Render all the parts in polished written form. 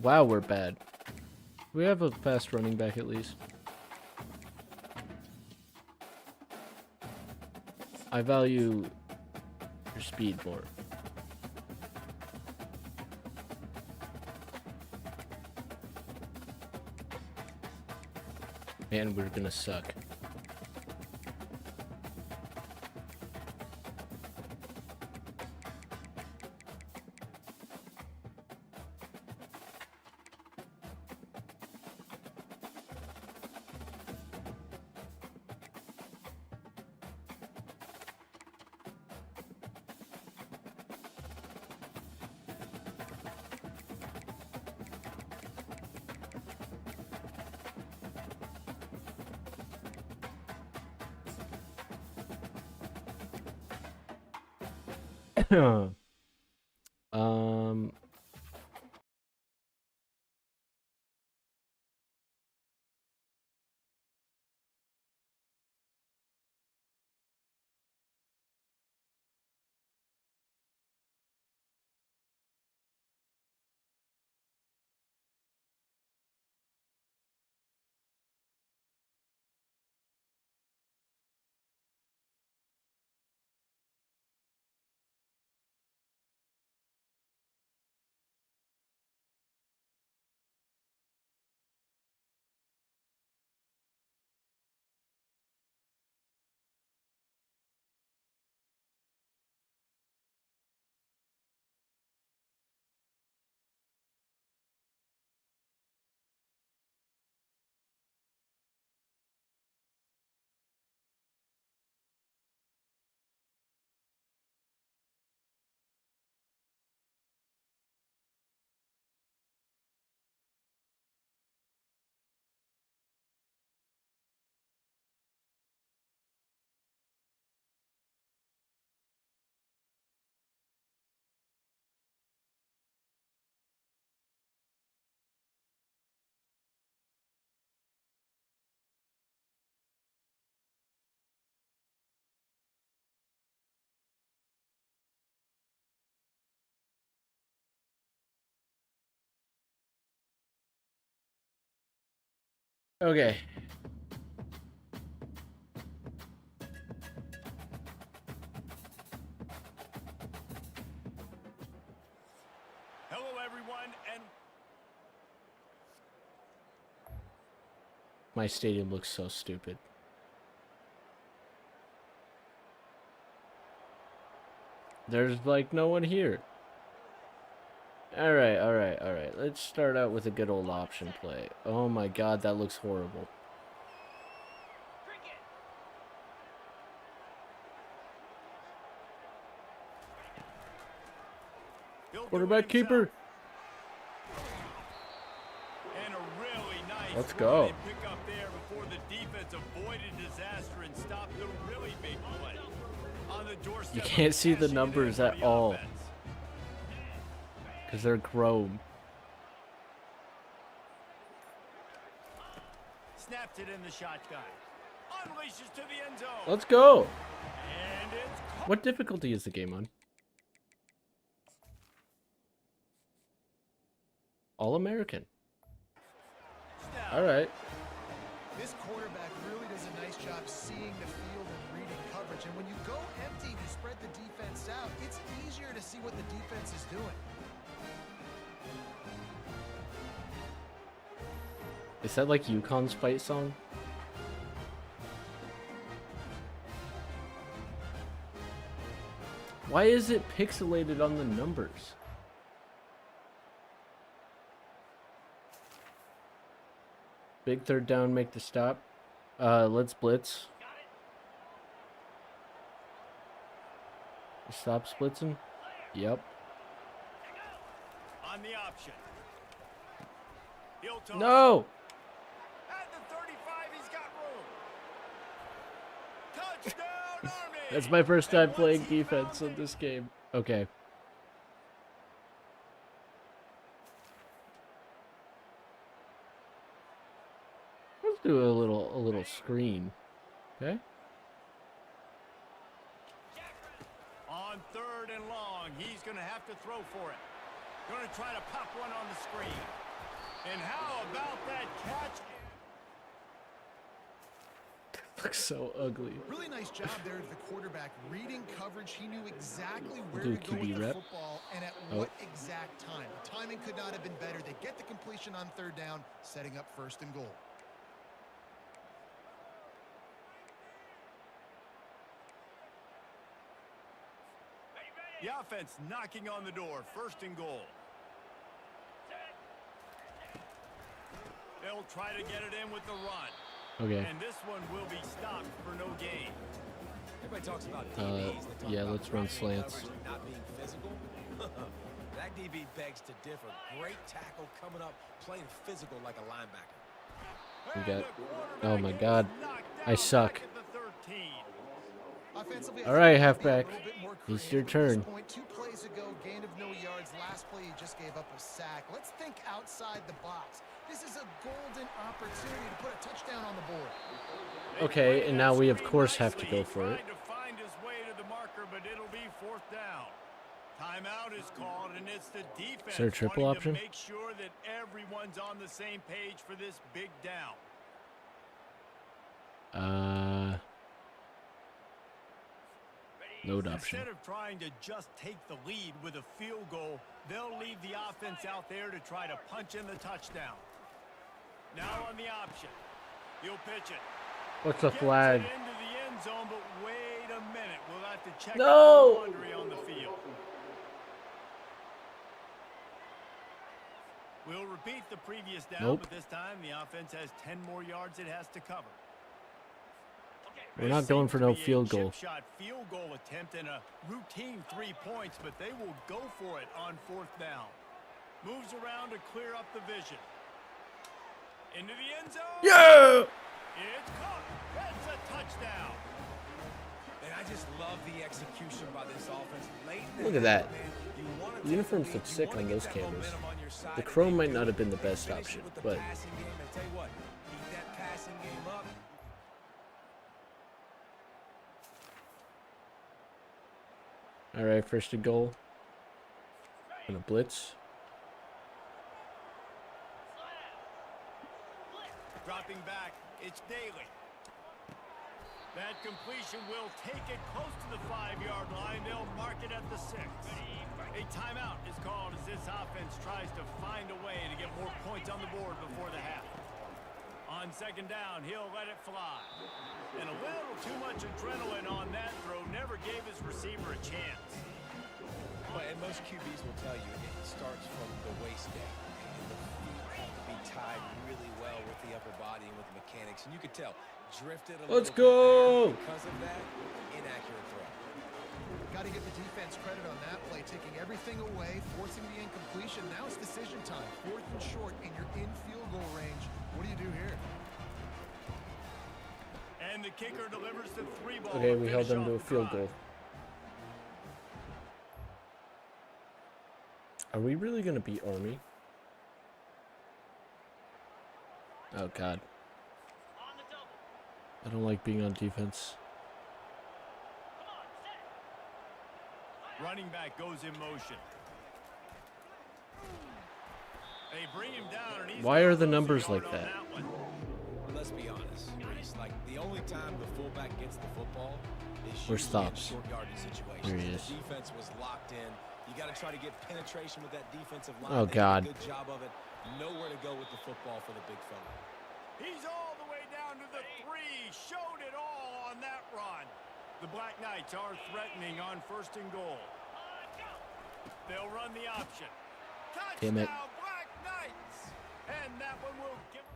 Wow, we're bad. We have a fast running back at least. I value your speed more. And we're gonna suck. um okay. Hello, everyone, and My stadium looks so stupid. There's like no one here. Alright. Let's start out with a good old option play. Oh my god, that looks horrible. Quarterback keeper. And a really nice Let's go. pick up there before the defense avoided disaster and stopped the really big play. On the doorstep, You can't see the numbers at all because they're chrome. Snapped it in the shotgun. Unleashes to the end zone. Let's go. And it's What difficulty is the game on? All American. All right. This quarterback really does a nice job seeing the field and reading coverage. And when you go empty and you spread the defense out, it's easier to see what the defense is doing. Is that like Yukon's fight song? Why is it pixelated on the numbers? Big third down, make the stop. Let's blitz. Stop splitzing. Yep. on the option. He'll toss. No! At the 35, he's got room. Touchdown, Army! That's my first time And playing once he defense found in this game. Okay. Let's do a little screen. Okay? On 3rd and long, he's going to have to throw for it. Going to try to pop one on the screen. And how about that catch? Looks so ugly. Really nice job there to the quarterback. Reading coverage, he knew exactly where Do to go QB with the rep. football and at Oh. what exact time. The timing could not have been better. They get the completion on third down, setting up 1st and goal. The offense knocking on the door. 1st and goal. They'll try to get it in with the run. Okay. And this one will be stopped for no gain. Everybody talks about DBs. They talk yeah, about let's run dropping slants. coverage and not being physical. That DB begs to differ. Great tackle coming up, playing physical like a linebacker. We got. And the quarterback Oh my is God, knocked I down suck. back at the 13. Offensively, I All think right, he might be a halfback. little bit more It's creative your at this turn. point. 2 plays ago, gain of no yards. Last play, he just gave up a sack. Let's think outside the box. This is a golden opportunity to put a touchdown on the board. Okay, and now we of course have to go for it. Trying to find his way to the marker, but it'll be 4th down. Timeout is called, and it's the defense there a triple wanting option? to make sure that everyone's on the same page for this big down. Load option. Instead of trying to just take the lead with a field goal, they'll leave the offense out there to try to punch in the touchdown. Now on the option. He'll pitch it. What's the Gets flag? it into the end zone, but wait a minute. We'll have to check No! out the boundary on the field. We'll repeat the previous down, Nope. but this time the offense has 10 more yards it has to cover. We're not going for no field goal. Chip shot field goal attempt and a routine 3 points, but they will go for it on 4th down. Moves around to clear up the vision. Into the end zone. Yeah! It's caught. That's a touchdown. And I just love the execution by this offense. Late in the Look at that. half, man, you wanna The take uniforms lead, look you sick wanna on get those that cameras. momentum on your side, The and chrome they might do. not have been the They best finish it option, with the but passing game. And tell you what, keep that passing game up. all right, 1st and goal. And a blitz. Dropping back, it's Daly. That completion will take it close to the 5-yard line. They'll mark it at the 6. A timeout is called as this offense tries to find a way to get more points on the board before the half. On 2nd down, he'll let it fly. And a little too much adrenaline on that throw never gave his receiver a chance. But and most QBs will tell you it starts from the waist down. And the feet have to be tied really well with the upper body and with the mechanics. And you could tell, drifted a Let's little bit there. go! Because of that, inaccurate throw. Got to give the defense credit on that play, taking everything away, forcing the incompletion. Now it's decision time. 4th and short, and you're in field goal range. What do you do here? And the kicker delivers the 3 ball. Okay, we held them to a field goal. Are we really gonna beat Army? Oh God. I don't like being on defense. Running back goes in motion. They bring him down, and he's Why are the gonna lose a numbers yard like on that? one. Let's be honest, Reese. Like the only time the fullback gets the football is Where's usually in Stops? short yardage situations. There he The is. defense was locked in. You got to try to get penetration with that defensive line. Oh, They did God. a good job of it. Nowhere to go with the football for the big fella. He's all the way down to the 3. Showed it all on that run. The Black Knights are threatening on 1st and goal. They'll run the option. Damn it. Touchdown, Black Knights! And that one will give.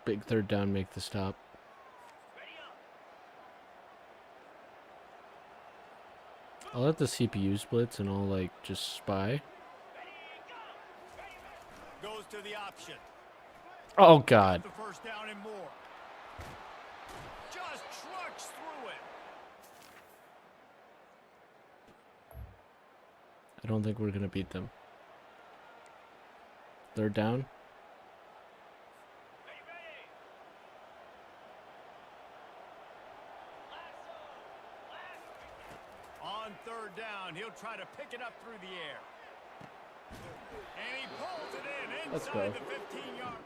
Big 3rd down, make the stop. I'll let the CPUs blitz and I'll like just spy. Goes to the option. Oh God. The 1st down and more. Just trucks through it. I don't think we're gonna beat them. 3rd down. On third down. He'll try to pick it up through the air. And he pulls it in Let's inside go. the 15-yard.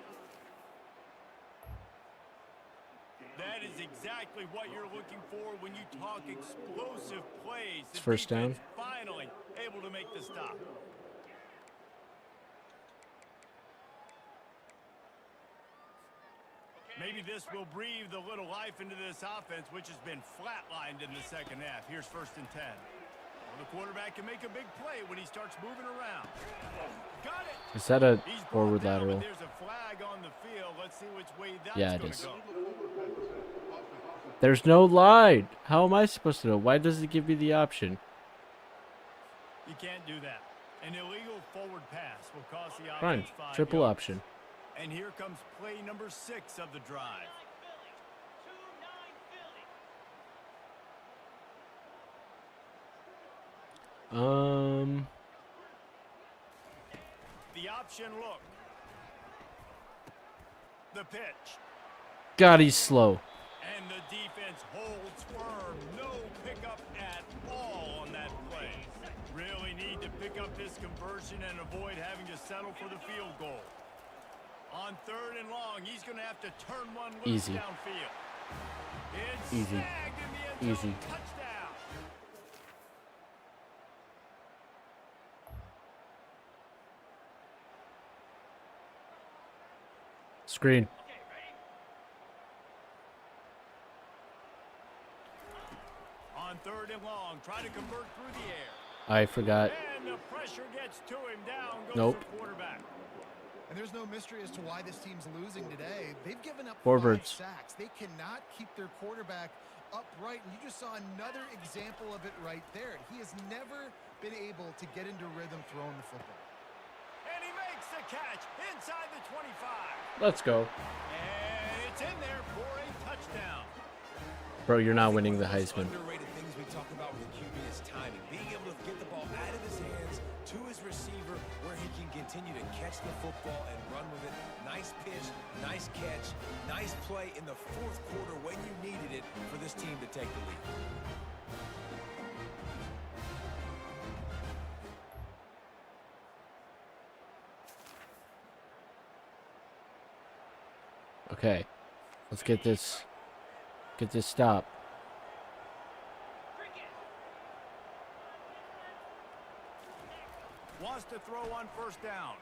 That is exactly what you're looking for when you talk explosive plays. It's The first down. defense finally able to make the stop. Maybe this will breathe a little life into this offense, which has been flatlined in the second half. Here's 1st and 10. Well, the quarterback can make a big play when he starts moving around. Got it. Is that a He's brought forward down, but lateral? there's a flag on the field. Let's see which way that's Yeah, it gonna is. go. There's no line. How am I supposed to know? Why does it give me the option? You can't do that. An illegal forward pass will cost the Fine. offense 5 Triple yards. option. And here comes play number 6 of the drive. The option look. The pitch. God, he's slow. And the defense holds firm. No pickup at all on that play. Really need to pick up this conversion and avoid having to settle for the field goal. On 3rd and long, he's going to have to turn one loose Easy. downfield. It's Easy. snagged in the end zone. Easy. Touchdown. Screen. On 3rd and long, try to convert through the air. I forgot. And the pressure gets to him. Down goes Nope. the quarterback. And there's no mystery as to why this team's losing today. They've given up 5 Forwards. sacks. They cannot keep their quarterback upright. And you just saw another example of it right there. He has never been able to get into rhythm throwing the football. And he makes the catch inside the 25. Let's go. And it's in there for a touchdown. Bro, you're not winning the One of those Heisman. underrated things we talk about with QB is timing. Being able to get the ball out of his hands to his receiver where he can continue to catch the football and run with it. Nice pitch, nice catch, nice play in the 4th quarter when you needed it for this team to take the lead. Okay. Let's get this stop. Wants to throw on 1st down.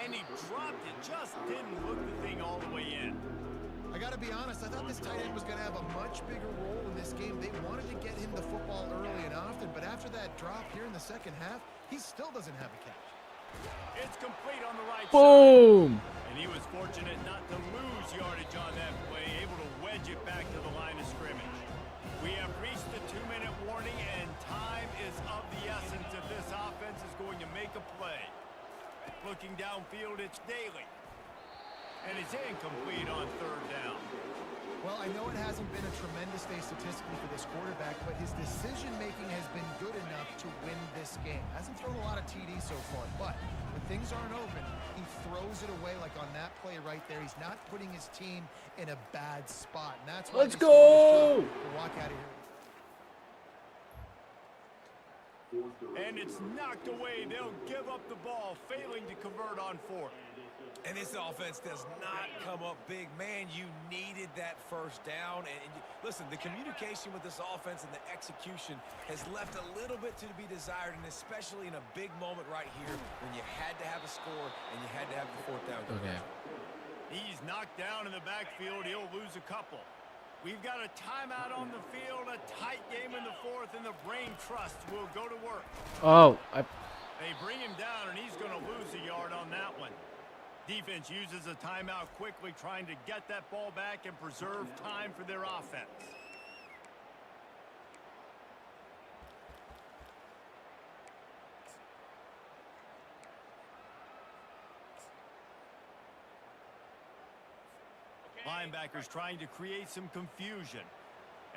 And he dropped it. Just didn't hook the thing all the way in. I got to be honest, I thought this tight end was going to have a much bigger role in this game. They wanted to get him the football early and often, but after that drop here in the second half, he still doesn't have a catch. It's complete on the right side. Boom! And he was fortunate not to lose yardage on that play, able to wedge it back to the line of scrimmage. We have reached the 2-minute warning, and time is of the essence if this offense is going to make a play. Looking downfield, it's Daly. And it's incomplete on 3rd down. Well, I know it hasn't been a tremendous day statistically for this quarterback, but his decision-making has been good enough to win this game. Hasn't thrown a lot of TDs so far, but when things aren't open, he throws it away like on that play right there. He's not putting his team in a bad spot, and that's why Let's they scored go! this to walk out of here. And it's knocked away. They'll give up the ball, failing to convert on 4th. And this offense does not come up big. Man, you needed that 1st down. And listen, the communication with this offense and the execution has left a little bit to be desired, and especially in a big moment right here when you had to have a score and you had to have the 4th down. Okay. He's knocked down in the backfield. He'll lose a couple. We've got a timeout on the field, a tight game in the 4th, and the brain trust will go to work. Oh, They bring him down, and he's going to lose a yard on that one. Defense uses a timeout quickly, trying to get that ball back and preserve time for their offense. Linebackers trying to create some confusion.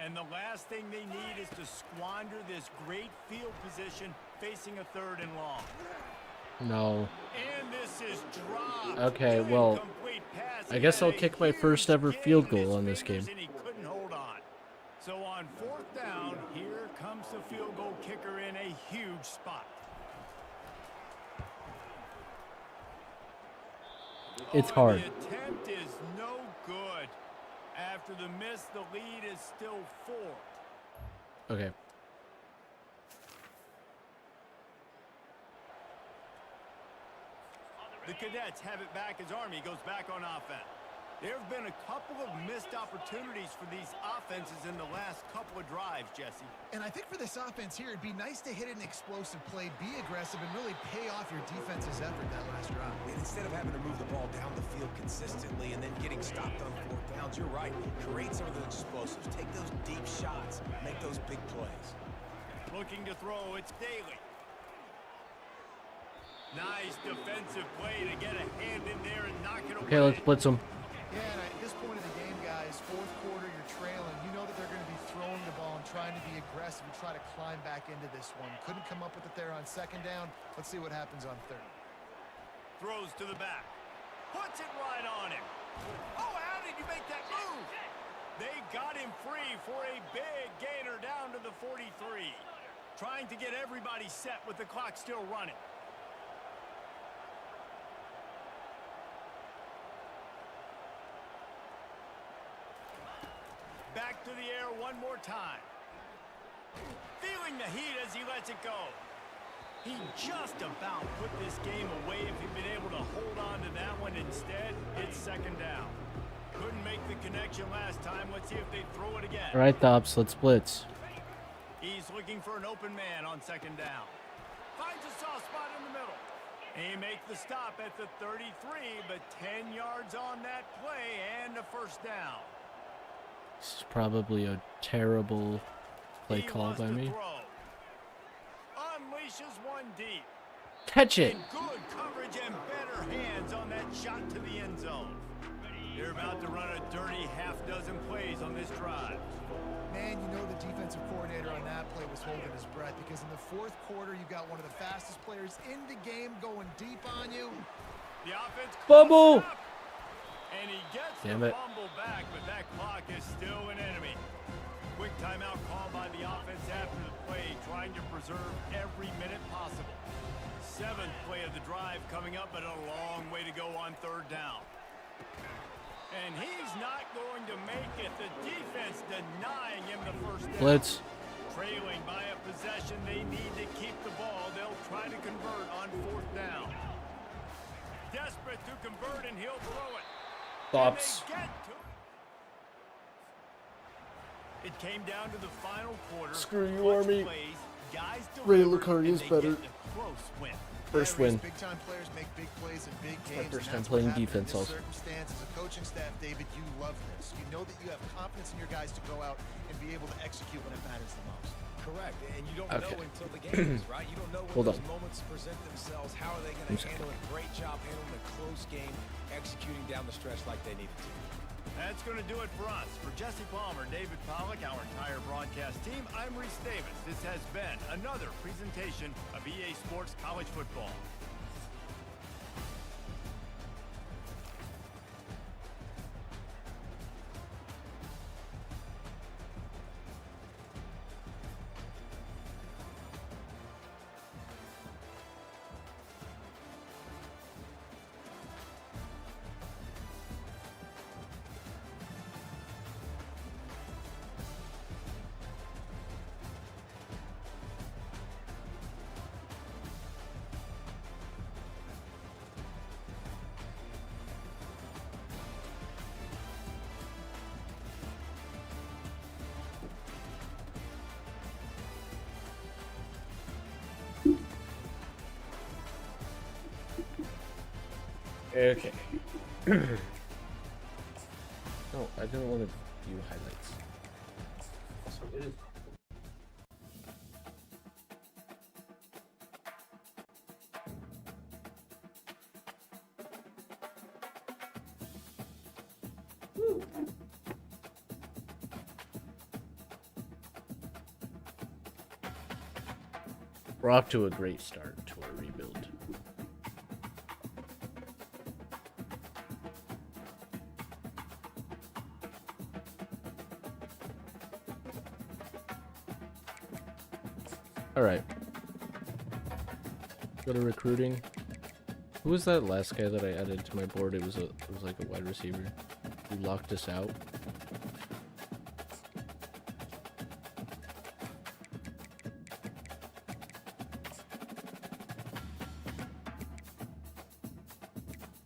And the last thing they need is to squander this great field position facing a 3rd and long. no. And this is dropped. Okay, well, Incomplete pass. I guess He I'll had a kick my huge first ever gain field in goal his on this game. fingers, and he couldn't hold on. So on 4th down, here comes the field goal kicker in a huge spot. It's hard. The attempt is no good. After the miss, the lead is still 4. Okay. The Cadets have it back as Army goes back on offense. There have been a couple of missed opportunities for these offenses in the last couple of drives, Jesse. And I think for this offense here, it'd be nice to hit an explosive play, be aggressive, and really pay off your defense's effort that last drive. And instead of having to move the ball down the field consistently and then getting stopped on 4th downs, you're right. Create some of those explosives. Take those deep shots. Make those big plays. Looking to throw, it's Daly. Nice defensive play to get a hand in there and knock it away. Okay, let's blitz them. Yeah, and at this point of the game, guys, 4th quarter, you're trailing. You know that they're going to be throwing the ball and trying to be aggressive and try to climb back into this one. Couldn't come up with it there on 2nd down. Let's see what happens on 3rd. Throws to the back. Puts it right on him. Oh, how did you make that move? They got him free for a big gainer down to the 43. Trying to get everybody set with the clock still running. Back to the air one more time. Feeling the heat as he lets it go. He just about put this game away if he'd been able to hold on to that one. Instead, it's 2nd down. Couldn't make the connection last time. Let's see if they throw it again. All right, Dobbs, let's blitz. He's looking for an open man on 2nd down. Finds a soft spot in the middle. He makes the stop at the 33, but 10 yards on that play and a 1st down. This is probably a terrible play call by me. Unleashes one deep. Catch it. And good coverage and better hands on that shot to the end zone. They're about to run a dirty half-dozen plays on this drive. Man, you know the defensive coordinator on that play was holding his breath because in the 4th quarter, you got one of the fastest players in the game going deep on you. The offense Bubble. and he gets Damn the it. fumble back, but that clock is still an enemy. Quick timeout called by the offense after the play, trying to preserve every minute possible. 7th play of the drive coming up, but a long way to go on 3rd down. And he's not going to make it. The defense denying him the 1st down. Blitz. Trailing by a possession, they need to keep the ball. They'll try to convert on 4th down. Desperate to convert, and he'll throw it. Dobbs. And they get to it. It came down to the final quarter. Screw you, Clutch Army. plays, guys Ray delivered, Lucaria is and they better. get the close win. First win. Big-time players make big plays in big my games. first and time that's playing what happened defense in this also. circumstance. As a coaching staff, David, you love this. You know that you have confidence in your guys to go out and be able to execute when it matters the most. Correct, and you don't Okay. know until the game is, right? You don't know when Hold those on. moments present themselves. How are they I'm going to sorry. handle it? Great job handling a close game, executing down the stretch like they needed to. That's going to do it for us. For Jesse Palmer, David Pollack, our entire broadcast team, I'm Reese Davis. This has been another presentation of EA Sports College Football. Okay. No, I didn't want to view highlights. Also, it is. We're off to a great start to our rebuild. Alright. Go to recruiting. Who was that last guy that I added to my board? It was like a wide receiver. Who locked us out.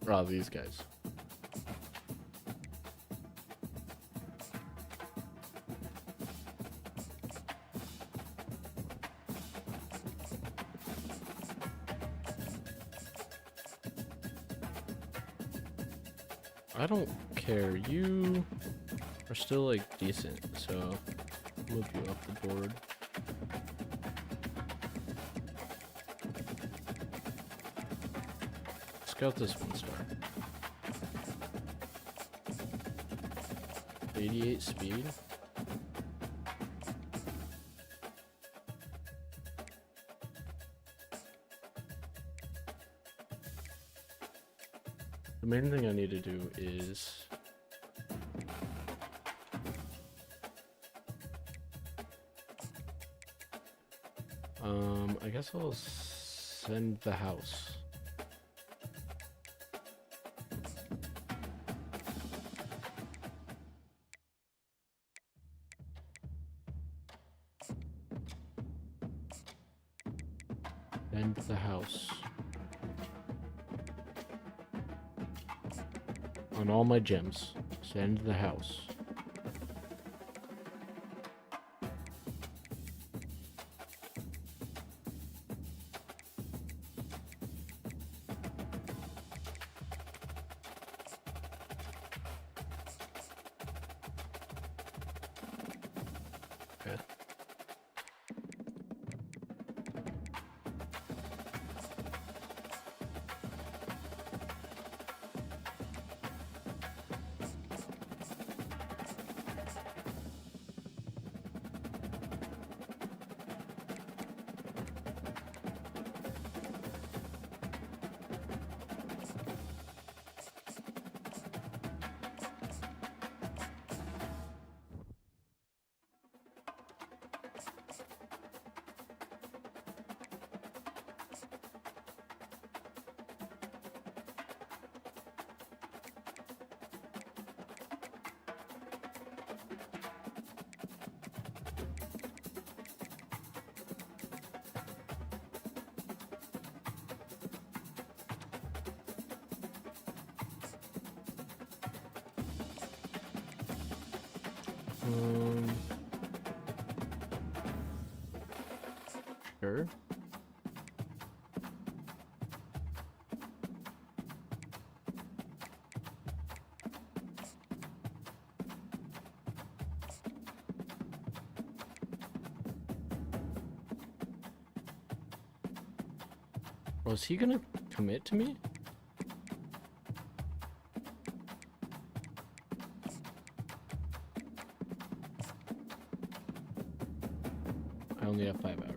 Oh, these guys. I don't care. You are still like decent, so I'll move you off the board. Scout this 1-star. 88 speed. The main thing I need to do is I guess I'll send the house. Send the house. On all my gems. Send the house. Okay. Sure. Was he gonna commit to me? I only have 5 hours.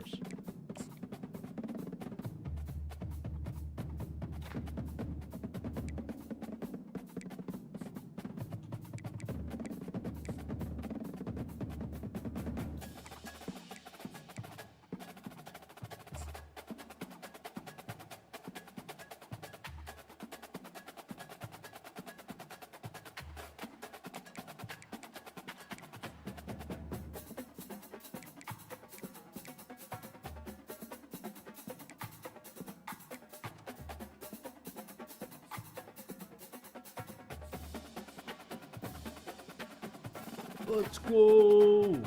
Let's go!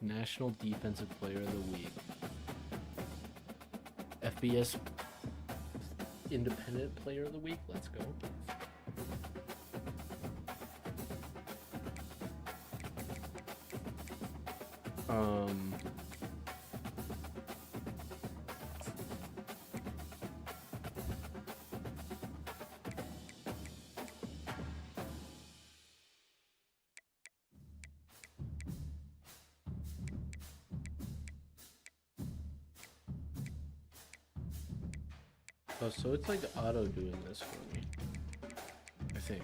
National Defensive Player of the Week. FBS Independent Player of the Week. Let's go. Oh, so it's like auto doing this for me, I think.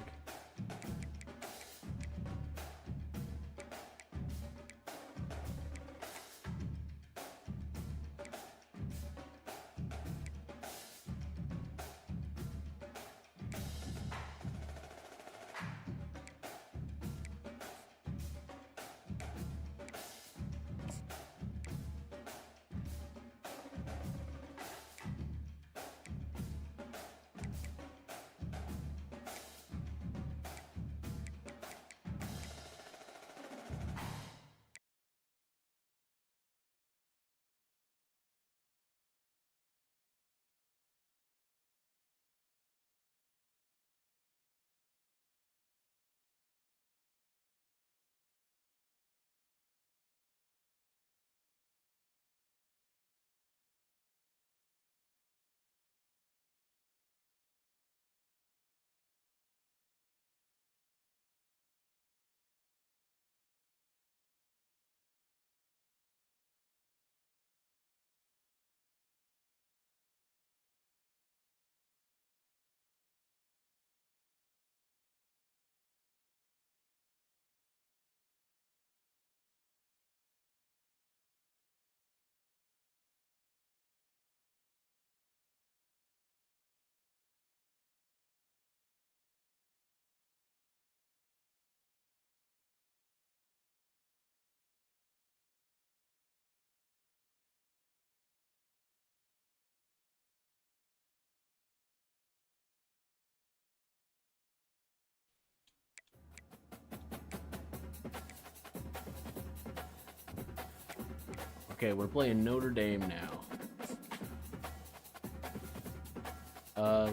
Okay, we're playing Notre Dame now.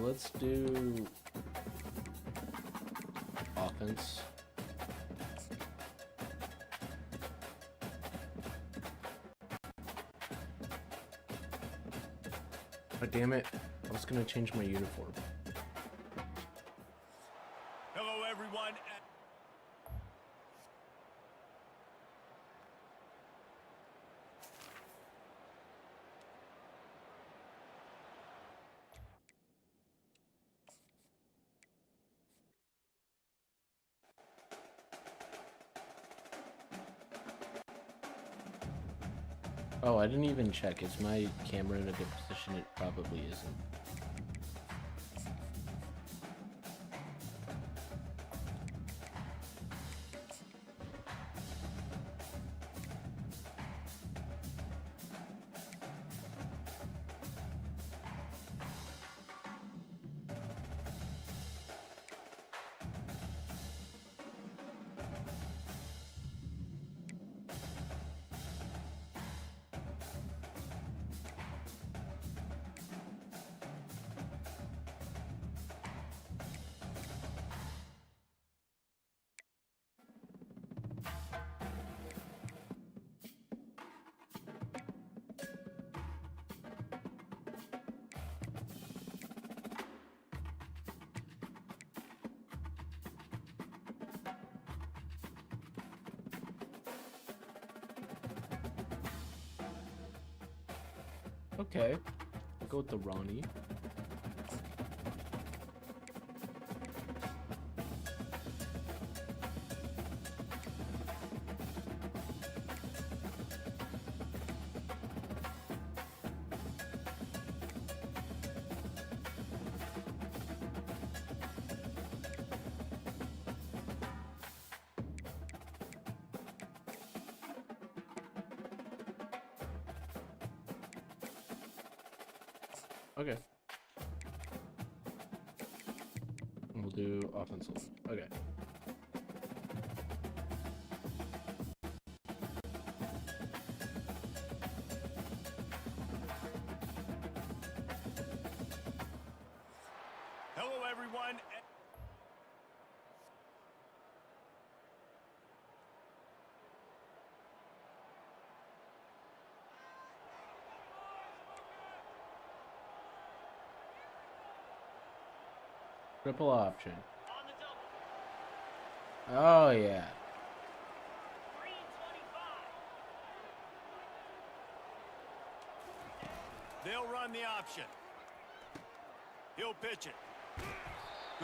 Let's do offense. Oh, damn it. I was gonna change my uniform. Hello, everyone. Oh, I didn't even check. Is my camera in a good position? It probably isn't. Okay. I'll go with the Ronnie. Okay. We'll do offensive. Okay. Hello, everyone. Triple option. Oh, yeah. They'll run the option. He'll pitch it.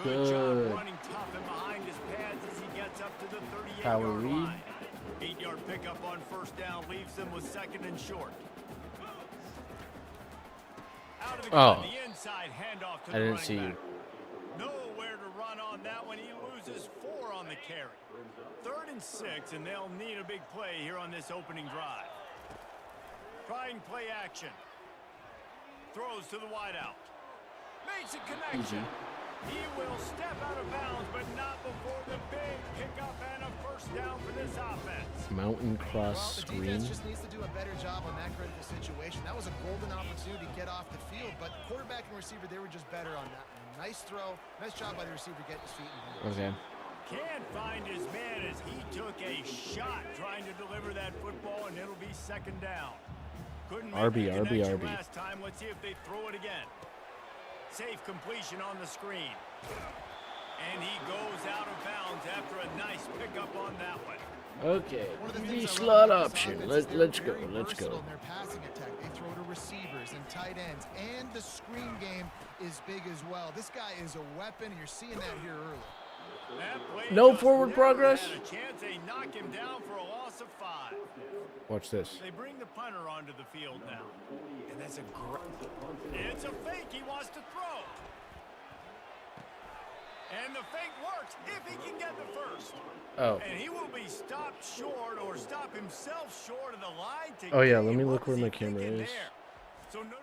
Good. Job running tough and behind his pads as he gets up to the 38-yard line. 8-yard pickup on first down leaves them with second and short. Out of the gun, the inside handoff to the running back. Nowhere to run on that one. He loses 4 on the carry. 3rd and 6, and they'll need a big play here on this opening drive. Trying play action. Throws to the wideout. Makes a connection. He will step out of bounds, but not before the big pickup and a first down for this offense. Mountain cross The screen. defense just needs to do a better job on that critical situation. That was a golden opportunity to get off the field, but quarterback and receiver, they were just better on that. Nice throw. Nice job by the receiver getting his feet in the Okay. Can't find his man as he took a shot trying to deliver that football, and it'll be second down. Couldn't make RB, the RB, connection RB. last time. Let's see if they throw it again. Safe completion on the screen. And he goes out of bounds after a nice pickup on that one. Okay. One of the The things I slot love about this option. offense is they're Let's go. very Let's versatile go. in their passing attack. They throw to receivers and tight ends, and the screen game is big as well. This guy is a weapon, and you're seeing that here early. That play No just forward never progress? had a chance. They knock him down for a loss of 5. Watch this. They bring the punter onto the field now. And that's a great... It's a fake he wants to throw. And the fake works if he can get the first. Oh. And he will be stopped short or stop himself short of the line to Oh, yeah, gain. let me What look where was my he camera thinking is. there? So Notre Dame...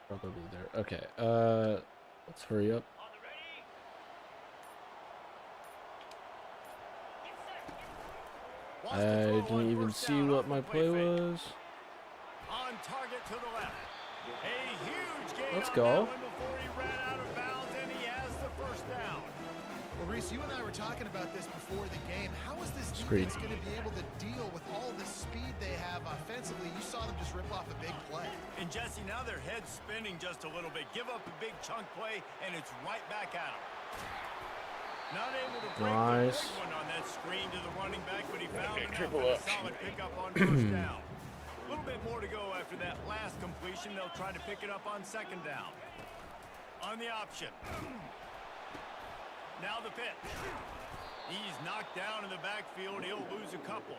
Probably there. Okay. Let's hurry up. I didn't even see what my play was. On target to the left. A huge gain Let's on go. that one before he ran out of bounds, and he has the first down. Well, Reese, you and I were talking about this before the game. How is this Screen. defense going to be able to deal with all the speed they have offensively? You saw them just rip off a big play. And Jesse, now their head's spinning just a little bit. Give up a big chunk play, and it's right back at him. Not able to break the Nice. big one on that screen to the running back, but he found enough for a solid pickup on first down. A little bit more to go after that last completion. They'll try to pick it up on second down. On the option. Now the pitch. He's knocked down in the backfield. He'll lose a couple.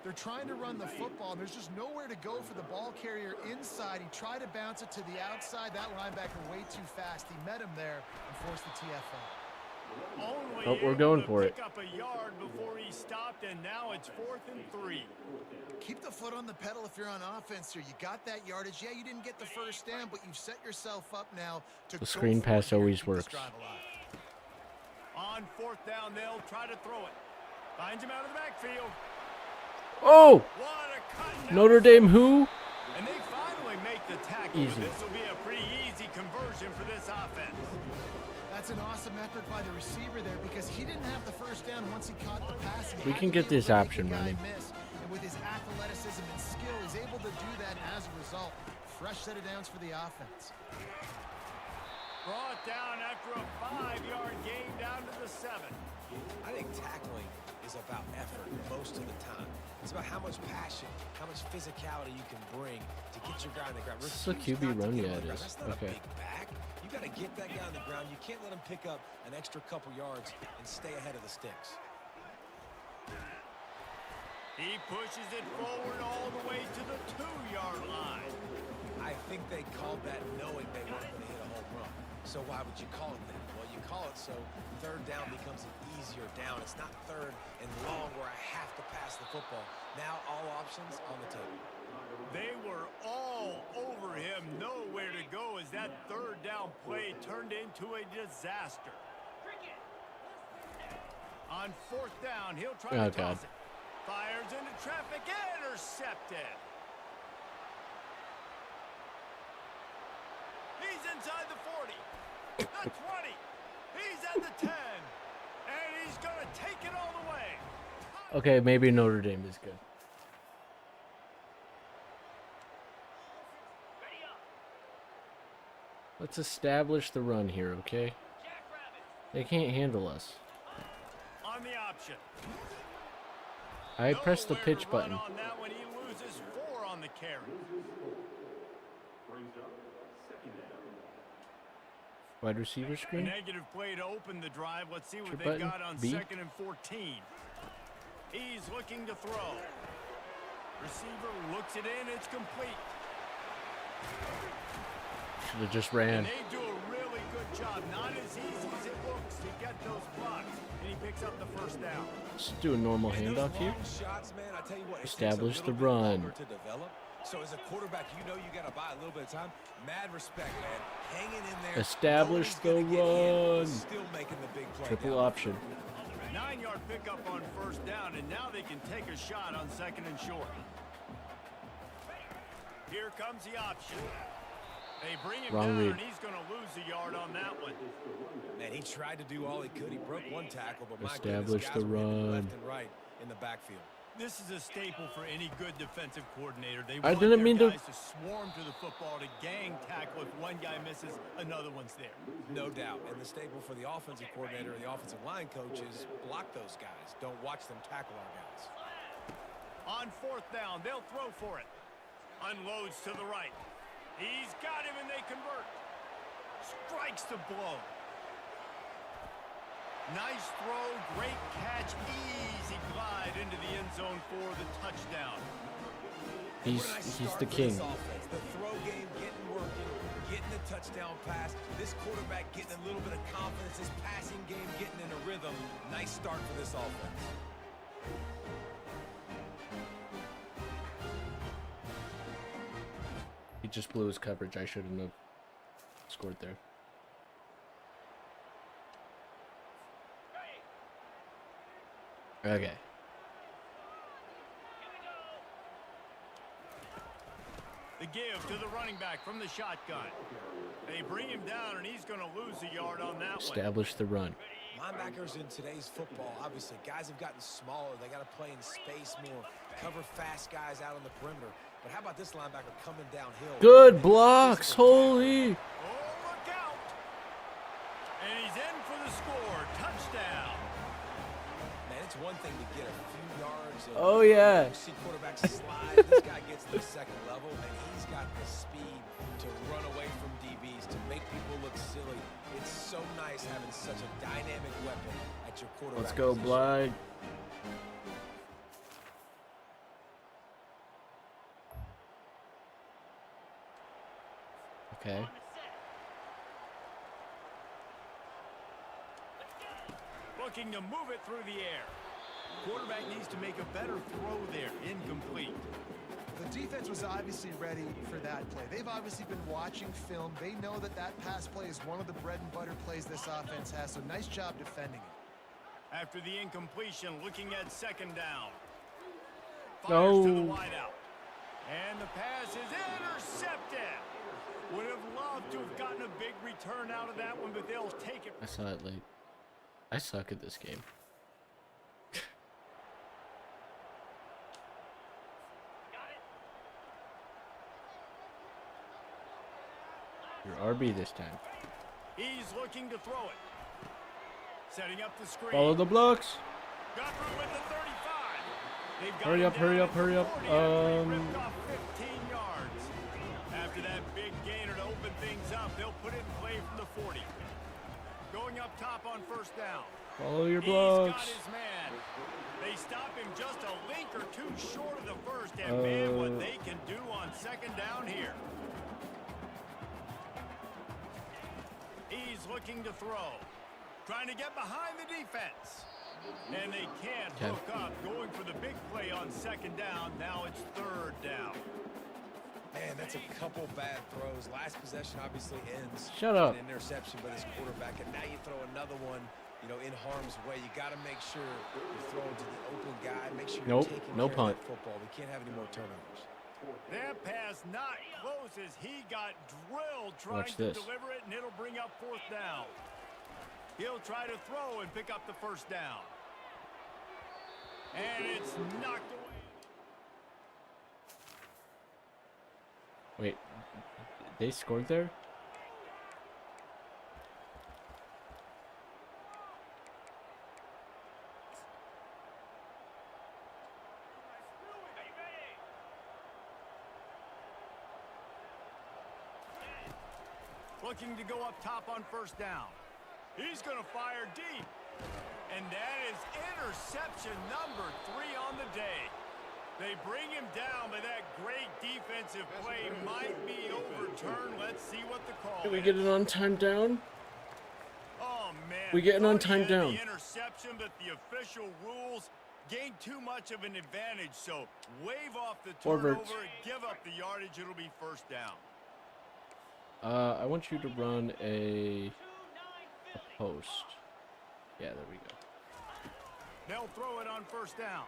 They're trying to run the football, and there's just nowhere to go for the ball carrier inside. He tried to bounce it to the outside. That linebacker way too fast. He met him there and forced the TFL. Only Oh, we're able going to for it. pick up a yard before he stopped, and now it's 4th and 3. Keep the foot on the pedal if you're on offense here. You got that yardage. Yeah, you didn't get the first down, but you've set yourself up now to The go screen for it pass here and always keep this works. drive alive. On 4th down, they'll try to throw it. Finds him out of the backfield. Oh! What a cut. Notre Dame who? And they finally make the tackle. Easy. This will be a pretty easy conversion for this offense. That's an awesome effort by the receiver there because he didn't have the first down once he caught the pass. We can get this option running. And with his athleticism and skill, he's able to do that as a result. Fresh set of downs for the offense. Brought down after a 5-yard gain down to the 7. I think tackling is about effort most of the time. It's about how much passion, how much physicality you can bring to get your guy on the ground. This is a Refuse QB not to run, get yeah, on the it ground. is. That's not Okay. a big back. You got to get that guy on the ground. You can't let him pick up an extra couple yards and stay ahead of the sticks. He pushes it forward all the way to the 2-yard line. I think they called that knowing they weren't going to hit a home run. So why would you call it that? Well, you call it so 3rd down becomes an easier down. It's not 3rd and long where I have to pass the football. Now all options on the table. They were all over him. Nowhere to go as that 3rd down play turned into a disaster. On 4th down, he'll try to toss it. Fires into traffic, intercepted. He's inside the 40, the 20. He's at the 10, and he's going to take it all the way. Okay, maybe Notre Dame is good. Let's establish the run here, okay? They can't handle us. On the option. I pressed the Nowhere pitch to run button. on that one. He loses 4 on the carry. Wide receiver screen? Negative play to open the drive. Let's see what Trip they've button, got on B. 2nd and 14. He's looking to throw. Receiver looks it in. It's complete. Should have just ran. And they do a really good job. Not as easy as it looks to get those blocks. And he picks up the first down. Let's do a normal And handoff those here. long shots, man, I tell you what, it takes a Establish little the bit run. longer to develop. So as a quarterback, you know you got to buy a little bit of time. Mad respect, man. Hanging in there. Establish knowing he's gonna get the in, run. Still making the big play. Triple down. option. 9-yard pickup on 1st down, and now they can take a shot on 2nd and short. Here comes the option. They bring him Wrong down, read. and he's going to lose a yard on that one. Man, he tried to do all he could. He broke one tackle, but my Establish goodness, the guys were hitting run. left and right in the backfield. This is a staple for any good defensive coordinator. They I want didn't their mean to- guys to swarm to the football, to gang tackle. If one guy misses, another one's there. No doubt. And the staple for the offensive coordinator and the offensive line coach is block those guys. Don't watch them tackle our guys. On 4th down, they'll throw for it. Unloads to the right. He's got him, and they convert. Strikes the blow. Nice throw, great catch, easy glide into the end zone for the touchdown. He's What a nice the start for king. this offense. The throw game getting working, getting the touchdown pass. This quarterback getting a little bit of confidence. This passing game getting in a rhythm. Nice start for this offense. He just blew his coverage. I shouldn't have scored there. Okay. The give to the running back from the shotgun. They bring him down, and he's going to lose a yard on that one. Establish the run. Linebackers in today's football, obviously, guys have gotten smaller. They got to play in space more, cover fast guys out on the perimeter. But how about this linebacker coming downhill? Good blocks. Holy. Oh, look out. And he's in for the score. Touchdown. Man, it's one thing to get a few yards. And Oh, yeah. you see quarterbacks slide. This guy gets to the second level, and he's got the speed to run away from DBs, to make people look silly. It's so nice having such a dynamic weapon at your quarterback Let's go, position. Blythe. Okay. Looking to move it through the air. Quarterback needs to make a better throw there. Incomplete. The defense was obviously ready for that play. They've obviously been watching film. They know that that pass play is one of the bread and butter plays this offense has, so nice job defending it. After the incompletion, looking at second down. No. Fires to the wideout. And the pass is intercepted. Would have loved to have gotten a big return out of that one, but they'll take it. I saw it late. I suck at this game. Your RB this time. He's looking to throw it. Setting up the screen. Follow the blocks. Got room at the 35. They've got Hurry him up, down hurry at up, the hurry up. 40 after he ripped off 15 yards. After that big gainer to open things up, they'll put it in play from the 40. Going up top on first down. Follow your He's got blocks. his man. They stop him just a link or two short of the first, and man, what they can do on second down here. He's looking to throw. Trying to get behind the defense. And they can't hook up. Going for the big play on second down. Now it's third down. Man, that's a couple bad throws. Last possession obviously ends. Shut up. An interception by this quarterback, and now you throw another one, you know, in harm's way. You got to make sure you're throwing to the open guy. Make sure you're taking no care punt. of that football. We can't have any more turnovers. That pass not close as he got drilled trying Watch to this. deliver it, and it'll bring up fourth down. He'll try to throw and pick up the first down. And it's knocked away. Wait, they scored there? Looking to go up top on first down. He's going to fire deep. And that is interception number 3 on the day. They bring him down, but that great defensive play might be overturned. Let's see what the call Did we is. get an on-time down? Oh, man. We get an Thought on-time he had down. The interception, but the official rules gain too much of an advantage. So wave off the Forward. turnover, give up the yardage. It'll be first down. I want you to run a post. Yeah, there we go. They'll throw it on first down.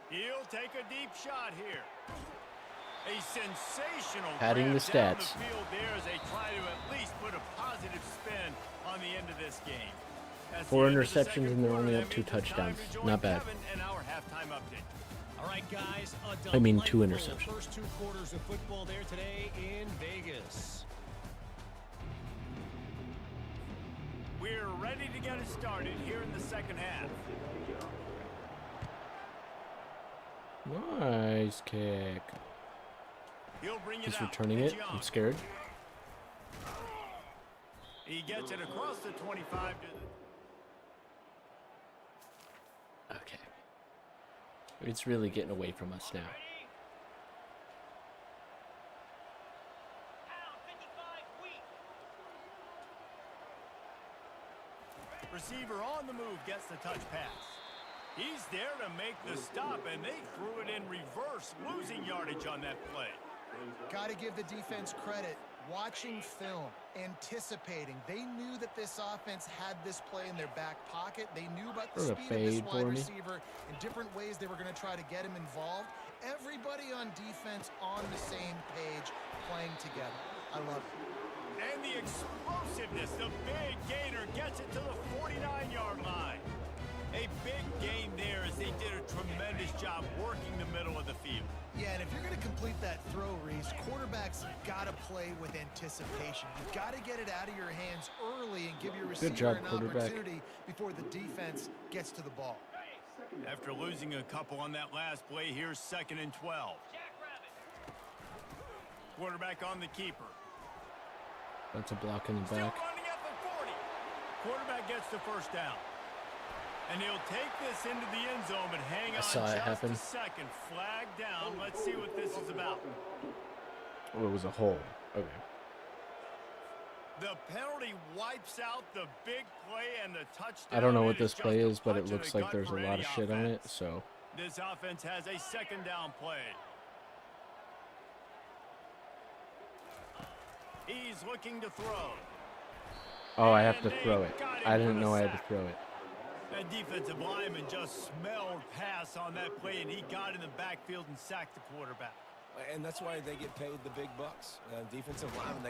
He'll take a deep shot here. A sensational Padding grab the down stats. the field there as they try to at least put a positive spin on the end of this game. That's 4 the end of the interceptions second and they're quarter. only That up 2 means it's time touchdowns. to join Not bad. Kevin and our halftime update. All right, guys. I mean, 2 delightful interceptions. First 2 quarters of football there today in Vegas. We're ready to get it started here in the second half. Nice kick. He'll bring it He's out. returning It's it. Young. I'm scared. He gets it across the 25 to the... Okay. It's really getting away from us now. Receiver on the move gets the touch pass. He's there to make the stop, and they threw it in reverse, losing yardage on that play. Got to give the defense credit. watching film, anticipating. They knew that this offense had this play in their back pocket. They knew about the Throw a speed of this fade wide for me. receiver and different ways they were going to try to get him involved. Everybody on defense on the same page, playing together. I love it. And the explosiveness, the big gainer gets it to the 49-yard line. A big gain there as they did a tremendous job working the middle of the field. Yeah, and if you're going to complete that throw, Reese, quarterbacks got to play with anticipation. You've got to get it out of your hands early and give your receiver job, an quarterback. opportunity before the defense gets to the ball. After losing a couple on that last play, here's 2nd and 12. Quarterback on the keeper. That's a block in the Still back. running at the 40. Quarterback gets the first down. And he'll take this into the end zone, but hang on saw it just happen. a second. Flag down. Let's see what this is about. Oh, it was a hole. Okay. The penalty wipes out the big play and the touchdown. I don't know It what this just play a is, but it punch in looks the like gut there's a for lot any of shit on it, offense. so. This offense has a 2nd down play. He's looking to throw. Oh, I have And to they throw it. got him I for didn't the know I had to sack. throw it. That defensive lineman just smelled pass on that play, and he got in the backfield and sacked the quarterback. And that's why they get paid the big bucks. Defensive linemen, they...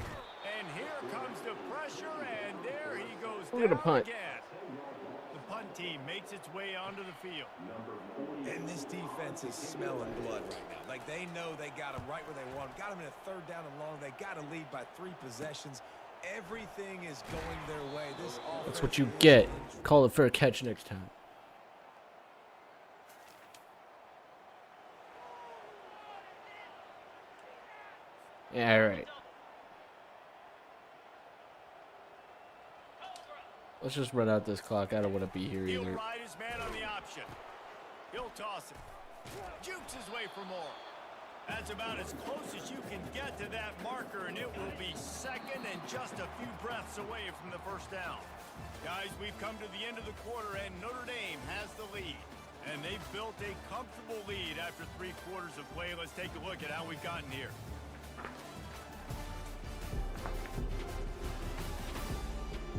And here comes the pressure, and there he goes We're gonna down punt. again. The punt team makes its way onto the field. And this defense is smelling blood right now. Like, they know they got them right where they want them. Got them in a 3rd down and long. They got to lead by 3 possessions. Everything is going their way. This offense That's what you is get. in- Call it for a catch next time. Yeah, all right. Let's just run out this clock. I don't want to be here He'll either. ride his man on the option. He'll toss it. Jukes his way for more. That's about as close as you can get to that marker, and it will be 2nd and just a few breaths away from the 1st down. Guys, we've come to the end of the quarter, and Notre Dame has the lead. And they've built a comfortable lead after 3 quarters of play. Let's take a look at how we've gotten here.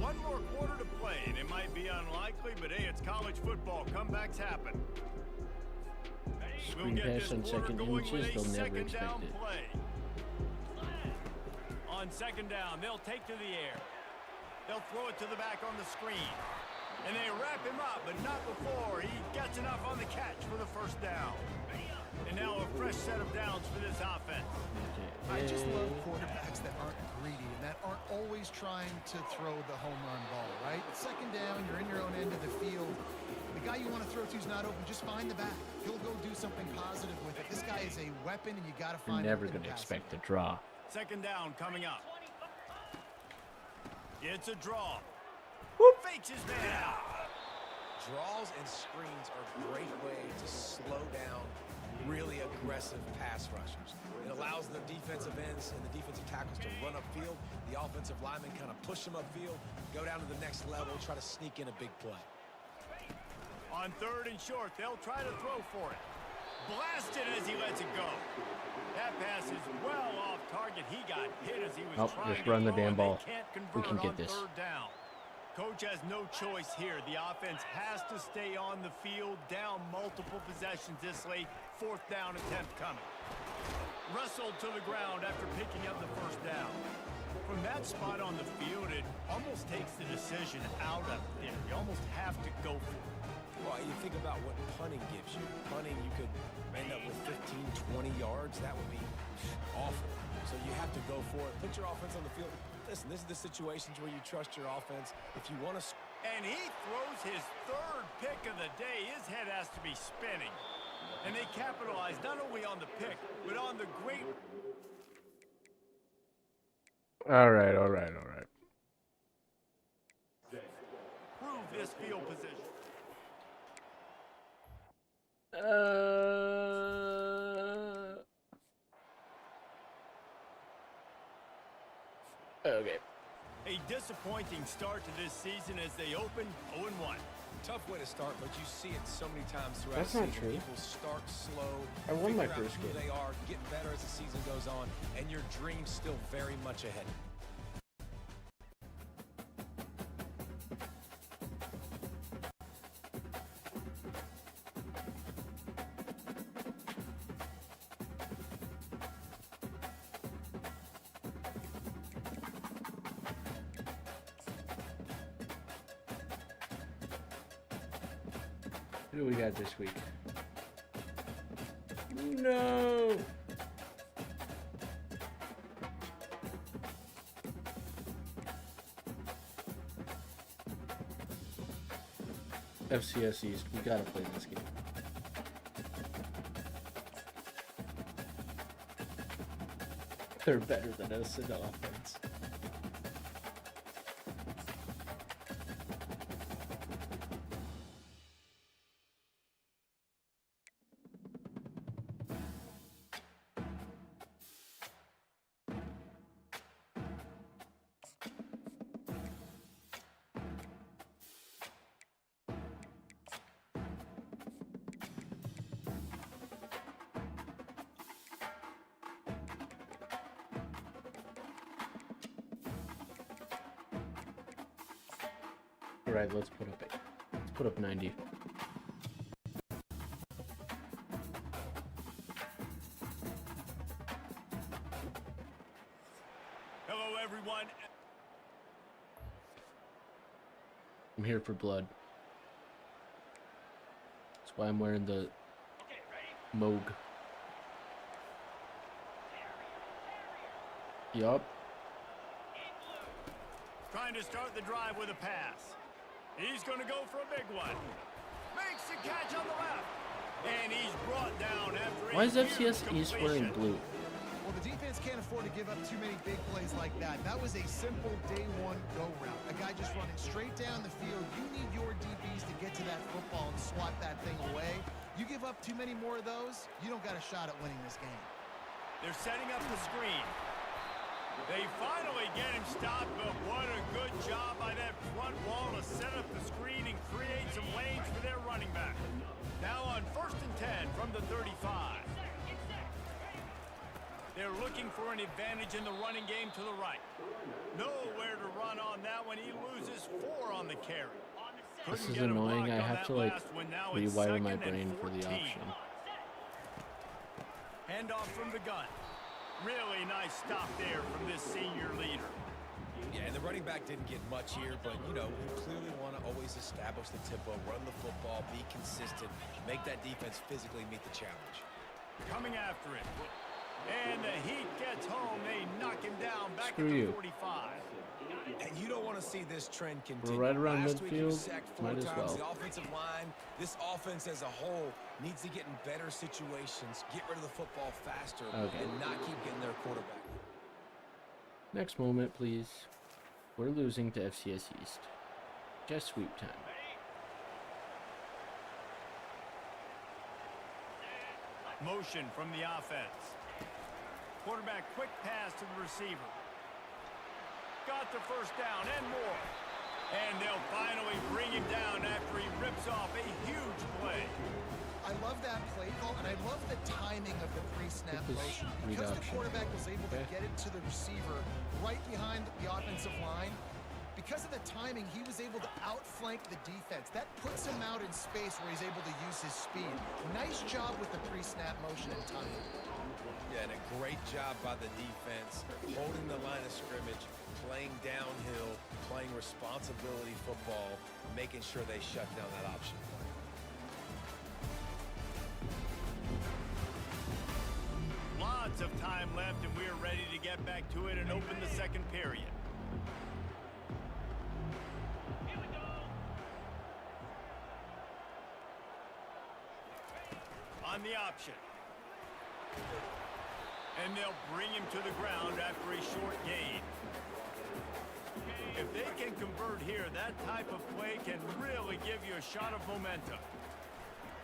One more quarter to play, and it might be unlikely, but hey, it's college football. Comebacks happen. Screen pass on 2nd inches, they'll never expect it. Play. On 2nd down, they'll take to the air. They'll throw it to the back on the screen. And they wrap him up, but not before he gets enough on the catch for the 1st down. And now a fresh set of downs for this offense. I just love quarterbacks that aren't greedy and that aren't always trying to throw the home run ball, right? 2nd down, you're in your own end of the field. The guy you want to throw to is not open. Just find the back. He'll go do something positive with it. This guy is a weapon, and you got to You're find never him in going to the passing expect a draw. 2nd down coming up. It's a draw. Fakes his man out. Draws and screens are a great way to slow down really aggressive pass rushers. It allows the defensive ends and the defensive tackles to run upfield. The offensive linemen kind of push them upfield, go down to the next level, try to sneak in a big play. On 3rd and short, they'll try to throw for it. Blasted as he lets it go. That pass is well off target. He got hit as he was trying just to run the throw, damn and ball. they can't We convert can get on this. 3rd down. Coach has no choice here. The offense has to stay on the field, down multiple possessions this late. 4th down attempt coming. Wrestled to the ground after picking up the 1st down. From that spot on the field, it almost takes the decision out of there. You almost have to go for it. Well, you think about what punting gives you. Punting, you could end up with 15, 20 yards. That would be awful. So you have to go for it. Put your offense on the field. Listen, this is the situations where you trust your offense. If you want to... And he throws his 3rd pick of the day. His head has to be spinning. And they capitalize not only on the pick, but on the great... All right. Prove this field position. Okay. A disappointing start to this season as they open 0-1. Tough way to start, but you see it so many times throughout That's the not season. true. People start slow, I won my figure out first who game. they are, get better as the season goes on, and your dream's still very much ahead. Who do we got this week? No! FCS East, we gotta play this game. They're better than us in offense. Alright, let's put up 90. Hello, everyone. I'm here for blood. That's why I'm wearing the Moog. Yup. Trying to start the drive with a pass. He's going to go for a big one. Makes the catch on the left. And he's brought down after Why is a huge FCS East wearing completion. blue? Well, the defense can't afford to give up too many big plays like that. That was a simple day one go route. A guy just running straight down the field. You need your DBs to get to that football and swat that thing away. You give up too many more of those, you don't got a shot at winning this game. They're setting up the screen. They finally get him stopped, but what a good job by that front wall to set up the screen and create some lanes for their running back. Now on 1st and 10 from the 35. They're looking for an advantage in the running game to the right. Nowhere to run on that one. He loses 4 on the carry. This Couldn't is get a annoying. block I on have that to like last one. Now it's rewire 2nd my and brain for the 14. option. Handoff from the gun. Really nice stop there from this senior leader. Yeah, and the running back didn't get much here, but, you know, we clearly want to always establish the tempo, run the football, be consistent, make that defense physically meet the challenge. Coming after it. And the Heat gets home. They knock him down back Screw at the you. 45. And you don't want to see this trend continue. We're right around Last week he was midfield. sacked 4 Might as times. well. The offensive line, this offense as a whole needs to get in better situations, get rid of the football faster, Okay. and not keep getting their quarterback. Next moment, please. We're losing to FCS East. Just sweep time. Motion from the offense. Quarterback quick pass to the receiver. Got the first down and more. And they'll finally bring him down after he rips off a huge play. I love that play call, and I love the timing of the pre-snap This motion. read Because the option. quarterback was able to Okay. get it to the receiver right behind the offensive line, because of the timing, he was able to outflank the defense. That puts him out in space where he's able to use his speed. Nice job with the pre-snap motion and timing. Yeah, and a great job by the defense, holding the line of scrimmage, playing downhill, playing responsibility football, making sure they shut down that option. Lots of time left, and we're ready to get back to it and open the second period. On the option. And they'll bring him to the ground after a short gain. If they can convert here, that type of play can really give you a shot of momentum.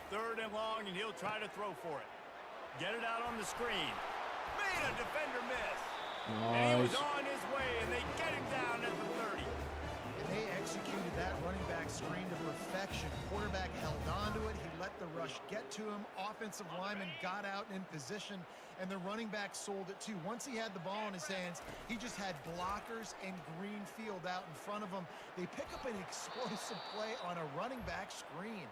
3rd and long, and he'll try to throw for it. Get it out on the screen. Made a defender miss. And he was Nice. on his way, and they get him down at the 30. And they executed that running back screen to perfection. Quarterback held on to it. He let the rush get to him. Offensive lineman got out in position, and the running back sold it too. Once he had the ball in his hands, he just had blockers and green field out in front of him. They pick up an explosive play on a running back screen.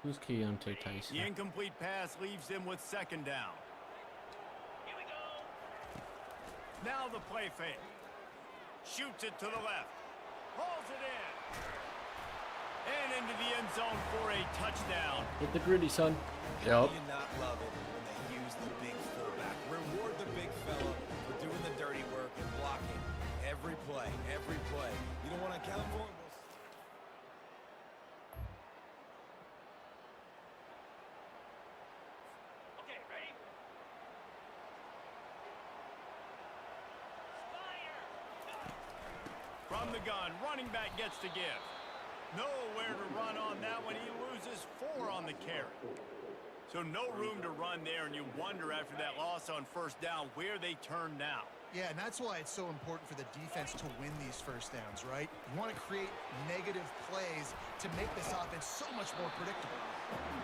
Who's Keontae Tyson? The incomplete pass leaves them with second down. Here we go. Now the play fake. Shoots it to the left. Pulls it in. And into the end zone for a touchdown. Hit the gritty, son. How Yep. do you not love it when they use the big fullback? Reward the big fella for doing the dirty work and blocking every play, every play. You don't want to count for it? From the gun, running back gets to give. Nowhere to run on that one. He loses 4 on the carry. So no room to run there, and you wonder after that loss on first down where they turn now. Yeah, and that's why it's so important for the defense to win these first downs, right? You want to create negative plays to make this offense so much more predictable.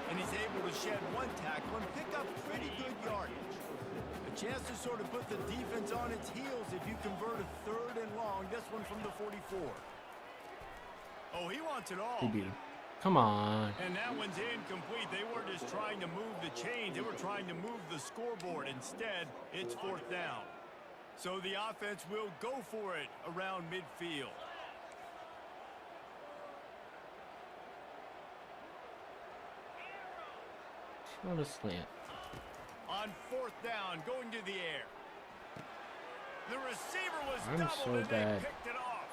And he's able to shed 1 tackle and pick up pretty good yardage. A chance to sort of put the defense on its heels if you convert a 3rd and long. This one from the 44. Oh, he wants it all. He beat him. Come on. And that one's incomplete. They weren't just trying to move the chains. They were trying to move the scoreboard. Instead, it's 4th down. So the offense will go for it around midfield. What a slant. On 4th down, going to the air. The receiver was I'm doubled so and bad. they picked it off.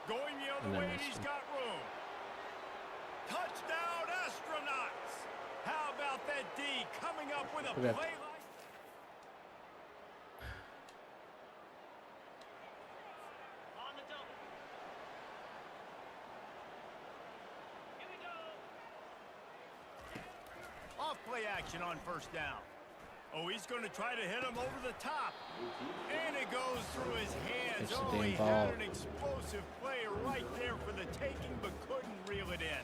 Going the And other I way, and missed he's him. got room. Touchdown, Astronauts! How about that D coming up with a Okay. play like... On the double. Here we go. Off play action on first down. Oh, he's going to try to hit him over the top. And it goes through his hands. It's a Oh, damn he ball. had an explosive play right there for the taking, but couldn't reel it in.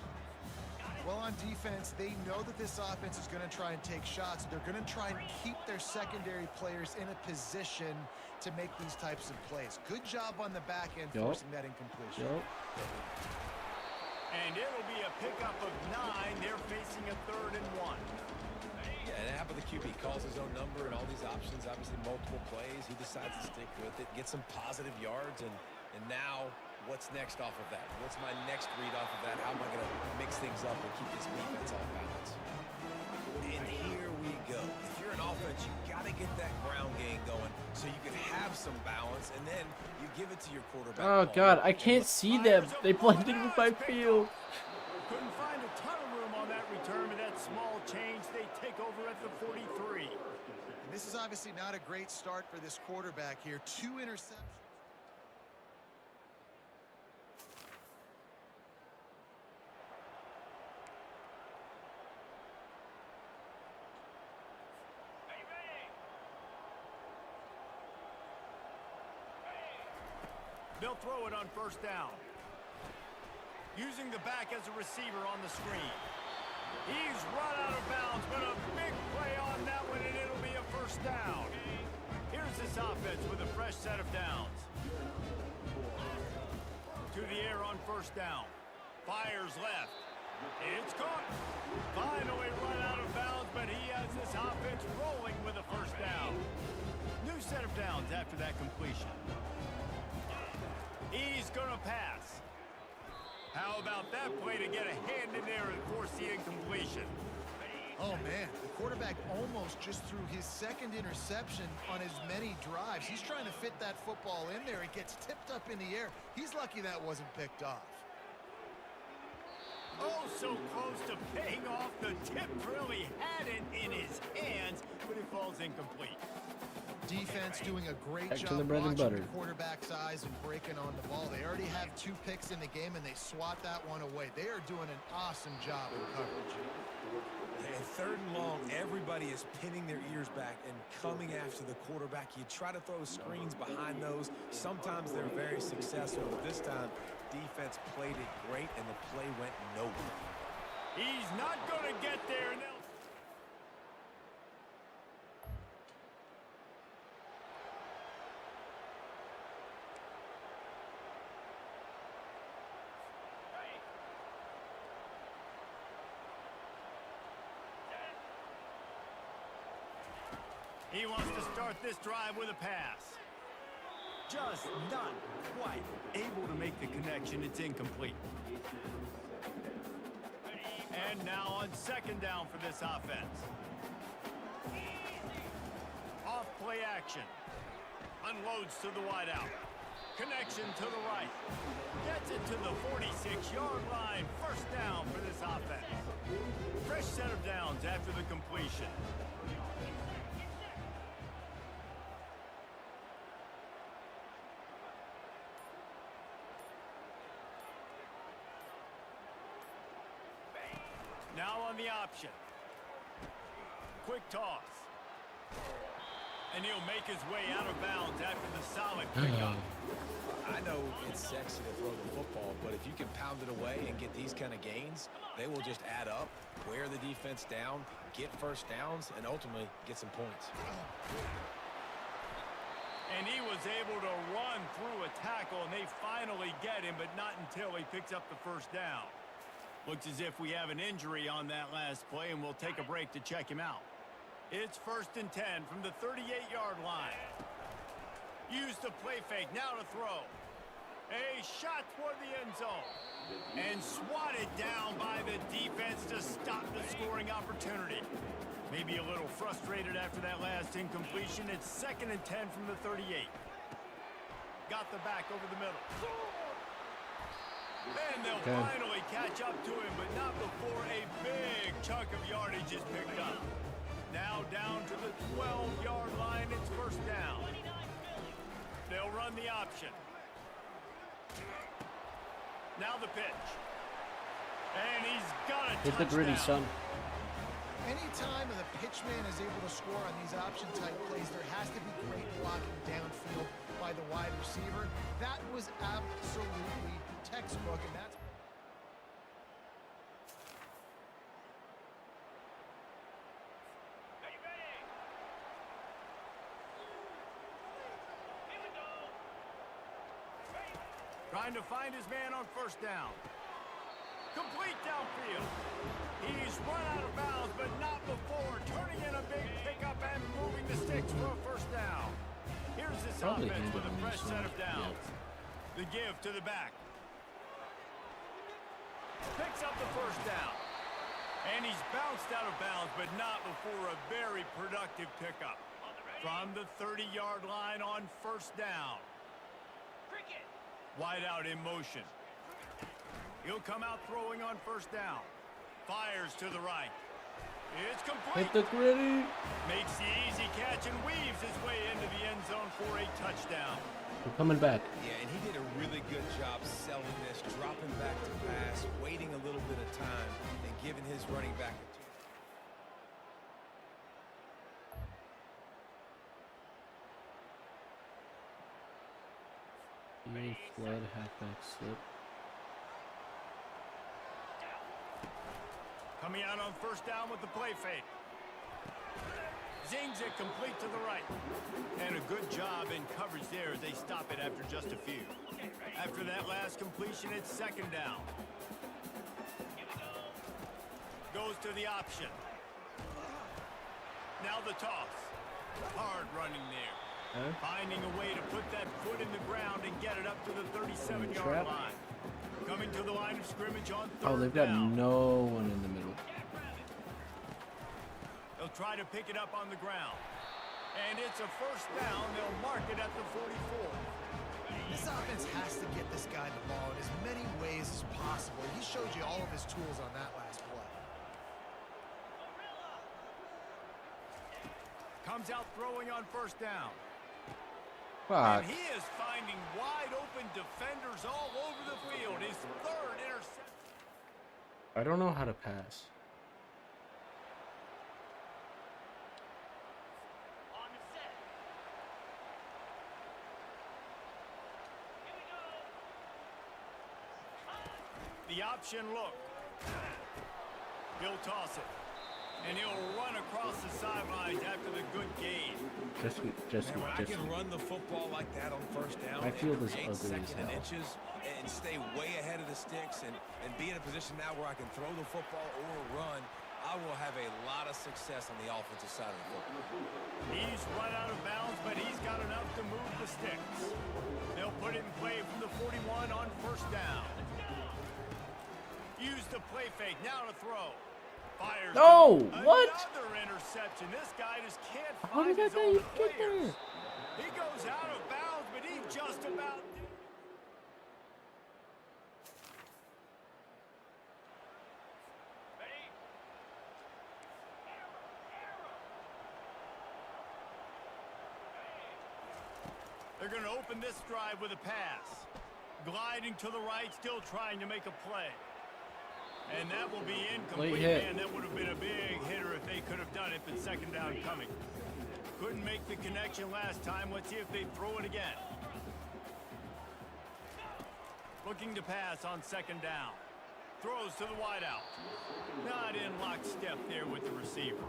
Well, on defense, they know that this offense is going to try and take shots. They're going to try and keep their secondary players in a position to make these types of plays. Good job on the back end forcing that incompletion. Yup. And it'll be a pickup of 9. They're facing a 3rd and 1. Yeah, and how about the QB? Calls his own number and all these options, obviously multiple plays. He decides to stick with it, get some positive yards, and now what's next off of that? What's my next read off of that? How am I going to mix things up and keep this defense off balance? And here we go. If you're an offense, you got to get that ground game going so you can have some balance, and then you give it to your quarterback. Oh, God. I can't see them. They blended with my field. Couldn't find a ton of room on that return, but that small change, they take over at the 43. And this is obviously not a great start for this quarterback here. 2 interceptions. They'll throw it on first down. Using the back as a receiver on the screen. He's run out of bounds, but a big play on that one, and it'll be a first down. Here's this offense with a fresh set of downs. To the air on first down. Fires left. It's caught. Finally run out of bounds, but he has this offense rolling with a first down. New set of downs after that completion. He's going to pass. How about that play to get a hand in there and force the incompletion? Oh, man, the quarterback almost just threw his 2nd interception on as many drives. He's trying to fit that football in there. It gets tipped up in the air. He's lucky that wasn't picked off. Oh, so close to paying off. The tip really had it in his hands, but it falls incomplete. Defense doing a great Back to job the bread and watching butter. the quarterback's eyes and breaking on the ball. They already have 2 picks in the game, and they swat that one away. They are doing an awesome job in coverage. And 3rd and long, everybody is pinning their ears back and coming after the quarterback. You try to throw screens behind those. Sometimes they're very successful, but this time, defense played it great, and the play went nowhere. He's not going to get there. And he wants to start this drive with a pass. Just not quite able to make the connection. It's incomplete. And now on 2nd down for this offense. Off play action. Unloads to the wideout. Connection to the right. Gets it to the 46-yard line. 1st down for this offense. Fresh set of downs after the completion. Now on the option. Quick toss. And he'll make his way out of bounds after the solid pickup. I know it's sexy to throw the football, but if you can pound it away and get these kind of gains, they will just add up, wear the defense down, get 1st downs, and ultimately get some points. And he was able to run through a tackle, and they finally get him, but not until he picks up the 1st down. Looks as if we have an injury on that last play, and we'll take a break to check him out. It's 1st and 10 from the 38-yard line. Use the play fake, now to throw. A shot toward the end zone. And swatted down by the defense to stop the scoring opportunity. Maybe a little frustrated after that last incompletion. It's 2nd and 10 from the 38. Got the back over the middle. And they'll finally catch up to him, but not before a big chunk of yardage is picked up. Now down to the 12-yard line, it's 1st down. They'll run the option. Now the pitch. And he's got a Hit the gritty, son. Anytime the pitchman is able to score on these option-type plays, there has to be great blocking downfield by the wide receiver. That was absolutely textbook, and that's... Are you ready? Here we go. Trying to find his man on 1st down. Complete downfield. He's run out of bounds, but not before turning in a big pickup and moving the sticks for a 1st down. Here's this offense with a fresh set of downs. The give to the back. Picks up the 1st down. And he's bounced out of bounds, but not before a very productive pickup. From the 30-yard line on 1st down. Wide out in motion. He'll come out throwing on 1st down. Fires to the right. It's complete. Hit the gritty. Makes the easy catch and weaves his way into the end zone for a touchdown. We're coming back. Yeah, and he did a really good job selling this, dropping back to pass, waiting a little bit of time, and giving his running back a chance. Flood halfback slip. Coming out on 1st down with the play fake. Zings it complete to the right. And a good job in coverage there as they stop it after just a few. After that last completion, it's 2nd down. Goes to the option. Now the toss. Hard running there. Finding a way to put that foot in the ground and get it up to the 37-yard line. Coming to the line of scrimmage on 3rd down. Oh, they've got no one in the middle. They'll try to pick it up on the ground. And it's a 1st down. They'll mark it at the 44. This offense has to get this guy the ball in as many ways as possible. He showed you all of his tools on that last play. Comes out throwing on 1st down. Fuck. And he is finding wide open defenders all over the field. His 3rd interception. I don't know how to pass. the option look. He'll toss it. And he'll run across the sidelines after the good gain. Man, when I can run the football like that on first down, I feel this create ugly as second and hell. inches and stay way ahead of the sticks and be in a position now where I can throw the football or run, I will have a lot of success on the offensive side of the football. He's run out of bounds, but he's got enough to move the sticks. They'll put it in play from the 41 on first down. Use the play fake, now to throw. Fires. No! What? Another interception. This guy just can't How find did his that own guy get there? players. He goes out of bounds, but he just about did. They're going to open this drive with a pass. Gliding to the right, still trying to make a play. And that will be incomplete. Man, that would have been a big hitter if they could have done it, but second down coming. Couldn't make the connection last time. Let's see if they throw it again. Looking to pass on second down. Throws to the wideout. Not in lockstep there with the receiver.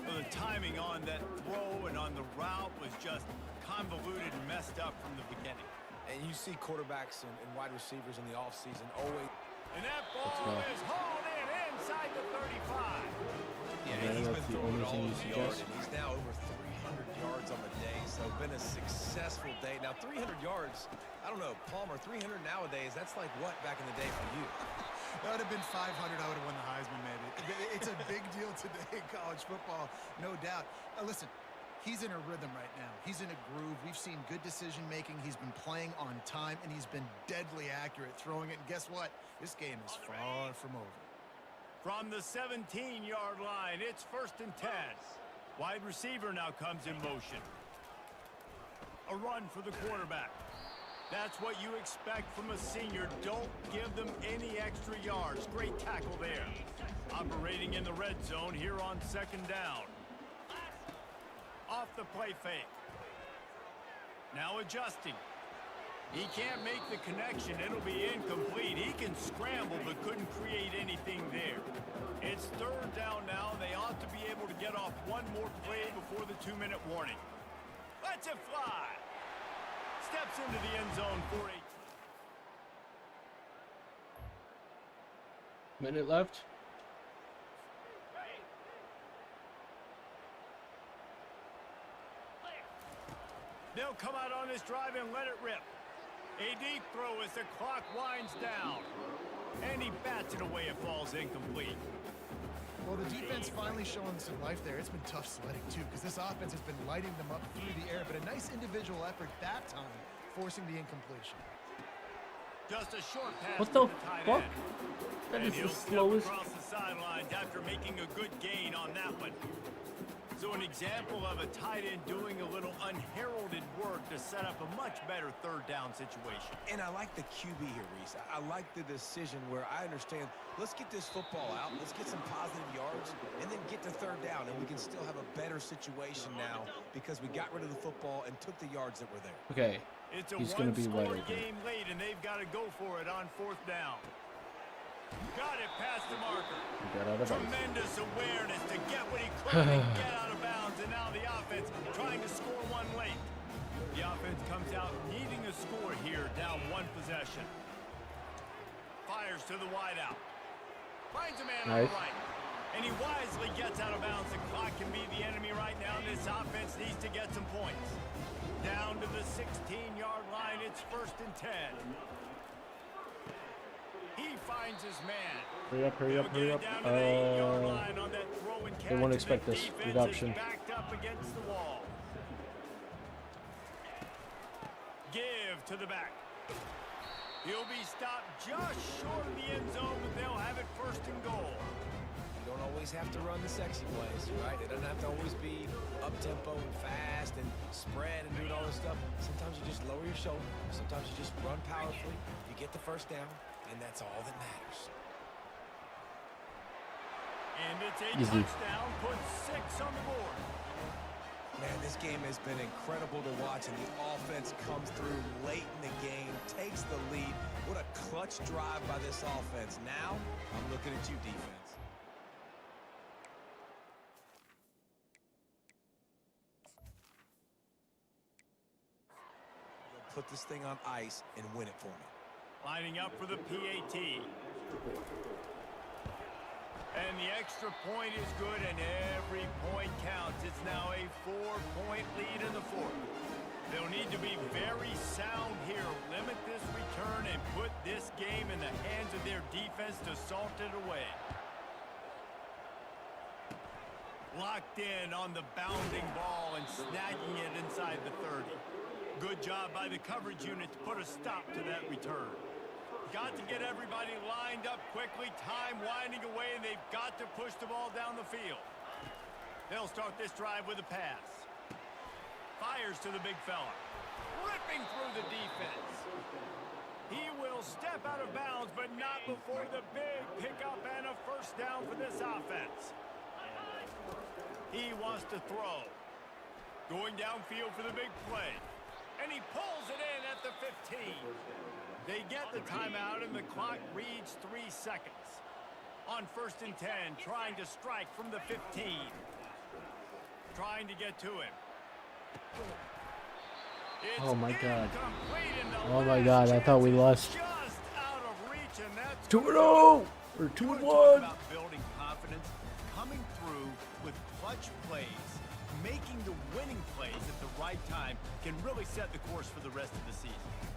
Well, the timing on that throw and on the route was just convoluted and messed up from the beginning. And you see quarterbacks and wide receivers in the offseason always. And that ball is hauled in inside the 35. Yeah, Yeah, he's that's been the throwing only it all thing you over the yard, suggest. and he's now over 300 yards on the day, so been a successful day. Now, 300 yards, I don't know, Palmer, 300 nowadays, that's like what back in the day for you? That would have been 500. I would have won the Heisman, maybe. It's a big deal today in college football, no doubt. Listen, he's in a rhythm right now. He's in a groove. We've seen good decision-making. He's been playing on time, and he's been deadly accurate throwing it. And guess what? This game is far from over. From the 17-yard line, it's 1st and 10. Wide receiver now comes in motion. A run for the quarterback. That's what you expect from a senior. Don't give them any extra yards. Great tackle there. Operating in the red zone here on second down. Off the play fake. Now adjusting. He can't make the connection. It'll be incomplete. He can scramble, but couldn't create anything there. It's third down now. They ought to be able to get off one more play before the 2-minute warning. Let's it fly. Steps into the end zone for a Minute left. They'll come out on this drive and let it rip. A deep throw as the clock winds down. And he bats it away. It falls incomplete. Well, the defense finally showing some life there. It's been tough sledding, too, because this offense has been lighting them up through the air. But a nice individual effort that time, forcing the incompletion. Just a short pass. What the to tight fuck? end. That And is he'll the step slowest. across the sidelines after making a good gain on that one. So an example of a tight end doing a little unheralded work to set up a much better third down situation. And I like the QB here, Reese. I like the decision where I understand, let's get this football out, let's get some positive yards, and then get to third down, and we can still have a better situation now because we got rid of the football and took the yards that were there. Okay. It's a He's gonna be right one-score again. game late, and they've got to go for it on fourth down. Got it past the marker. He got out of bounds. Tremendous awareness to get what he could and get out of bounds, and now the offense trying to score one late. The offense comes out needing a score here, down one possession. Fires to the wideout. Finds a man on the right. And he wisely gets out of bounds. The clock can be the enemy right now. This offense needs to get some points. Down to the 16-yard line. It's 1st and 10. He finds his man. Hurry up, hurry up, hurry up. Down to the 8-yard line on that throw and catch. They won't The expect this defense reduction. is backed up against the wall. Give to the back. He'll be stopped just short of the end zone, but they'll have it 1st and goal. You don't always have to run the sexy plays, right? It doesn't have to always be up-tempo and fast and spread and doing all this stuff. Sometimes you just lower your shoulder. Sometimes you just run powerfully. You get the first down, and that's all that matters. And it's a Easy. touchdown, puts 6 on the board. Man, this game has been incredible to watch, and the offense comes through late in the game, takes the lead. What a clutch drive by this offense. Now, I'm looking at you, defense. Put this thing on ice and win it for me. Lining up for the PAT. And the extra point is good, and every point counts. It's now a 4-point lead in the fourth. They'll need to be very sound here, limit this return, and put this game in the hands of their defense to salt it away. Locked in on the bounding ball and snagging it inside the 30. Good job by the coverage unit to put a stop to that return. Got to get everybody lined up quickly, time winding away, and they've got to push the ball down the field. They'll start this drive with a pass. Fires to the big fella. Ripping through the defense. He will step out of bounds, but not before the big pickup and a first down for this offense. He wants to throw. Going downfield for the big play. And he pulls it in at the 15. They get the timeout, and the clock reads 3 seconds. On 1st and 10, trying to strike from the 15. Trying to get to him. It's Oh my God. incomplete, and the Oh my last God, I thought we chance is lost. just out of reach, and that's 2-0 or Talk 2-1. about building confidence, coming through with clutch plays, making the winning plays at the right time can really set the course for the rest of the season.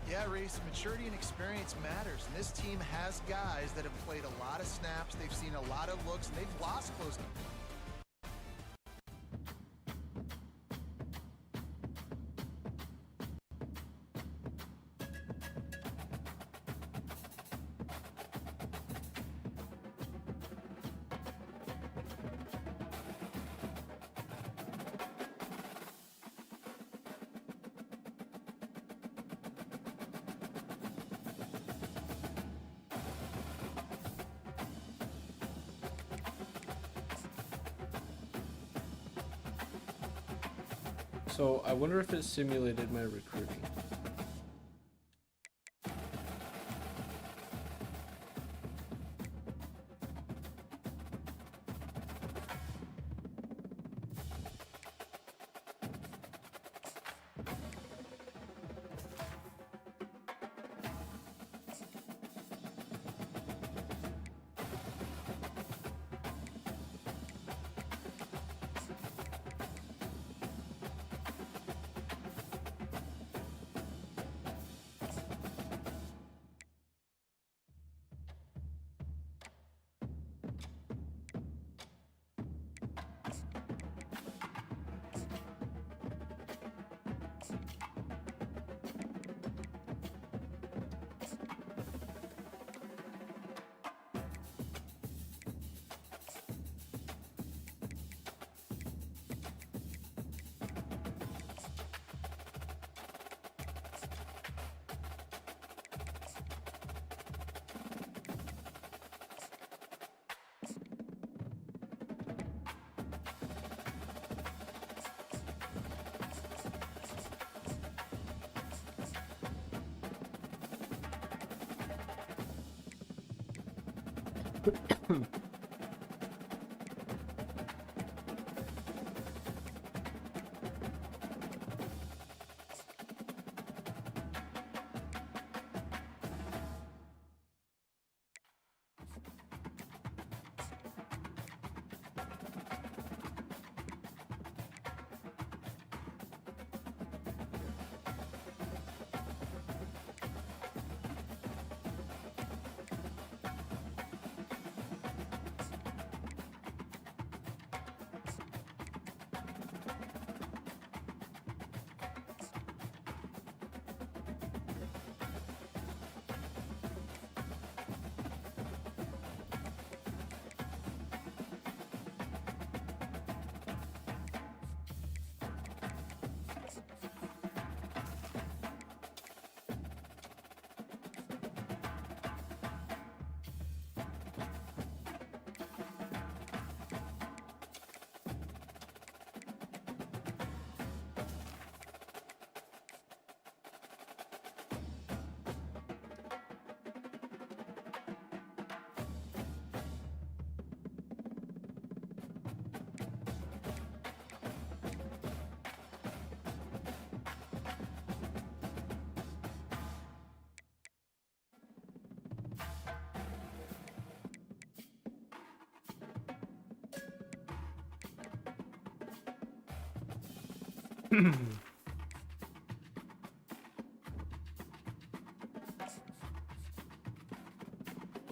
Yeah, Reese, maturity and experience matters. And this team has guys that have played a lot of snaps. They've seen a lot of looks, and they've lost close to. So I wonder if it simulated my recruiting.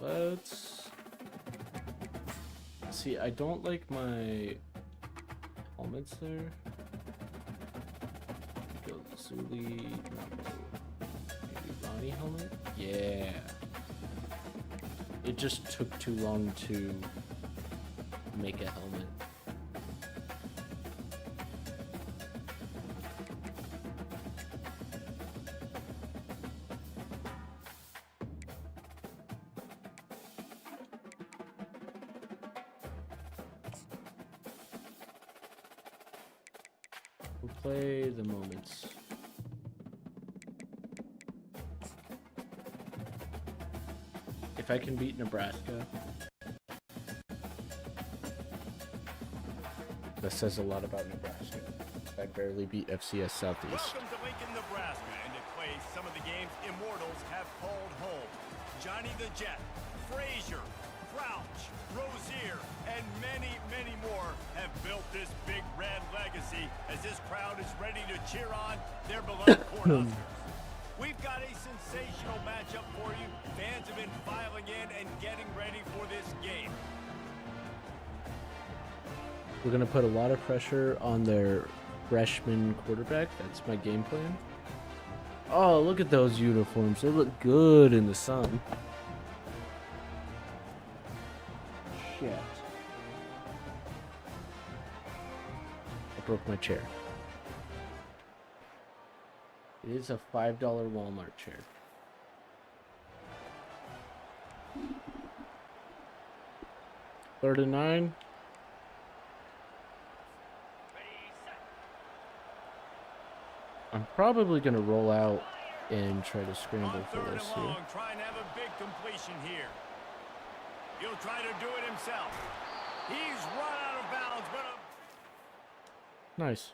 Let's see. I don't like my helmets there. Go Zuli. Maybe Ronnie helmet. Yeah. It just took too long to make a helmet. We'll play the moments. If I can beat Nebraska, that says a lot about Nebraska. I barely beat FCS Southeast. Welcome to Lincoln, Nebraska, and to play some of the games Immortals have called home. Johnny the Jet, Frazier, Crouch, Rozier, and many, many more have built this big red legacy as this crowd is ready to cheer on their beloved Cornhuskers. We've got a sensational matchup for you. Fans have been filing in and getting ready for this game. We're going to put a lot of pressure on their freshman quarterback. That's my game plan. Oh, look at those uniforms. They look good in the sun. Shit. I broke my chair. It is a $5 Walmart chair. Third and 9. I'm probably going to roll out and try to scramble for this here. Trying to have a big completion here. He'll try to do it himself. He's run out of bounds, but Nice.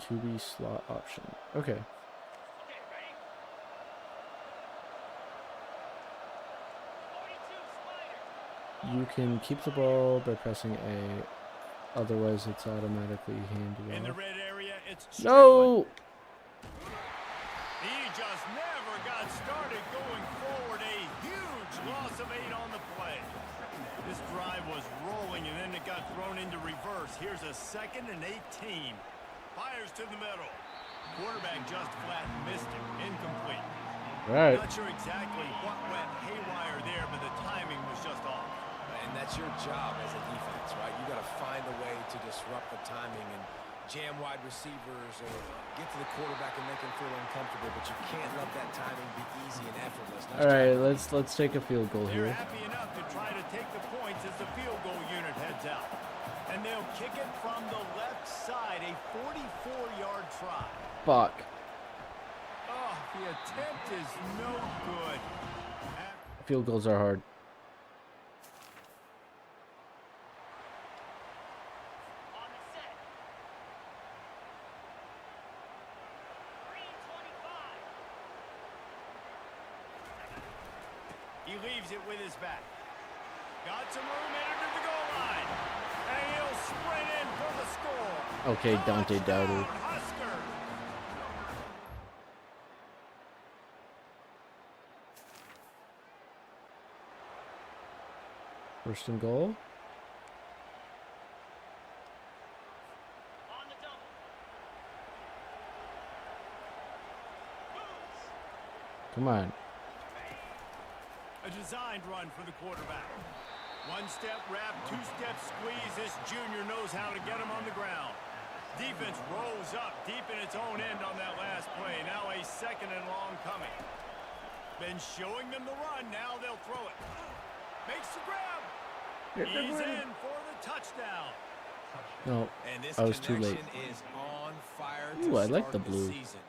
QB slot option. Okay. You can keep the ball by pressing A. Otherwise, it's automatically handed in the off. red area, it's No! He just never got started going forward. A huge loss of 8 on the play. This drive was rolling, and then it got thrown into reverse. Here's a 2nd and 18. Fires to the middle. Quarterback just flat missed it. Incomplete. Right. Not sure exactly what went haywire there, but the timing was just off. And that's your job as a defense, right? You got to find a way to disrupt the timing and jam wide receivers or get to the quarterback and make him feel uncomfortable, but you can't let that timing be easy and effortless. All right, let's take a field goal They're here. happy enough to try to take the points as the field goal unit heads out. And they'll kick it from the left side, a 44-yard try. Fuck. Oh, the attempt is no good. Field goals are hard. On the set. 3:25. He leaves it with his back. Got some room into the goal line. And he'll sprint in for the score. Okay, Dante Touchdown, Dowdle. Huskers. First and goal. On the double. Come on. A designed run for the quarterback. One-step wrap, two-step squeeze. This junior knows how to get him on the ground. Defense rose up deep in its own end on that last play. Now a 2nd and long coming. Been showing them the run. Now they'll throw it. Makes the grab. He's in for the touchdown. No, And this I was too late. connection is on fire Ooh, to I like start the blue. season.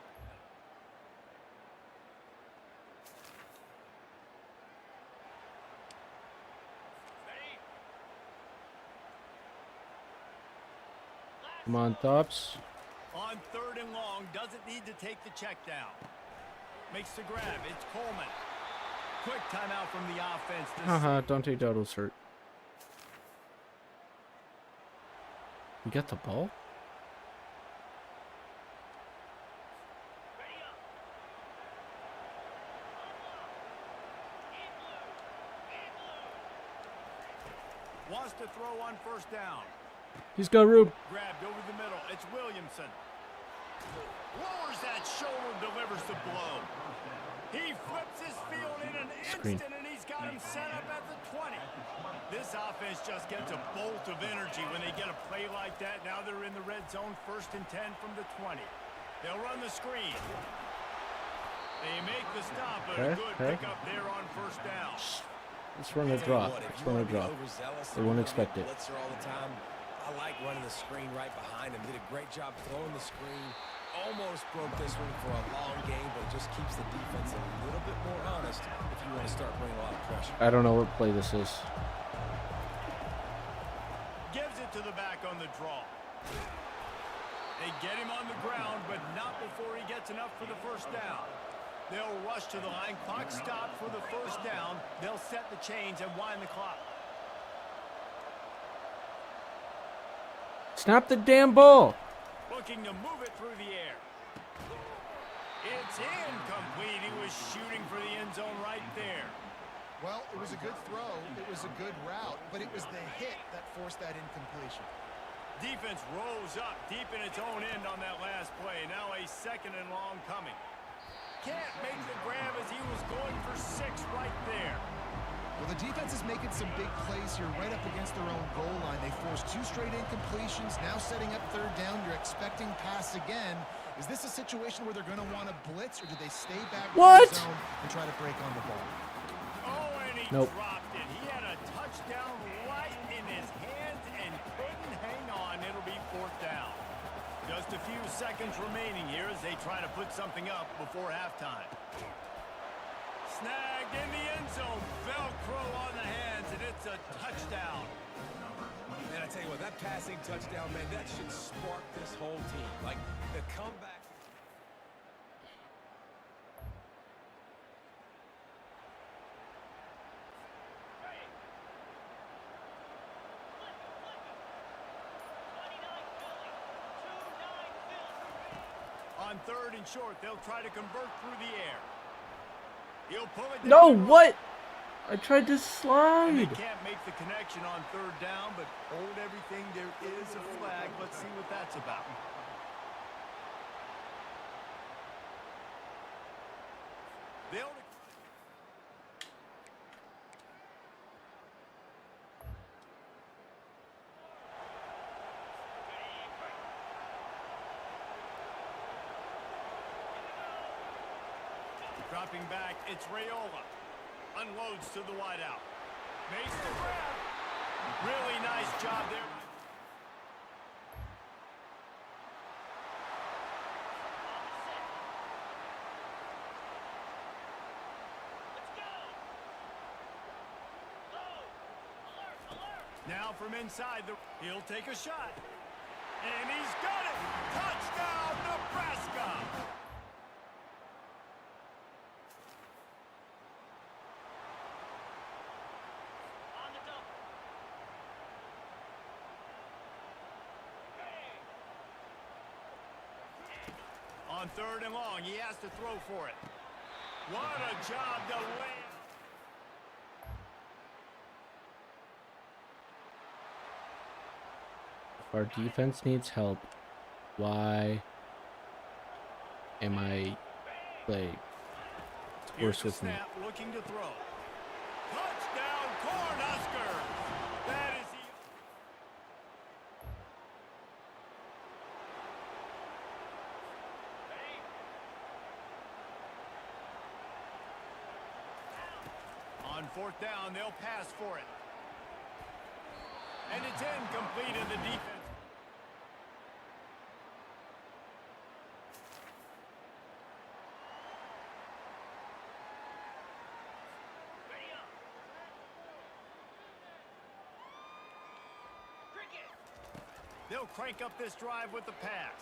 Come on, Thops. On 3rd and long, doesn't need to take the check down. Makes the grab. It's Coleman. Quick timeout from the offense. Haha, Dante Dowdle's hurt. We got the ball? Wants to throw on first down. He's got Rube. Grabbed over the middle. It's Williamson. Lowers that shoulder, delivers the blow. He flips his field in an instant, and he's got him set up at the 20. This offense just gets a bolt of energy when they get a play like that. Now they're in the red zone, 1st and 10 from the 20. They'll run the screen. They make the stop, but a good pickup there on first down. Let's run a drop. Let's run a drop. They won't expect it. All the time. I like running the screen right behind him. Did a great job throwing the screen. Almost broke this one for a long game, but it just keeps the defense a little bit more honest if you want to start bringing a lot of pressure. I don't know what play this is. Gives it to the back on the draw. They get him on the ground, but not before he gets enough for the first down. They'll rush to the line. Clock stopped for the first down. They'll set the chains and wind the clock. Snap the damn ball. Looking to move it through the air. It's incomplete. He was shooting for the end zone right there. Well, it was a good throw. It was a good route, but it was the hit that forced that incompletion. Defense rose up deep in its own end on that last play. Now a 2nd and long coming. Can't make the grab as he was going for 6 right there. Well, the defense is making some big plays here right up against their own goal line. They forced 2 straight incompletions, now setting up 3rd down. You're expecting pass again. Is this a situation where they're going to want to blitz, or do they stay back in the zone and try to break on the ball? Oh, and he dropped it. He had a touchdown right in his hands and couldn't hang on. It'll be 4th down. Just a few seconds remaining here as they try to put something up before halftime. Snagged in the end zone. Velcro on the hands, and it's a touchdown. Man, I tell you what, that passing touchdown, man, that should spark this whole team. Like, the comeback. On 3rd and short, they'll try to convert through the air. He'll pull it down. No, what? I tried to And slide. they can't make the connection on 3rd down, but hold everything. There is a flag. Let's see what that's about. They'll... Dropping back, it's Rayola. Unloads to the wideout. Makes the grab. Really nice job there. Now from inside, he'll take a shot. And he's got it! Touchdown, Nebraska! On 3rd and long, he has to throw for it. What a job to land. If our defense needs help, why am I like worse with me? Snap, looking to throw. Touchdown, Cornhuskers! That is the... On 4th down, they'll pass for it. And it's incomplete in the defense. They'll crank up this drive with the pass.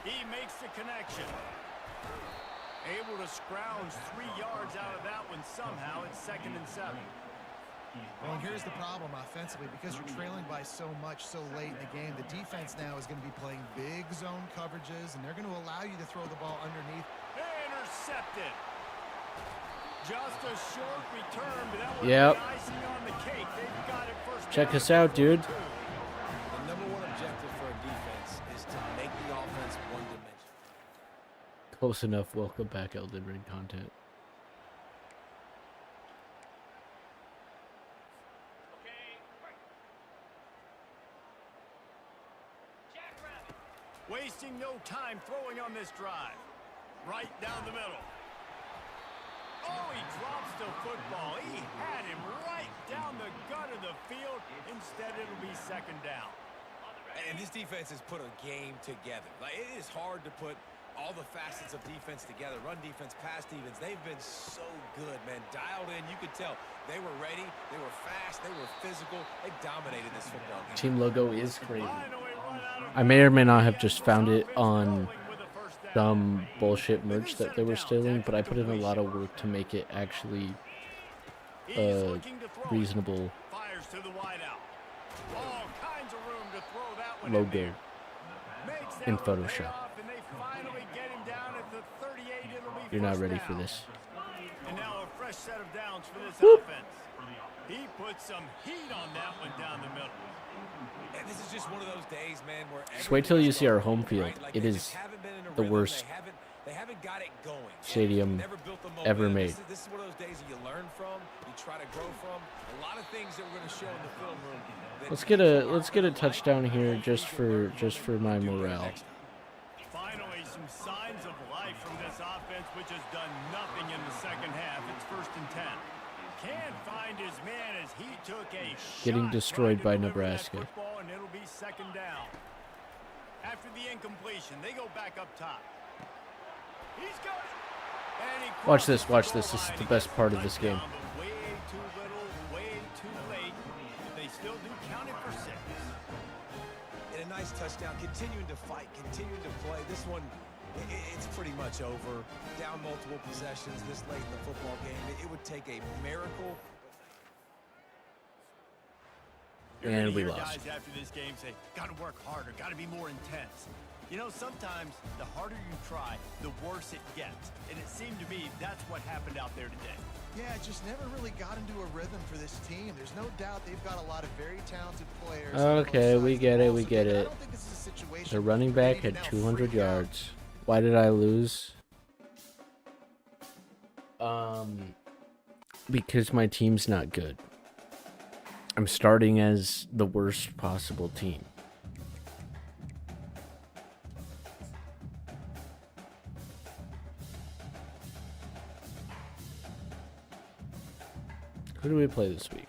He makes the connection. Able to scrounge 3 yards out of that one somehow. It's 2nd and 7. Well, and here's the problem offensively. Because you're trailing by so much so late in the game, the defense now is going to be playing big zone coverages, and they're going to allow you to throw the ball underneath. Intercepted. Just a short return, but that was Yep. icing on the cake. They've got it first Check down. us out, dude. The number one objective for a defense is to make the offense one-dimensional. Close enough. Welcome back, Elden Ring content. Wasting no time throwing on this drive. Right down the middle. Oh, he drops the football. He had him right down the gut of the field. Instead, it'll be second down. And this defense has put a game together. Like, it is hard to put all the facets of defense together. Run defense, pass defense. They've been so good, man. Dialed in. You could tell they were ready. They were fast. They were physical. They dominated this football game. Team logo is crazy. Finally run out of I may or may not have just found it on some bullshit merch that they were stealing, but I put in a lot of work to make it actually reasonable Fires to the wideout. All kinds of room to throw that one in logo there. Makes that in one Photoshop. pay off, and they finally get him down at the 38. It'll be You're not first ready down. for this. And now a fresh set of downs for this Whoop. offense. He put some heat on that one down the middle. And this is just one of those days, man, where Just wait till you everything's see our going home field. right. Like, It they is just haven't been in a the rhythm. worst They haven't got it going. stadium Never built the ever momentum. made. This is one of those days that you learn from, you try to grow from. A lot of things that we're going to show in the film room. that Let's get a touchdown here just for my morale. Finally, some signs of life from this offense, which has done nothing in the second half. It's 1st and 10. Can't find his man as he took a Getting shot destroyed trying to by deliver that Nebraska. football, and it'll be second down. After the incompletion, they go back up top. He's got it. And he Watch this, crosses watch the this. goal This is line. the He best gets part the of this game. touchdown, but way too little, way too late. But they still do count it for 6. And a nice touchdown, continuing to fight, continuing to play. This one, it's pretty much over. Down multiple possessions this late in the football game. It would take a miracle. You're And gonna we hear lost. guys after this game say, "Got to work harder, got to be more intense." You know, sometimes the harder you try, the worse it gets. And it seemed to me that's what happened out there today. Yeah, it just never really got into a rhythm for this team. There's no doubt they've got a lot of very talented players. Okay, we get it, we get I it. don't think this is a situation The running where they back need had to now 200 freak out. yards. Why did I lose? Because my team's not good. I'm starting as the worst possible team. Who do we play this week?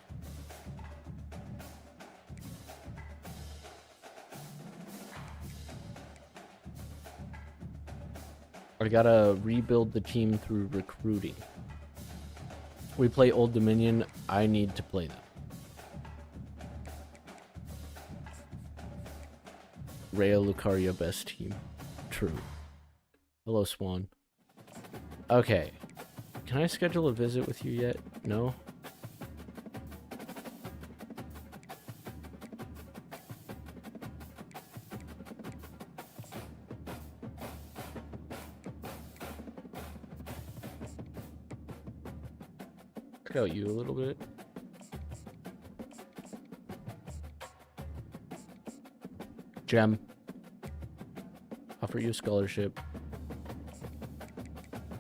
I gotta rebuild the team through recruiting. We play Old Dominion. I need to play them. Raya, Lucaria, best team. True. Hello, Swan. Okay. Can I schedule a visit with you yet? No? Scout you a little bit. Gem. Offer you a scholarship.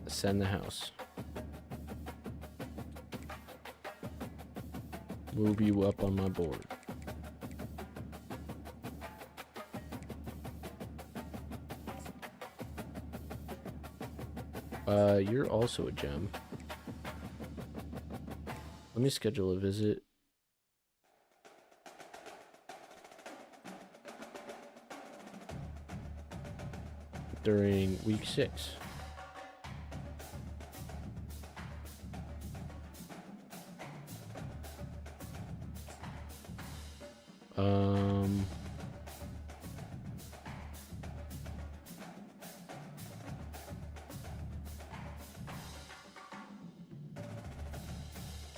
Send the house. Move you up on my board. You're also a gem. Let me schedule a visit. During week 6.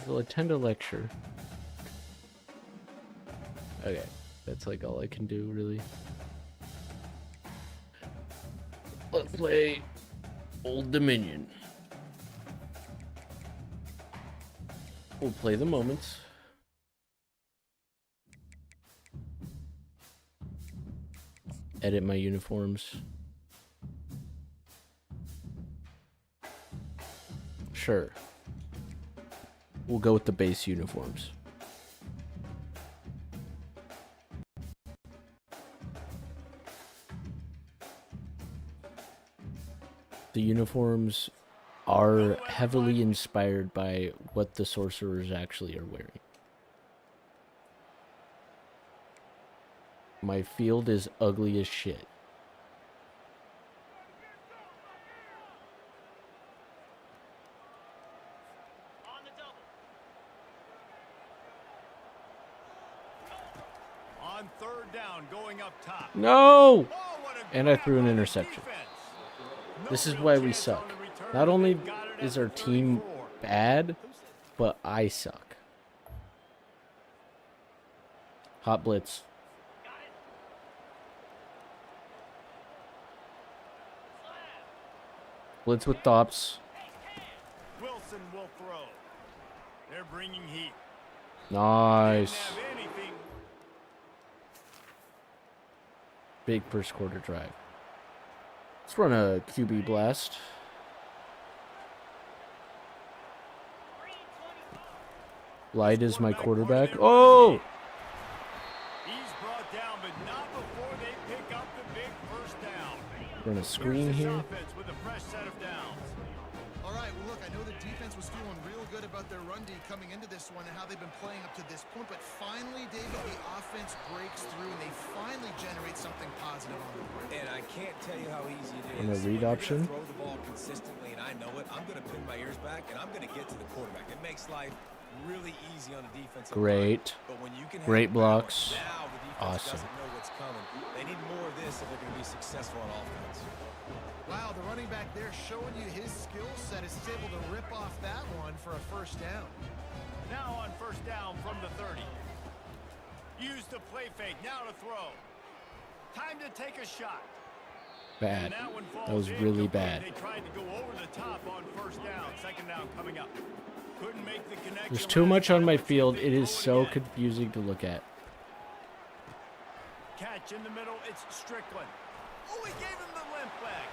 Will attend a lecture. Okay, that's like all I can do, really. Let's play Old Dominion. We'll play the moments. Edit my uniforms. Sure. We'll go with the base uniforms. The uniforms are heavily inspired by what the sorcerers actually are wearing. My field is ugly as shit. On third down, going up top. No! Oh, what a And I grab threw an by the interception. defense. No This is real why we chance suck. on the return. Not only They've got it at is the our team 34. bad, but I suck. Hot blitz. Blitz with Thops. Wilson will throw. They're bringing heat. Nice. Didn't have anything. Big first quarter drive. Let's run a QB blast. Light is my quarterback. Oh! He's brought down, but not before they pick up the big first down. Run a screen Here's this here. offense with a fresh set of downs. All right, well, look, I know the defense was feeling real good about their run D coming into this one and how they've been playing up to this point, but finally, David, the offense breaks through and they finally generate something positive on the board. And I can't tell you how easy it is. And a read When you're option. gonna throw the ball consistently, and I know it. I'm going to pin my ears back, and I'm going to get to the quarterback. It makes life really easy on the defensive line. Great. But when you can have Great balance, blocks. now the defense Awesome. doesn't know what's coming. They need more of this if they're going to be successful on offense. Wow, the running back there showing you his skill set is able to rip off that one for a first down. Now on first down from the 30. Use the play fake. Now to throw. Time to take a shot. Bad. And that one falls That was really incomplete. bad. They tried to go over the top on first down. Second down coming up. Couldn't make the connection. There's too last much on time. my Let's see if field. they It throw is so again. confusing to look at. Catch in the middle. It's Strickland. Oh, he gave him the limp leg.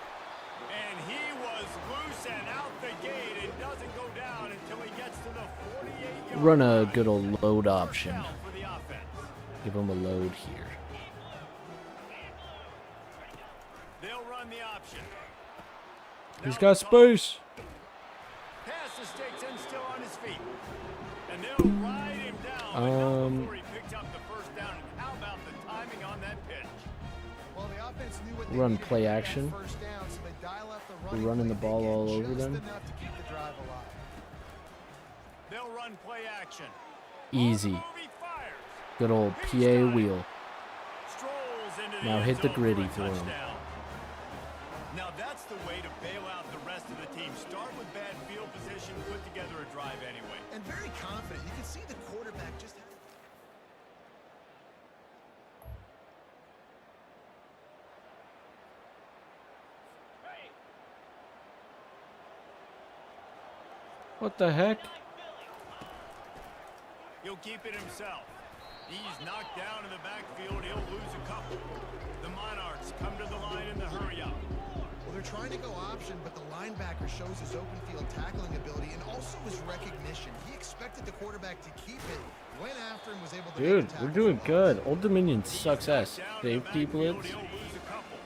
And he was loose and out the gate. It doesn't go down until he gets to the 48-yard Run a line. good old load First option. down for the offense. Give him a load here. They'll run the option. He's Now got the call. space. Pass to Sticks and still on his feet. And they'll ride him down. But not before he picked up the first down. And how about the timing on that pitch? Well, the offense knew what they Run needed play to get that action. first down, so they dial up the We're running running the play. ball They get all over just them. enough to keep the drive alive. They'll run play action. Easy. On the move, he fires. Good old PA wheel. Strolls into the Now end hit the zone gritty for a for him. touchdown. Now that's the way to bail out the rest of the team. Start with bad field position, put together a drive anyway. And very confident. You can see the quarterback just had... What the heck? He'll keep it himself. He's knocked down in the backfield. He'll lose a couple. The Monarchs come to the line in the hurry-up. Well, they're trying to go option, but the linebacker shows his open field tackling ability and also his recognition. He expected the quarterback to keep it, went after him, was able to... Dude, make the we're tackle doing for good. loss. Old Dominion sucks ass. Down in the Safety backfield, blitz. He'll lose a couple.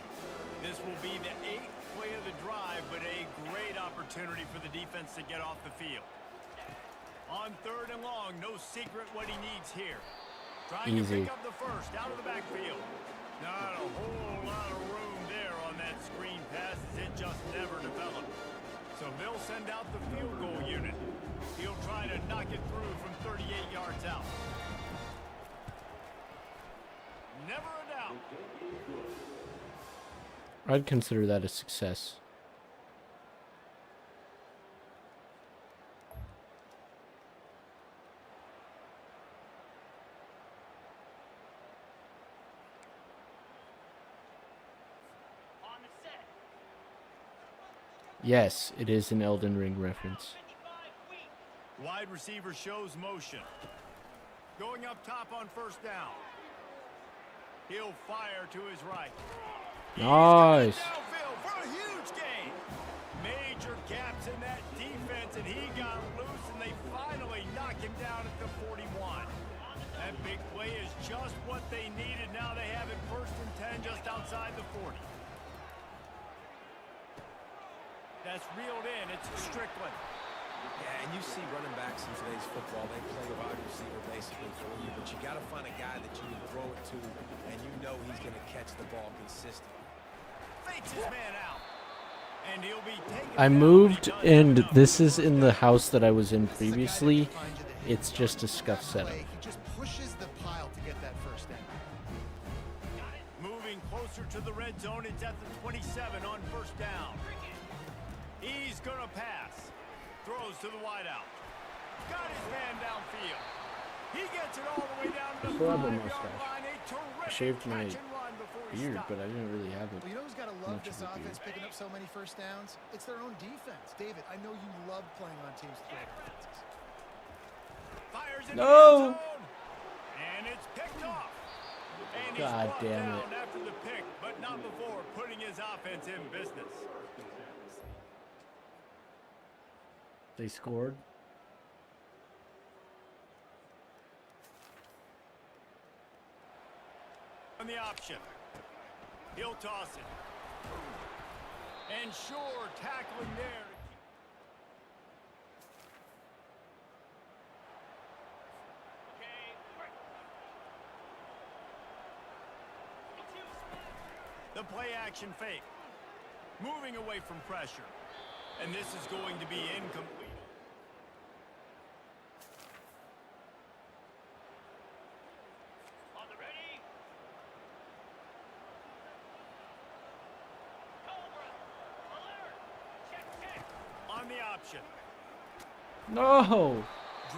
This will be the 8th play of the drive, but a great opportunity for the defense to get off the field. On third and long, no secret what he needs here. Trying Easy. to pick up the first out of the backfield. Not a whole lot of room there on that screen pass as it just never developed. So they'll send out the field goal unit. He'll try to knock it through from 38 yards out. Never a doubt. I'd consider that a success. Yes, it is an Elden Ring reference. Wide receiver shows motion. Going up top on first down. He'll fire to his right. Nice. Downfield for a huge gain. Major gaps in that defense, and he got loose, and they finally knock him down at the 41. That big play is just what they needed. Now they have it 1st and 10 just outside the 40. That's reeled in. It's Strickland. Yeah, and you see running backs in today's football, they play wide receiver basically for you, but you got to find a guy that you can throw it to, and you know he's going to catch the ball consistently. Fakes his man out. And he'll be taken I down. moved, He does and enough. this is in the house that I was in previously. It's just a scuff setup. He just pushes the pile to get that first down. Moving closer to the red zone. It's at the 27 on first down. He's going to pass. Throws to the wideout. Got his man downfield. He gets it all the way down to the still have a 5-yard mustache. line. A terrific I shaved my catch and run before he beard, stopped. but I didn't really have it. Well, you know who's got to love Much this of a beard. offense picking up so many first downs? It's their own defense. David, I know you love playing on teams with great offenses. Fires into No. the end zone. And it's picked off. And he's God brought damn down it. after the pick, but not before putting his offense in business. They scored. On the option. He'll toss it. And Shore tackling there. The play action fake. Moving away from pressure. And this is going to be incomplete. On the option. No.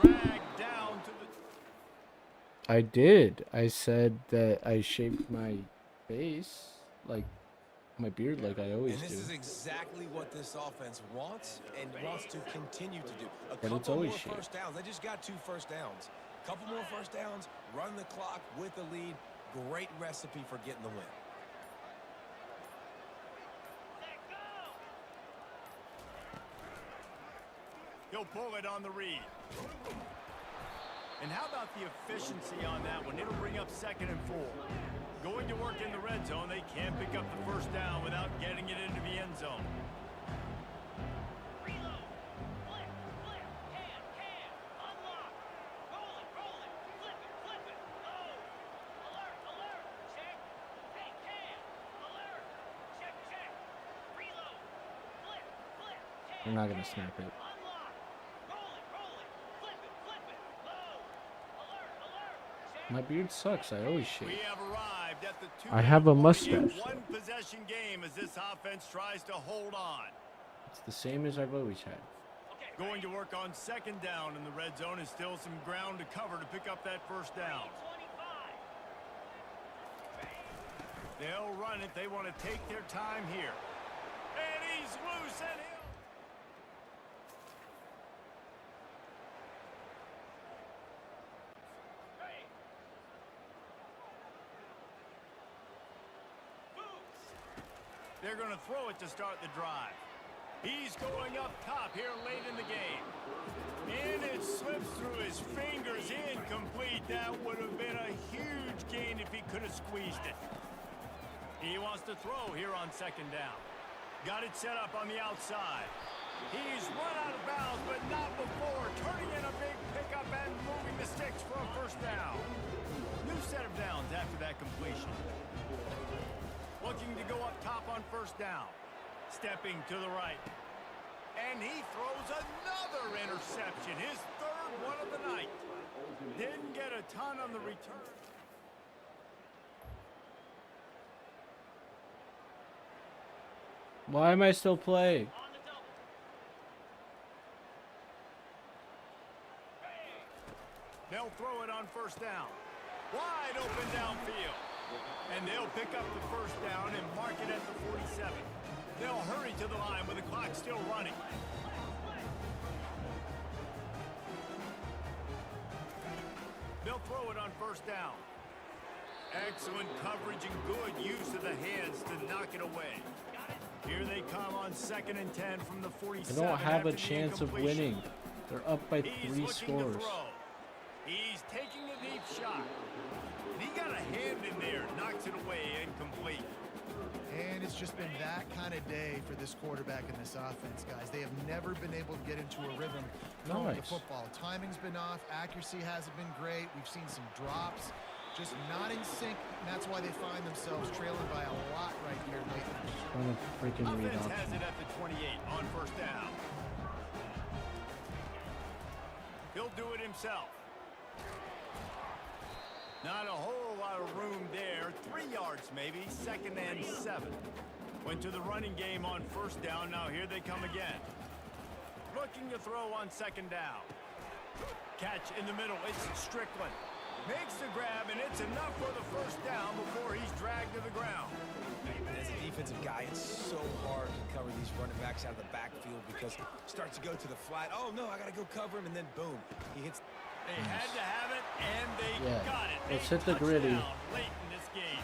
Dragged down to the... I did. I said that I shaved my face, like my beard, like I always And this do. is exactly what this offense wants and wants to continue to do. A But it's couple always more shaped. first downs. They just got 2 first downs. Couple more first downs, run the clock with the lead. Great recipe for getting the win. He'll pull it on the read. And how about the efficiency on that one? It'll bring up 2nd and 4. Going to work in the red zone. They can't pick up the first down without getting it into the end zone. We're not gonna snap it. My beard sucks. I always shave. We have arrived at the I have a 2-minute mustache, one possession game as this offense tries to hold on. It's the same as I've always had. Going to work on 2nd down in the red zone. Is still some ground to cover to pick up that first down. They'll run it. They want to take their time here. And he's loose and he'll... They're going to throw it to start the drive. He's going up top here late in the game. And it slips through his fingers. Incomplete. That would have been a huge gain if he could have squeezed it. He wants to throw here on 2nd down. Got it set up on the outside. He's run out of bounds, but not before. Turning in a big pickup and moving the sticks for a first down. New set of downs after that completion. Looking to go up top on first down. Stepping to the right. And he throws another interception. His 3rd one of the night. Didn't get a ton on the return. Why am I still playing? They'll throw it on first down. Wide open downfield. And they'll pick up the first down and mark it at the 47. They'll hurry to the line with the clock still running. They'll throw it on first down. Excellent coverage and good use of the hands to knock it away. Here they come on 2nd and 10 from the 47. They don't have a after the chance of incompletion. winning. They're up by He's 3 looking to scores. throw. He's taking a deep shot. He got a hand in there, knocks it away, incomplete. And it's just been that kind of day for this quarterback and this offense, guys. They have never been able to get into a rhythm throwing the Nice. football. Timing's been off. Accuracy hasn't been great. We've seen some drops. Just not in sync, and that's why they find themselves trailing by a lot right here lately. Trying to freaking read Offense has option. it at the 28 on first down. He'll do it himself. Not a whole lot of room there. 3 yards maybe. 2nd and 7. Went to the running game on first down. Now here they come again. Looking to throw on 2nd down. Catch in the middle. It's Strickland. Makes the grab, and it's enough for the first down before he's dragged to the ground. As a defensive guy, it's so hard to cover these running backs out of the backfield because it starts to go to the flat. Oh, no, I got to go cover him, and then boom, he hits. They had to have it, and they Yeah. got it. Let's A hit the gritty. touchdown late in this game.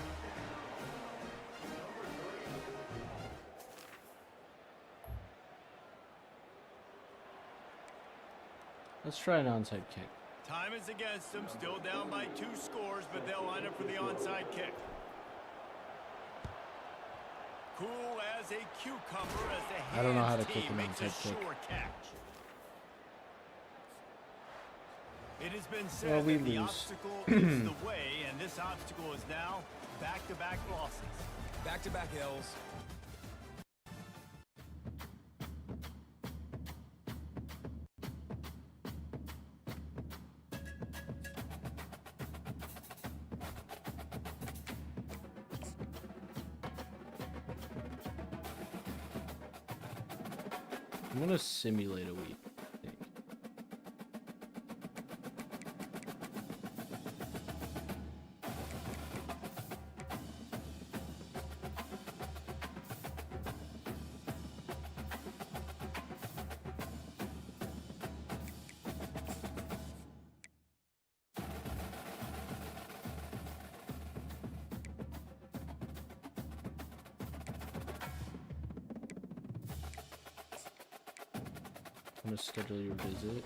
Let's try an onside kick. Time is against them, still down by 2 scores, but they'll line up for the onside kick. Cool as a cucumber as the I don't know how to Hands kick team an makes a onside kick. sure catch. It has been said Well, we that the lose. obstacle is the way, and this obstacle is now back-to-back losses. Back-to-back L's. I'm gonna simulate a week, I think. I'm gonna schedule your visit.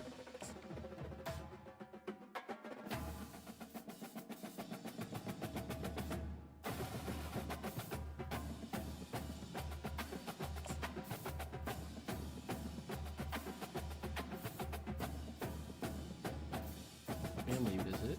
Family visit.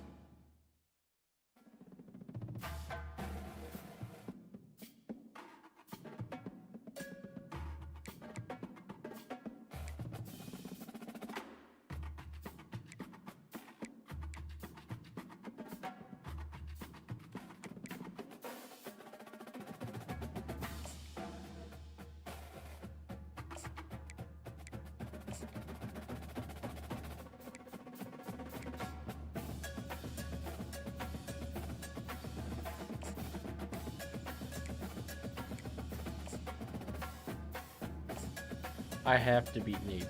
I have to beat Navy.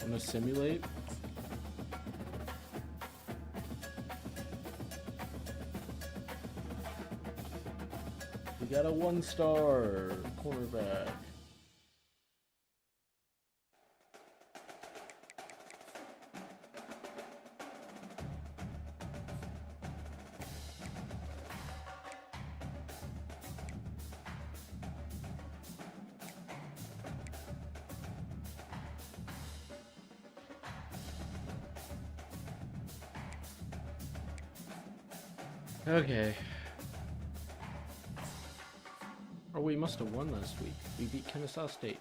I'm gonna simulate. We got a 1-star cornerback. Okay. Oh, we must have won last week. We beat Kennesaw State.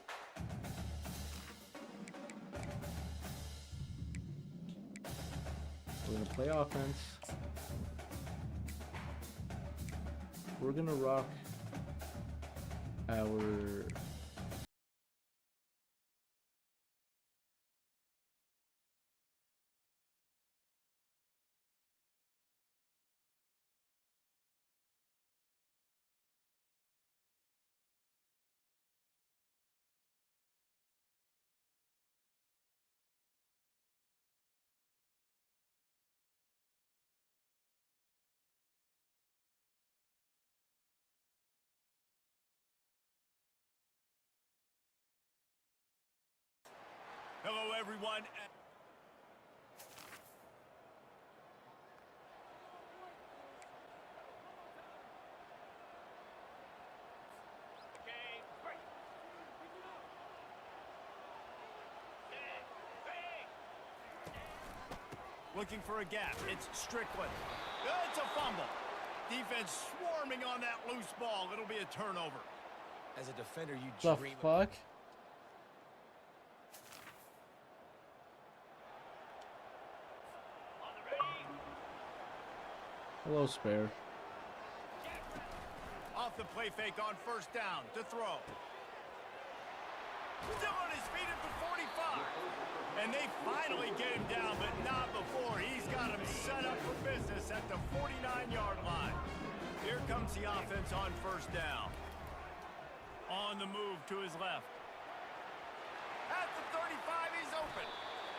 play offense. We're gonna rock our Hello, everyone. Looking for a gap. It's Strickland. It's a fumble. Defense swarming on that loose ball. It'll be a turnover. As a defender, you the dream. fuck. Hello, spare. Off the play fake on first down to throw. Still on his feet at the 45. And they finally get him down, but not before. He's got him set up for business at the 49-yard line. Here comes the offense on first down. On the move to his left. At the 35, he's open.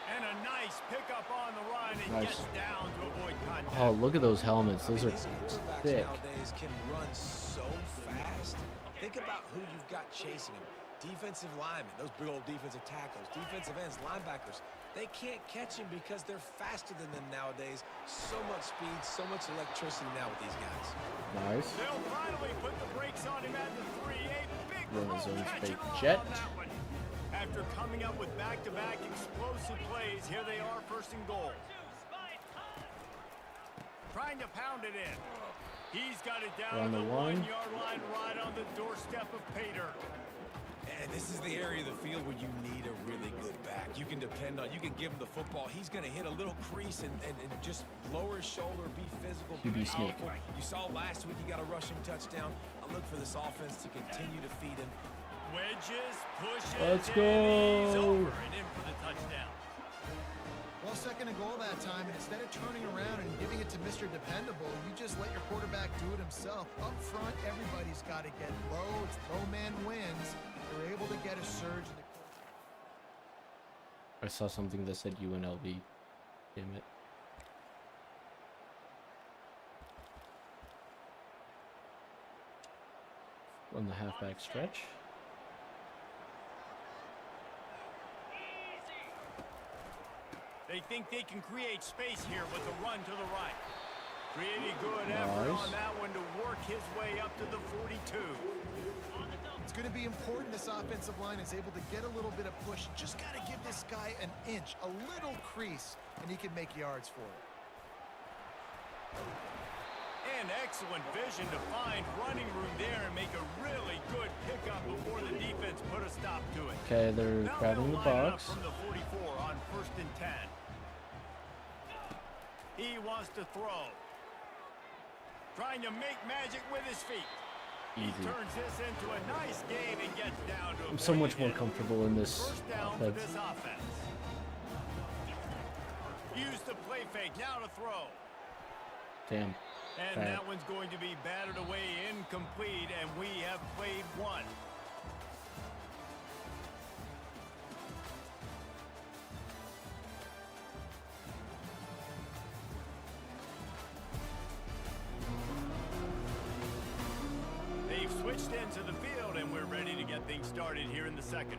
And a nice pickup on the run and Nice. gets down to avoid contact. Oh, look at those helmets. Those are These quarterbacks thick. nowadays can run so fast. Think about who you've got chasing him. Defensive linemen, those big old defensive tackles, defensive ends, linebackers. They can't catch him because they're faster than them nowadays. So much speed, so much electricity now with these guys. Nice. They'll finally put the brakes on him at the 3. A big Run his throw, own catch fake and roll jet. on that one. After coming up with back-to-back explosive plays, here they are, first and goal. Trying to pound it in. He's got it down Around to the the line. 1-yard line, right on the doorstep of Pater. And this is the area of the field where you need a really good back. You can depend on, you can give him the football. He's going to hit a little crease and just lower his shoulder, be physical, be QB sneak. powerful. You saw last week he got a rushing touchdown. I look for this offense to continue to feed him. Wedges, pushes, Let's and go. he's over and in for the touchdown. Well, second and goal that time, and instead of turning around and giving it to Mr. Dependable, you just let your quarterback do it himself. Up front, everybody's got to get low. It's low man wins. They're able to get a surge in the I saw something that said UNLV. Damn it. On the halfback stretch. They think they can create space here with the run to the right. Pretty good effort Nice. on that one to work his way up to the 42. It's going to be important this offensive line is able to get a little bit of push. Just got to give this guy an inch, a little crease, and he can make yards for it. And excellent vision to find running room there and make a really good pickup before the defense put a stop to it. Okay, they're Now grabbing they'll the line it up box. from the 44 on first and 10. He wants to throw. Trying to make magic with his feet. Easy. Turns this into a nice game and gets down to I'm so much more it. comfortable in this First down for offense. this offense. Use the play fake. Now to throw. Damn. And Bad. that one's going to be battered away, incomplete, and we have played one. They've switched into the field, and we're ready to get things started here in the second.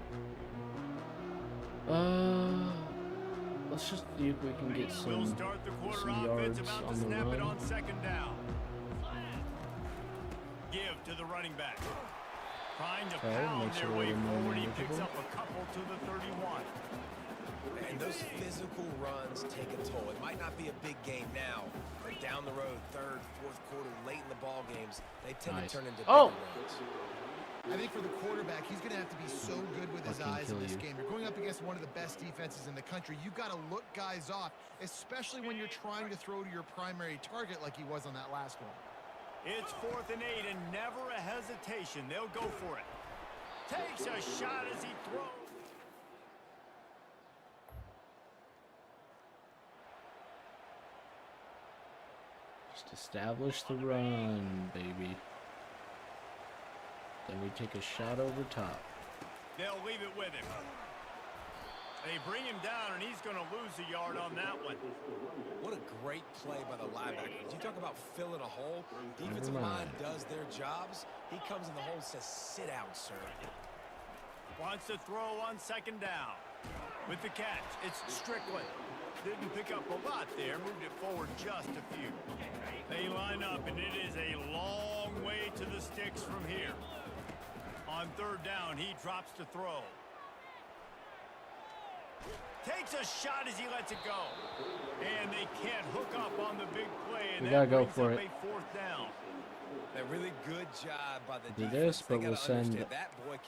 Let's just see if we can get We'll some start the quarter some offense yards about to on the snap it run. on second down. Give to the running back. Trying to Okay, pound makes their it a way little more forward. He picks manageable. up a couple to the 31. And those physical runs take a toll. It might not be a big game now, but down the road, third, fourth quarter, late in the ball games, they tend Nice. to turn into bigger Oh! runs. I think for the quarterback, he's going to have to be so good with his Fucking eyes in kill this you. game. You're going up against one of the best defenses in the country. You've got to look guys off, especially when you're trying to throw to your primary target like he was on that last one. It's 4th and 8 and never a hesitation. They'll go for it. Takes a shot as he throws. Just establish the run, baby. Then we take a shot over top. They'll leave it with him. They bring him down, and he's going to lose a yard on that one. What a great play by the linebackers. You talk about filling a hole. Defensive line does their jobs. He comes in the hole and says, sit down, sir. Wants to throw on 2nd down. With the catch, it's Strickland. Didn't pick up a lot there, moved it forward just a few. They line up, and it is a long way to the sticks from here. On 3rd down, he drops to throw. Takes a shot as he lets it go. And they can't hook up on the big play, and We that gotta go brings for up it. a 4th down. A really good job by the Do defense. this, but we'll send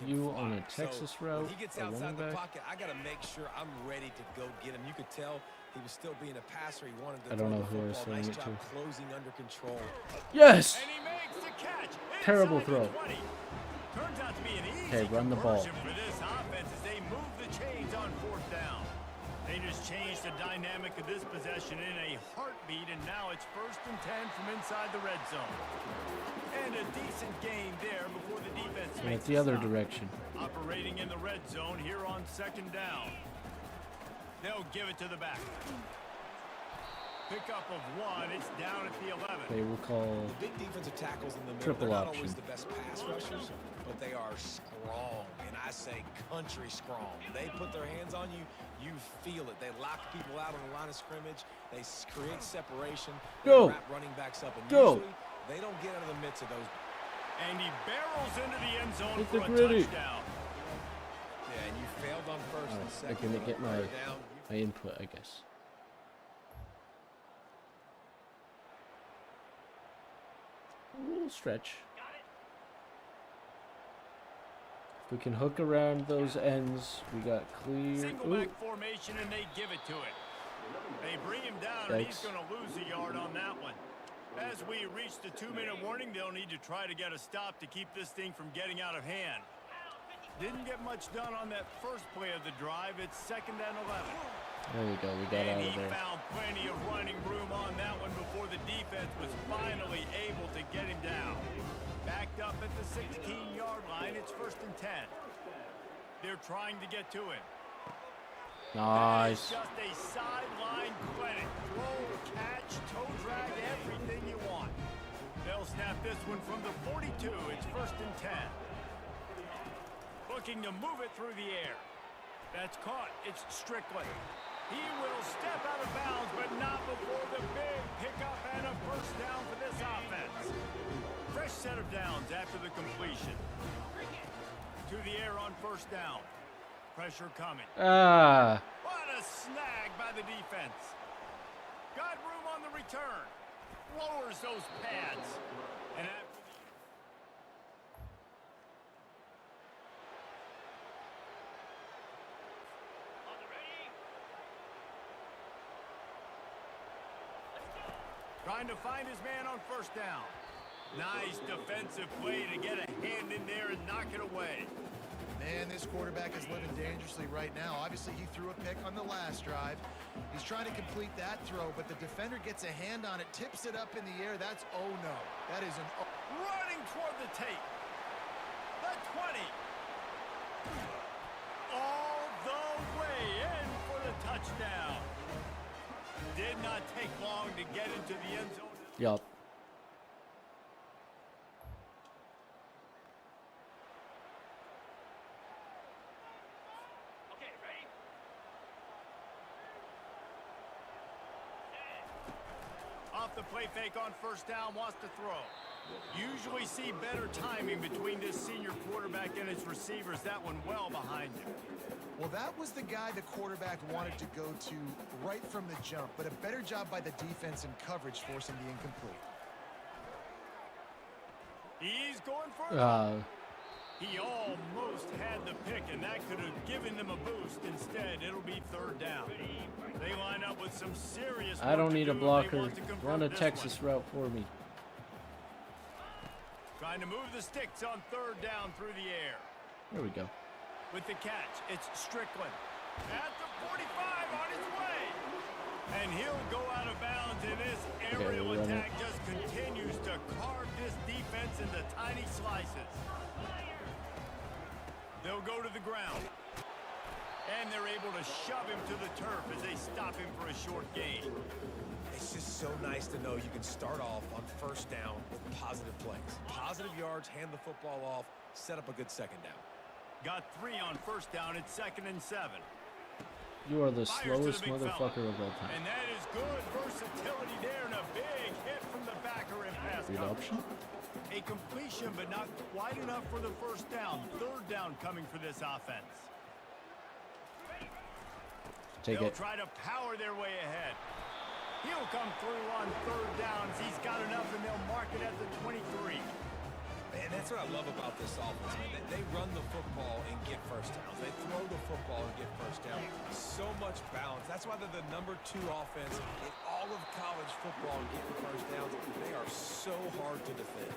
you on a So, Texas when route, he gets a outside running the back. pocket, I got to make sure I'm ready to go get him. You could tell he was still being a passer. He wanted to I don't throw know the who I was football. throwing Nice it job to. closing under control. Yes! And he makes the catch. Terrible Inside the throw. 20. Turns out to be an easy Okay, run the ball. conversion for this offense as they move the chains on 4th down. They just changed the dynamic of this possession in a heartbeat, and now it's 1st and 10 from inside the red zone. And a decent gain there before the defense And makes it's the a other stop. direction. Operating in the red zone here on 2nd down. They'll give it to the back. Pickup of 1. It's down at the 11. They will call The big defensive tackles in the middle, Triple they're not option. always the best pass rushers, but they are strong, and I say country strong. They put their hands on you, you feel it. They lock people out on the line of scrimmage. They create separation. They Go. wrap running backs up, and Go. usually they don't get out of the midst of those. And he barrels into the end zone Hit for the a gritty. touchdown. Yeah, and you failed on 1st and I 2nd. can get my down. input, I guess. A little stretch. If we can hook around those ends, we got clear. Single Ooh, back formation, and they give it to him. They bring him down, and he's Yikes. going to lose a yard on that one. As we reach the 2-minute warning, they'll need to try to get a stop to keep this thing from getting out of hand. Didn't get much done on that first play of the drive. It's 2nd and 11. there we go. We got And out he of there. found plenty of running room on that one before the defense was finally able to get him down. Backed up at the 16-yard line. It's 1st and 10. They're trying to get to him. That is Nice. just a sideline clinic. Throw, catch, toe drag, everything you want. They'll snap this one from the 42. It's 1st and 10. Looking to move it through the air. That's caught. It's Strickland. He will step out of bounds, but not before the big pickup and a 1st down for this offense. Fresh set of downs after the completion. To the air on 1st down. Pressure coming. Ah, What a snag by the defense. Got room on the return. Lowers those pads. And after trying to find his man on 1st down. Nice defensive play to get a hand in there and knock it away. Man, this quarterback is living dangerously right now. Obviously, he threw a pick on the last drive. He's trying to complete that throw, but the defender gets a hand on it, tips it up in the air. That's oh no. That is an oh. Running toward the tape. The 20. All the way in for the touchdown. Did not take long to get into the end zone. yup. Okay, ready? Off the play fake on 1st down, wants to throw. Usually see better timing between this senior quarterback and his receivers. That one well behind him. Well, that was the guy the quarterback wanted to go to right from the jump, but a better job by the defense and coverage forcing the incomplete. He's going for it. He almost had the pick, and that could have given them a boost. Instead, it'll be third down. They line up with some serious. I don't work to need a do if they blocker. want to convert Run a this Texas one. route for me. Trying to move the sticks on third down through the air. There we go. With the catch, it's Strickland. At the 45 on his way. And he'll go out of bounds, and this aerial we're running. attack just continues to carve this defense into tiny slices. They'll go to the ground. And they're able to shove him to the turf as they stop him for a short gain. It's just so nice to know you can start off on first down with positive plays. Positive yards, hand the football off, set up a good second down. Got 3 on first down. It's 2nd and 7. You are the Fires to slowest the big motherfucker fella. of all time. And that is good versatility there, and a big hit from the backer in pass Read coverage. option. A completion, but not quite enough for the first down. Third down coming for this offense. Take They'll it. try to power their way ahead. He'll come through on third downs. He's got enough, and they'll mark it at the 23. And that's what I love about this offense, man. They run the football and get first downs. They throw the football and get first down. So much balance. That's why they're the #2 offense in all of college football and getting first downs. They are so hard to defend.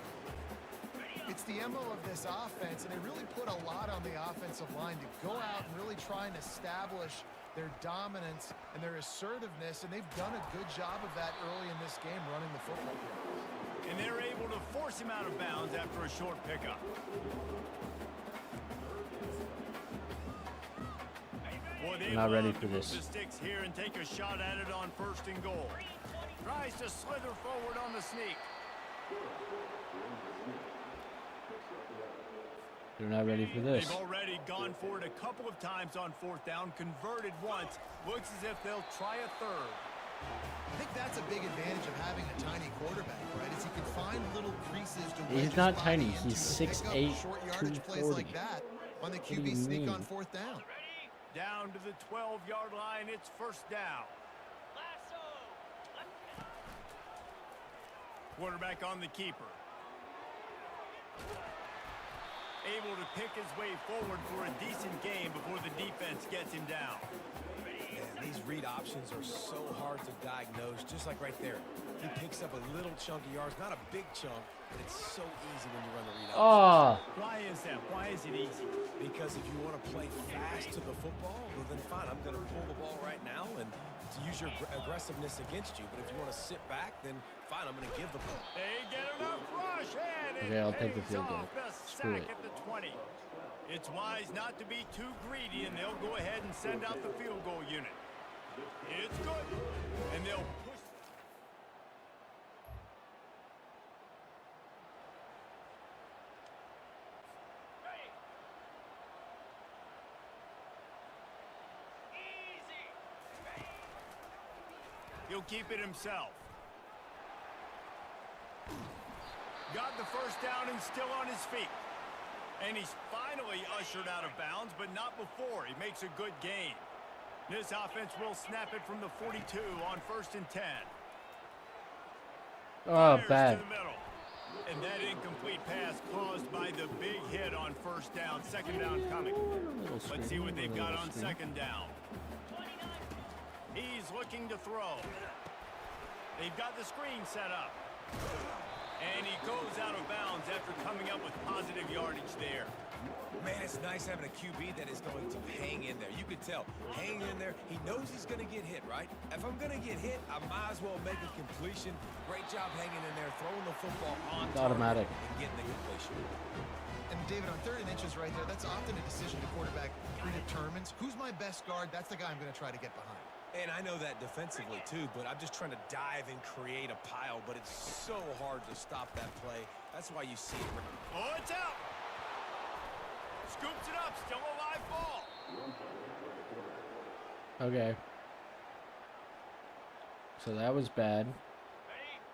It's the MO of this offense, and they really put a lot on the offensive line to go out and really try and establish their dominance and their assertiveness, and they've done a good job of that early in this game running the football. And they're able to force him out of bounds after a short pickup. Boy, they Not ready love for to move this. the sticks here and take a shot at it on 1st and goal. Tries to slither forward on the sneak. They're not ready for this. They've already gone for it a couple of times on 4th down, converted once. Looks as if they'll try a third. I think that's a big advantage of having a tiny quarterback, right? Is he can find little creases to He's wedge his not body tiny. into He's to pick up 6'8", short yardage plays 240. like that on the do QB you sneak mean? on 4th down. Down to the 12-yard line, it's 1st down. Quarterback on the keeper. Able to pick his way forward for a decent game before the defense gets him down. Man, these read options are so hard to diagnose, just like right there. He picks up a little chunk of yards, not a big chunk, but it's so easy when you run the read option. Ah, Why is that? Why is it easy? Because if you want to play fast to the football, well then fine, I'm going to pull the ball right now and to use your aggressiveness against you. But if you want to sit back, then fine, I'm going to give the ball. They get enough rush, and it Okay, I'll take the pays field goal. off. The Screw sack it. at the 20. It's wise not to be too greedy, and they'll go ahead and send out the field goal unit. It's good, and they'll push. He'll keep it himself. Got the first down and still on his feet. And he's finally ushered out of bounds, but not before. He makes a good gain. This offense will snap it from the 42 on 1st and 10. oh, Fires bad. to the middle. And that incomplete pass caused by the big hit on 1st down. 2nd down coming. Little Let's see screen, what they've little got on screen. 2nd down. He's looking to throw. They've got the screen set up. And he goes out of bounds after coming up with positive yardage there. Man, it's nice having a QB that is going to hang in there. You can tell, hanging in there, he knows he's going to get hit, right? If I'm going to get hit, I might as well make a completion. Great job hanging in there, throwing the football on It's target automatic. and getting the completion. And David, on 3rd and inches right there, that's often a decision the quarterback predetermines. Who's my best guard? That's the guy I'm going to try to get behind. And I know that defensively too, but I'm just trying to dive and create a pile, but it's so hard to stop that play. That's why you see it. Oh, it's out. Scoops it up. Still a live ball. Okay. So that was bad.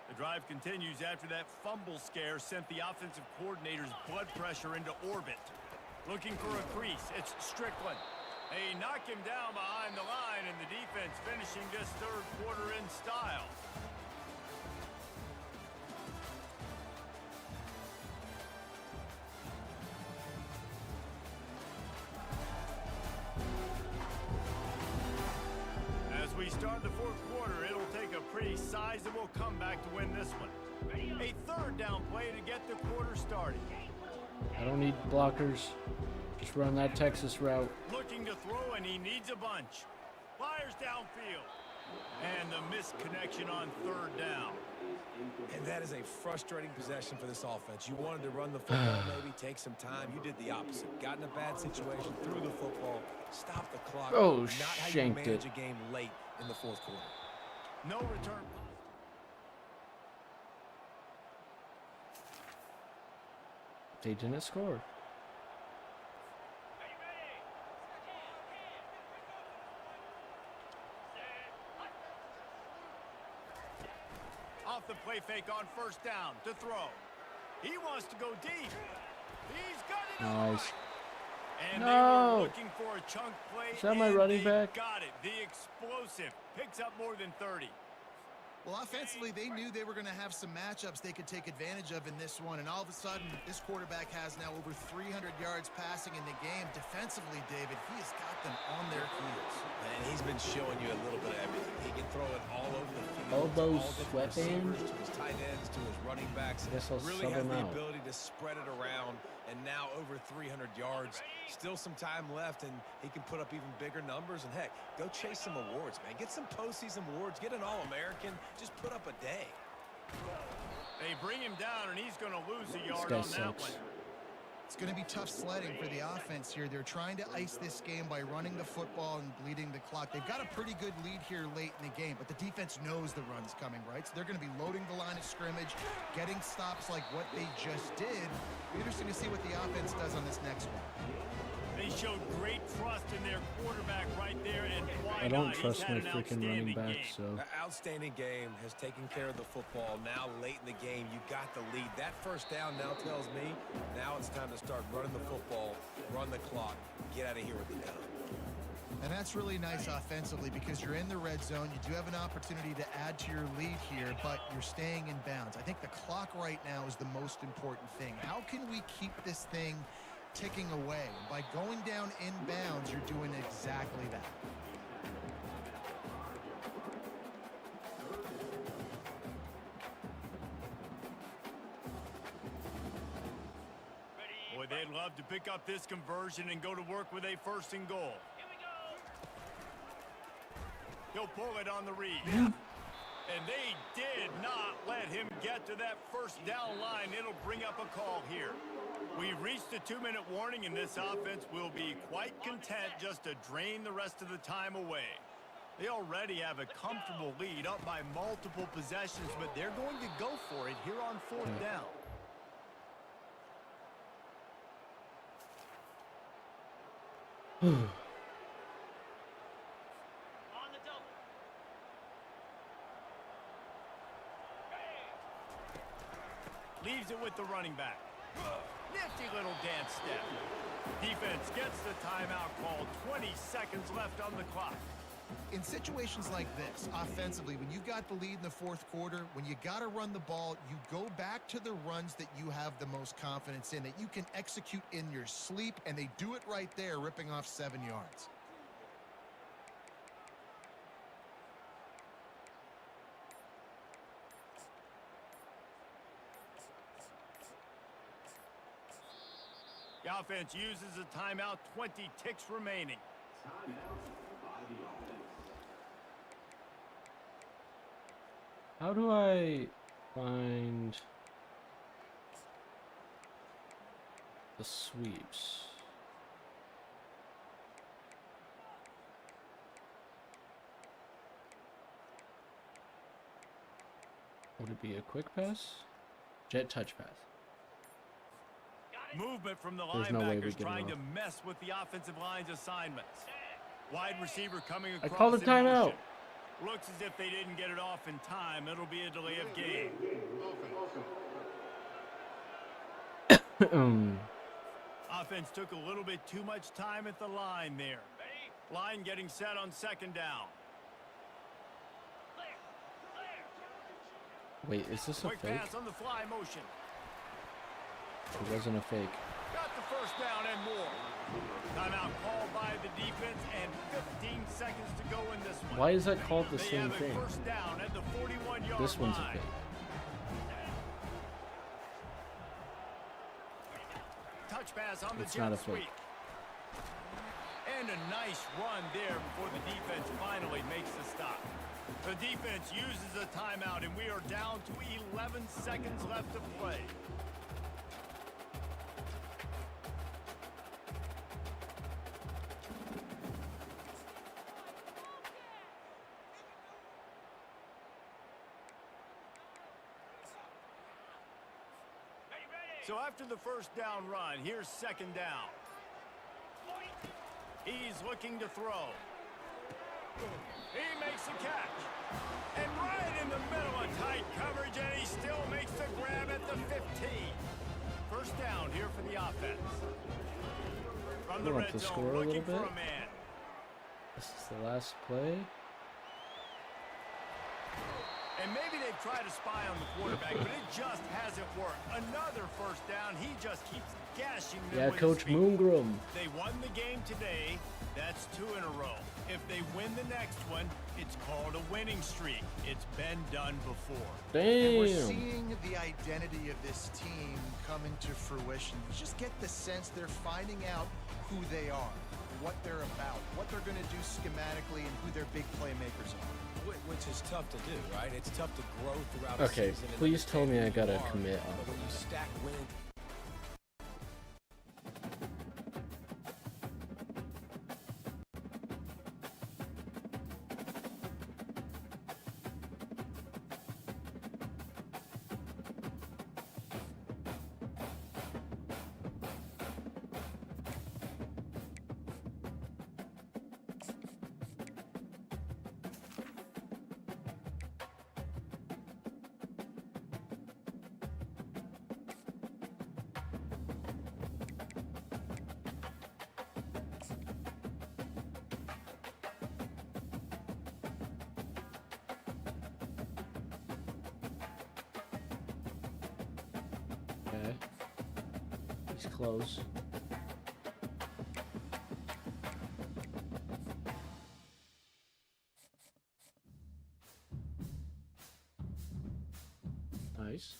The drive continues after that fumble scare sent the offensive coordinator's blood pressure into orbit. Looking for a crease. It's Strickland. They knock him down behind the line, and the defense finishing this 3rd quarter in style. pretty sizable comeback to win this one. A third down play to get the quarter started. I don't need blockers. Just run that Texas route. Looking to throw, and he needs a bunch. Fires downfield. And the missed connection on third down. And that is a frustrating possession for this offense. You wanted to run the football, maybe take some time. You did the opposite. Got in a bad situation, threw the football, stopped the clock. Oh, Not how you shanked manage it. a game late in the fourth quarter. No return. They didn't score. Off the play fake on first down to throw. He wants to go deep. He's got it. Nice. And No. they were looking for a chunk play. Is that my and running they back? Got it. The explosive picks up more than 30. Well, offensively, they knew they were going to have some matchups they could take advantage of in this one, and all of a sudden, this quarterback has now over 300 yards passing in the game. Defensively, David, he has got them on their heels. And he's been showing you a little bit of everything. He can throw it all over the field. Elbow to all different sweatband. receivers, to his tight ends, to his running backs. Guess I'll Really sub has him the out. ability to spread it around, and now over 300 yards. Still some time left, and he can put up even bigger numbers. And heck, go chase some awards, man. Get some postseason awards. Get an All-American. Just put up a day. They bring him down, and he's going to lose a This yard guy on that sucks. one. It's going to be tough sledding for the offense here. They're trying to ice this game by running the football and bleeding the clock. They've got a pretty good lead here late in the game, but the defense knows the run's coming, right? So they're going to be loading the line of scrimmage, getting stops like what they just did. It'll be interesting to see what the offense does on this next one. They showed great trust in their quarterback right there, and why I don't not? He's trust had my an freaking running outstanding back, game. so An outstanding game, has taken care of the football. Now late in the game, you got the lead. That first down now tells me now it's time to start running the football, run the clock, get out of here with the done. And that's really nice offensively because you're in the red zone. You do have an opportunity to add to your lead here, but you're staying in bounds. I think the clock right now is the most important thing. How can we keep this thing ticking away? By going down in bounds, you're doing exactly that. Boy, they'd love to pick up this conversion and go to work with a first and goal. He'll pull it on the read. And they did not let him get to that first down line. It'll bring up a call here. We've reached a 2-minute warning, and this offense will be quite content just to drain the rest of the time away. They already have a comfortable lead up by multiple possessions, but they're going to go for it here on fourth down. Leaves it with the running back. Nifty little dance step. Defense gets the timeout called. 20 seconds left on the clock. In situations like this, offensively, when you got the lead in the fourth quarter, when you got to run the ball, you go back to the runs that you have the most confidence in, that you can execute in your sleep, and they do it right there, ripping off 7 yards. The offense uses a timeout, 20 ticks remaining. how do I find the sweeps? Would it be a quick pass? Jet touch pass. Movement from the There's no way we linebackers get it trying to off. mess with the offensive line's assignments. Wide receiver coming across. I called a in timeout. motion. Looks as if they didn't get it off in time. It'll be a delay of game. Offense took a little bit too much time at the line there. Line getting set on second down. Wait, is this a Quick fake? pass on the fly motion. It wasn't a fake. Got the first down and more. Timeout called by the defense and 15 seconds to go in this one. Why is that called the They same have a thing? first down at the 41-yard This one's a line. fake. Touch pass on the It's not a jet fake. sweep. And a nice run there before the defense finally makes the stop. The defense uses a timeout, and we are down to 11 seconds left to play. So after the first down run, here's second down. He's looking to throw. He makes the catch. And right in the middle of tight coverage, and he still makes the grab at the 15. First down here for the offense. From the We want red to zone, score a little looking for bit. a man. This is the last play. And maybe they've tried to spy on the quarterback, but it just hasn't worked. Another first down. He just keeps gashing them Yeah, with his Coach feet. Moongrum. They won the game today. That's 2 in a row. If they win the next one, it's called a winning streak. It's been done before. And we're Damn. seeing the identity of this team come into fruition. You just get the sense they're finding out who they are, what they're about, what they're going to do schematically, and who their big playmakers are. Which is tough to do, right? It's tough to grow throughout a Okay, season. and please tell me I understand who you gotta are, commit but on when you stack wins. Okay. He's close. Nice.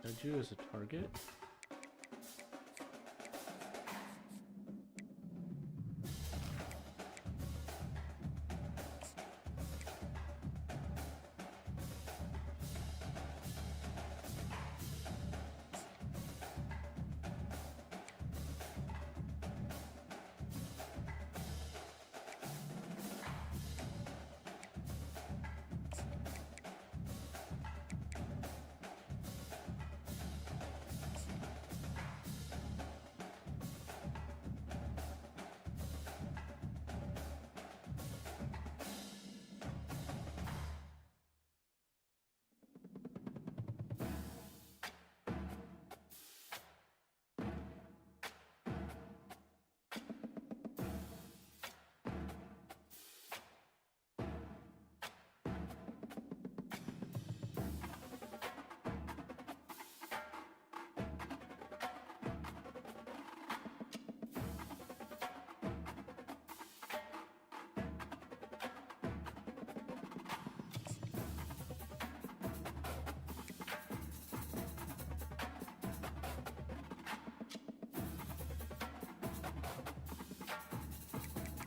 Add you as a target.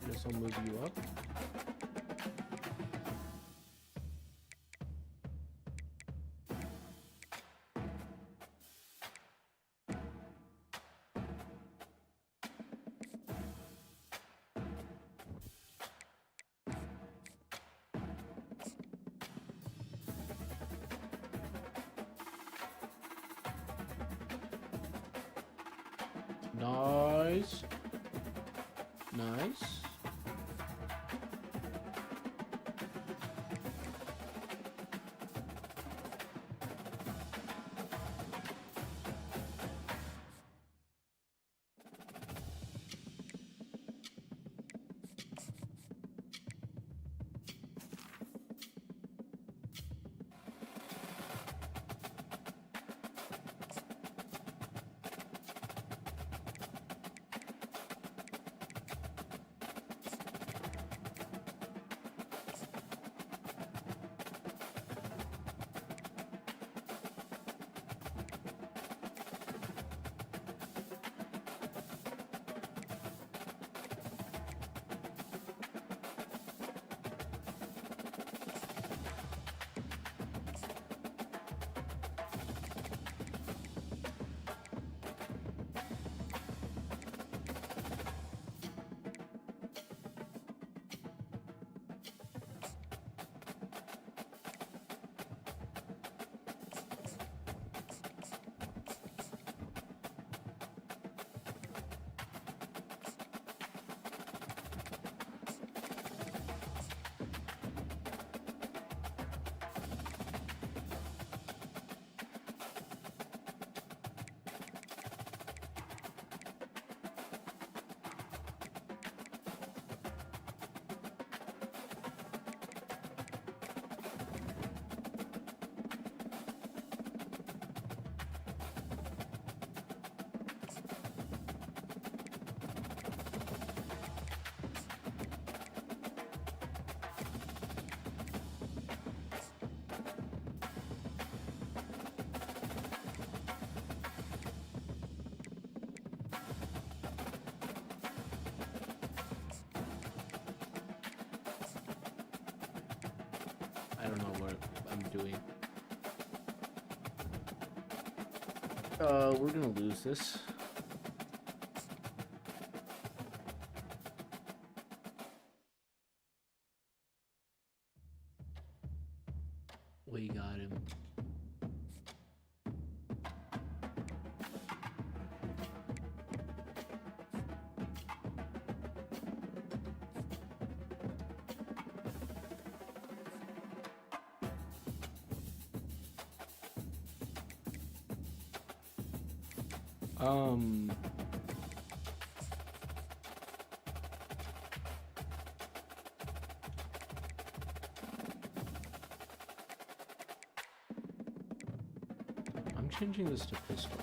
Guess I'll move you up. Nice. Nice. I don't know what I'm doing. We're gonna lose this. We got him. I'm changing this to pistol.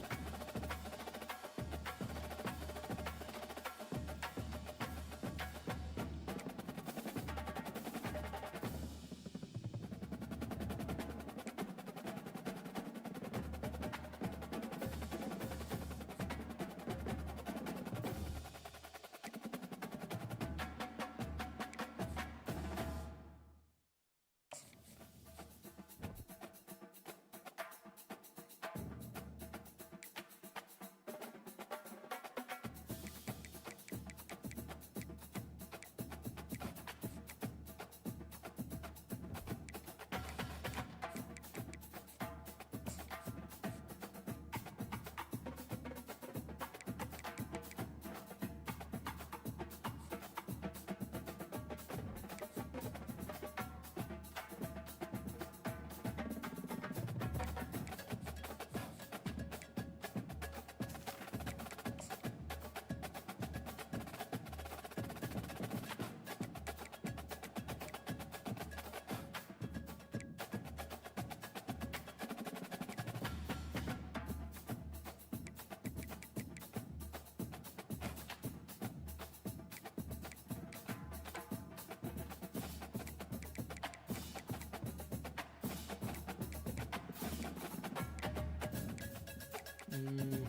Mm.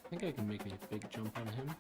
I think I can make a big jump on him.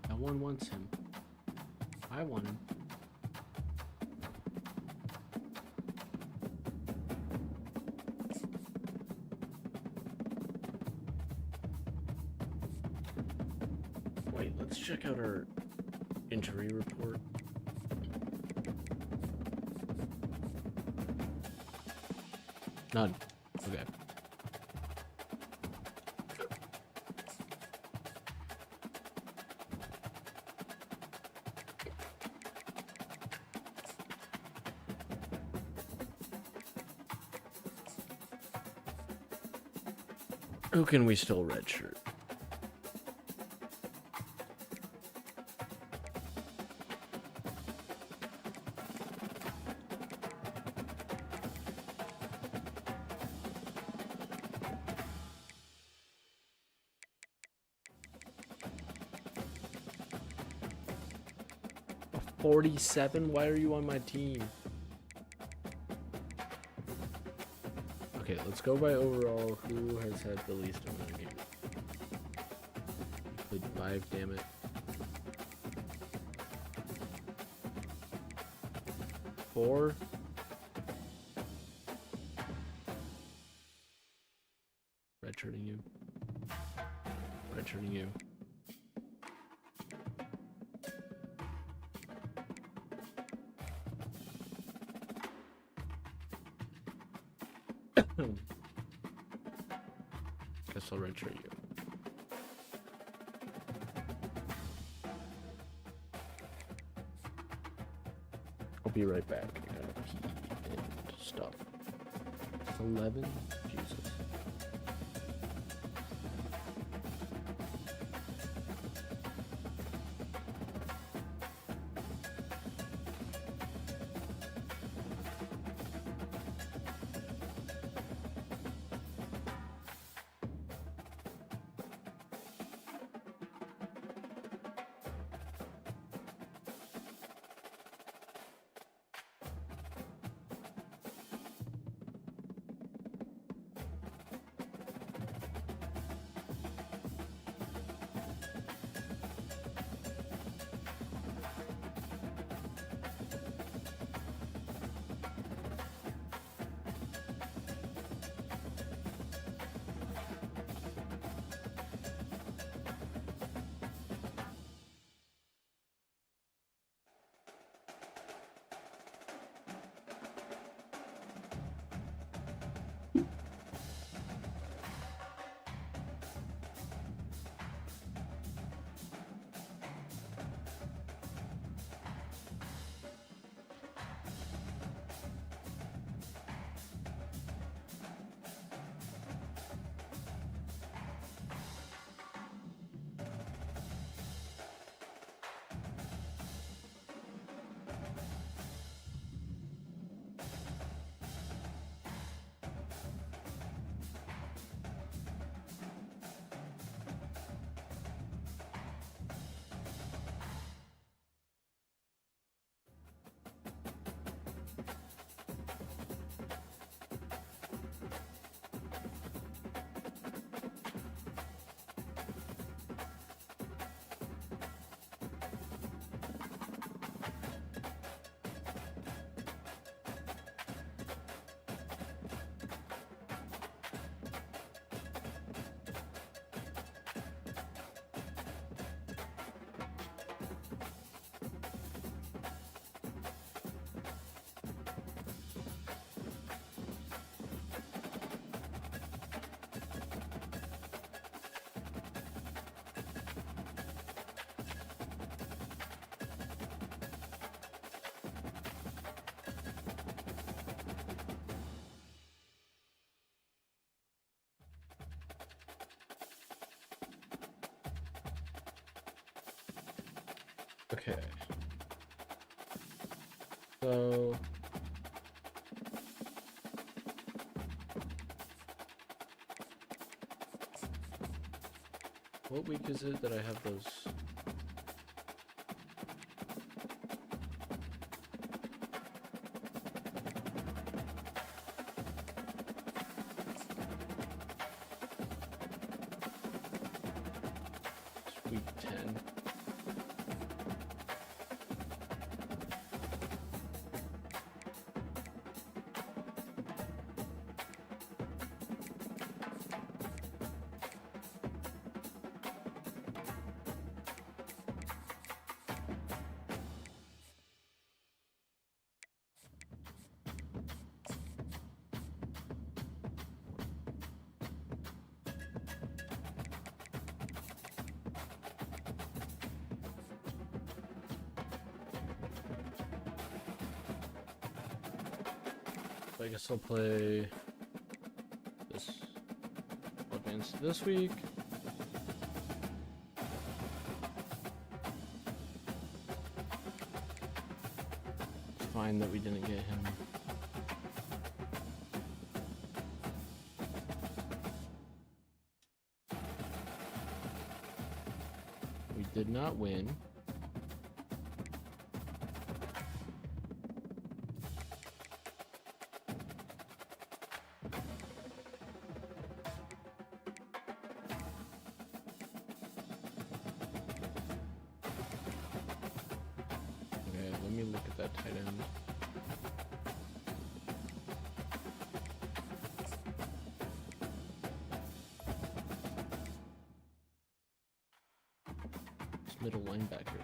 No one wants him. I want him. Wait, let's check out our injury report. None. Okay. Who can we still redshirt? A 47? Why are you on my team? Okay, let's go by overall. Who has had the least amount of games? Played 5, damn it. Four. Redshirting you. Redshirting you. Guess I'll redshirt you. I'll be right back. I gotta pee and stuff. 11? Jesus. Okay. So what week is it that I have those? It's week 10. I guess I'll play this against this week. It's fine that we didn't get him. We did not win. Let me look at that tight end. This middle linebacker.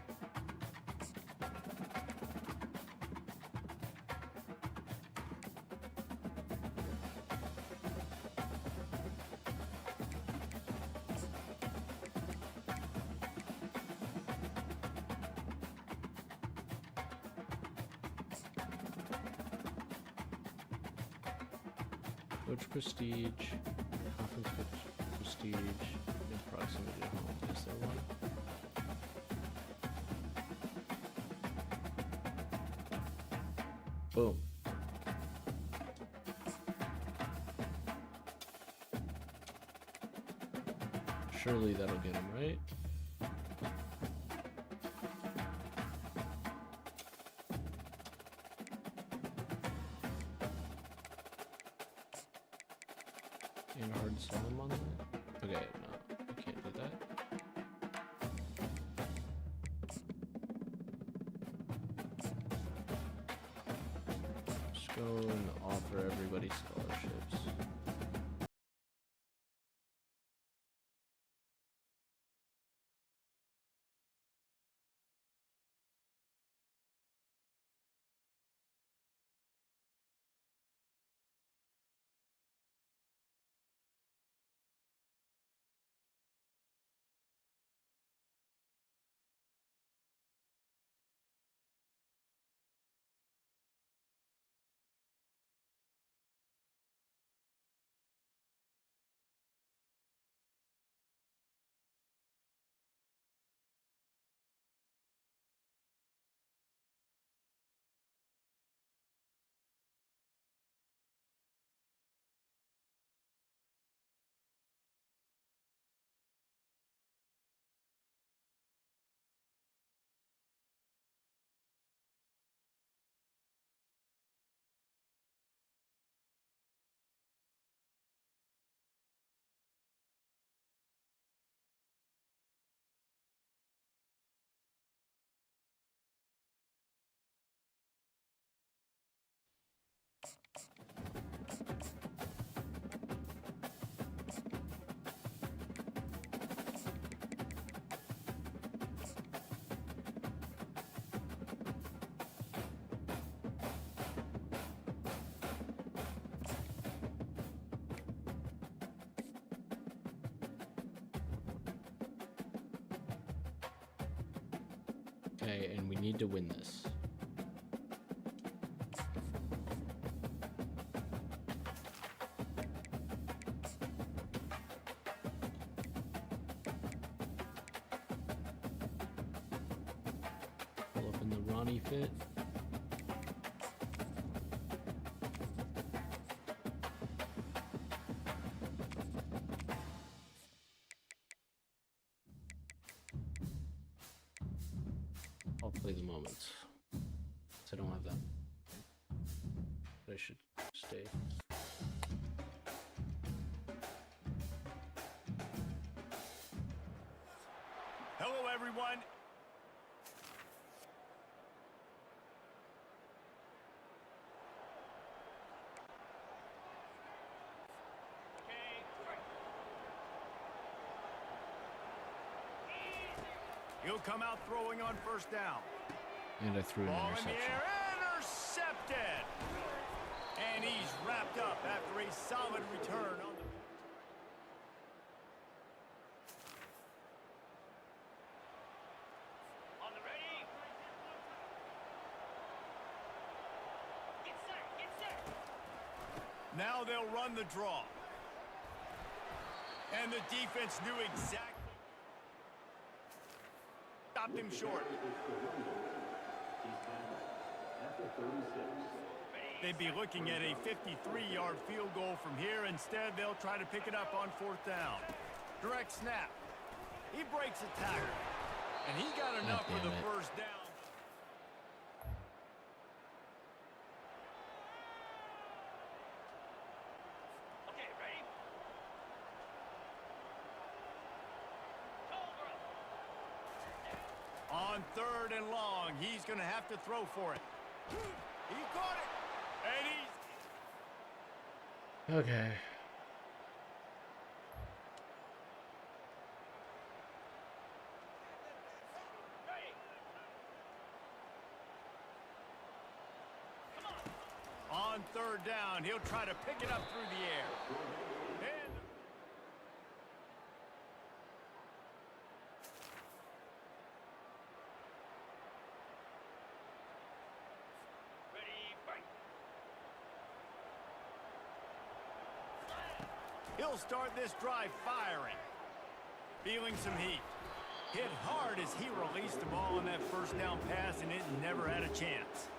Coach prestige, conference prestige, in proximity to home. Is there one? Boom. Surely that'll get him, right? And hard sell him on that? Okay, no, I can't do that. Just go and offer everybody scholarships. Okay, and we need to win this. funny fit. I'll play the moments. So I don't have that. But I should stay. Hello, everyone. He'll come out throwing on first down. And I threw an Ball in the interception. air, intercepted. And he's wrapped up after a solid return on the... On the ready. Get set. Now they'll run the draw. And the defense knew exactly. Stopped him short. They'd be looking at a 53-yard field goal from here. Instead, they'll try to pick it up on fourth down. Direct snap. He breaks a tackle. And he got enough for the first down. Okay, ready? On third and long, he's going to have to throw for it. He caught it. And he's... Okay. On third down, he'll try to pick it up through the air. And... He'll start this drive firing. Feeling some heat. Hit hard as he released the ball on that first down pass, and it never had a chance.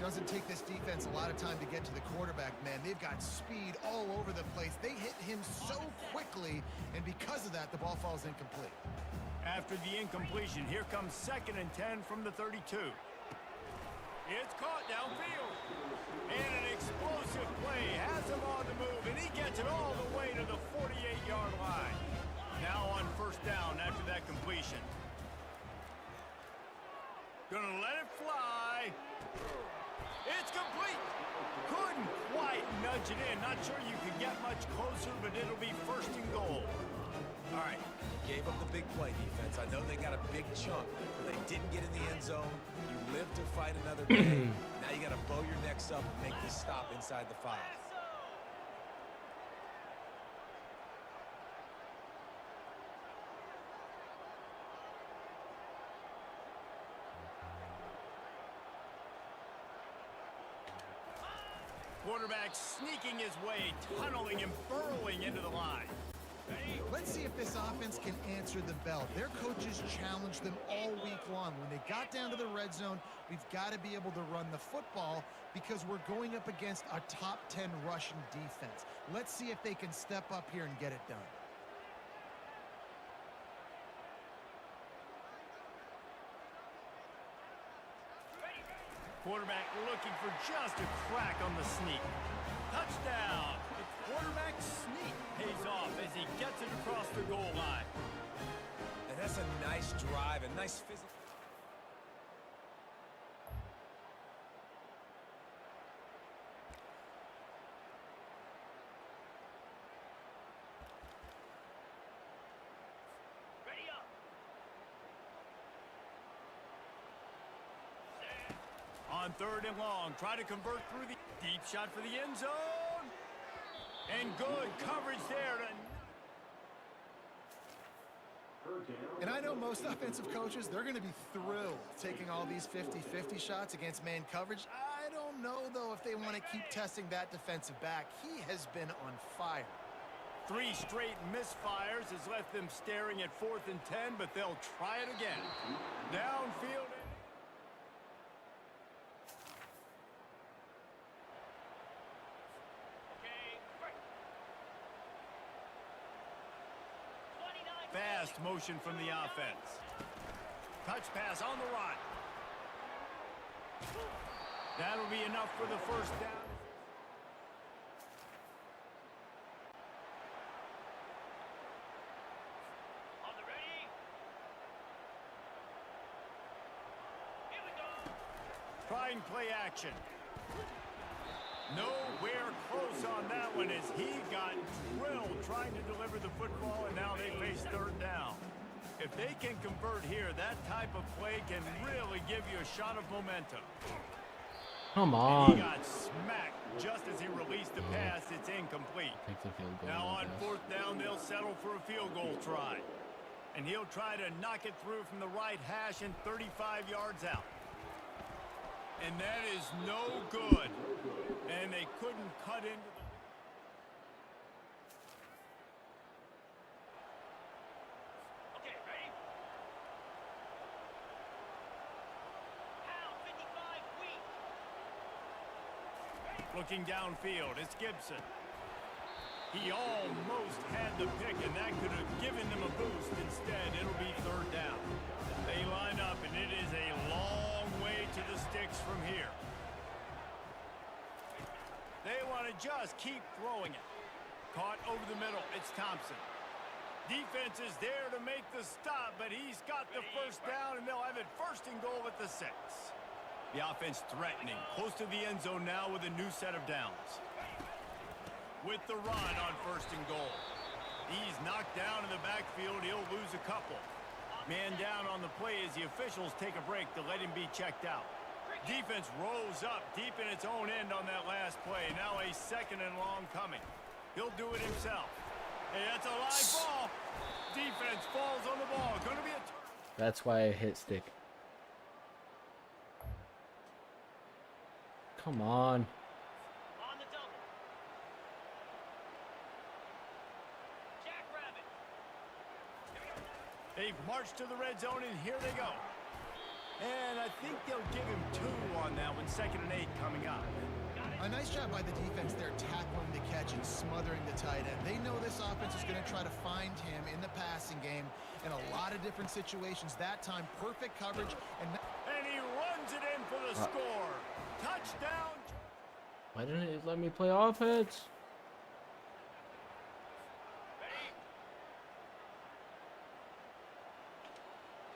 Doesn't take this defense a lot of time to get to the quarterback, man. They've got speed all over the place. They hit him so quickly, and because of that, the ball falls incomplete. After the incompletion, here comes 2nd and 10 from the 32. It's caught downfield. And an explosive play has him on the move, and he gets it all the way to the 48-yard line. Now on first down after that completion. Gonna let it fly. It's complete. Couldn't quite nudge it in. Not sure you could get much closer, but it'll be 1st and goal. All right, gave up the big play defense. I know they got a big chunk, but they didn't get in the end zone. You live to fight another day. Now you got to bow your necks up and make this stop inside the 5. Quarterback sneaking his way, tunneling and burrowing into the line. Let's see if this offense can answer the bell. Their coaches challenged them all week long. When they got down to the red zone, we've got to be able to run the football because we're going up against a top 10 Russian defense. Let's see if they can step up here and get it done. Quarterback looking for just a crack on the sneak. Touchdown! The quarterback sneak pays off as he gets it across the goal line. And that's a nice drive, a nice physical. Ready up. On third and long, try to convert through the deep shot for the end zone. And good coverage there. And I know most offensive coaches, they're going to be thrilled taking all these 50-50 shots against man coverage. I don't know, though, if they want to keep testing that defensive back. He has been on fire. 3 straight misfires has left them staring at 4th and 10, but they'll try it again. Downfield. last motion from the offense. Touch pass on the run. That'll be enough for the first down. On the ready. Here we go. Try and play action. Nowhere close on that one as he got drilled trying to deliver the football, and now they face third down. If they can convert here, that type of play can really give you a shot of momentum. Come And he on. got smacked just as he released the pass. It's incomplete. Take the field goal. Now on I guess. fourth down, they'll settle for a field goal try. And he'll try to knock it through from the right hash and 35 yards out. And that is no good. And they couldn't cut into the... Okay, ready? Pound 55 weak. Looking downfield, it's Gibson. He almost had the pick, and that could have given them a boost. Instead, it'll be third down. They line up, and it is a long way to the sticks from here. They want to just keep throwing it. Caught over the middle, it's Thompson. Defense is there to make the stop, but he's got the first down, and they'll have it first and goal at the 6. The offense threatening, close to the end zone now with a new set of downs. With the run on first and goal. He's knocked down in the backfield. He'll lose a couple. Man down on the play as the officials take a break to let him be checked out. Defense rolls up deep in its own end on that last play. Now a second and long coming. He'll do it himself. Hey, that's a live ball. Defense falls on the ball. Going to be a... That's why I hit stick. Come on. On the double. Jackrabbit. They've marched to the red zone, and here they go. And I think they'll give him 2 on that one. 2nd and 8 coming up. A nice job by the defense there, tackling the catch and smothering the tight end. They know this offense is going to try to find him in the passing game in a lot of different situations. That time, perfect coverage. And he runs it in for the score. Touchdown. Why didn't it let me play offense? Ready?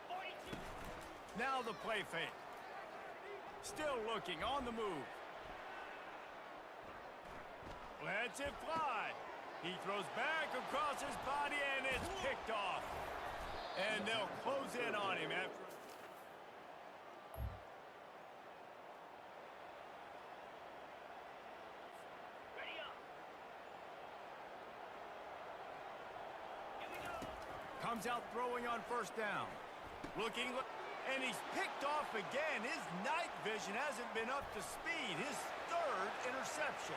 42. Now the play fake. Still looking on the move. Lets it fly. He throws back across his body, and it's picked off. And they'll close in on him after... Ready up. Here we go. Comes out throwing on first down. Looking, and he's picked off again. His night vision hasn't been up to speed. His 3rd interception.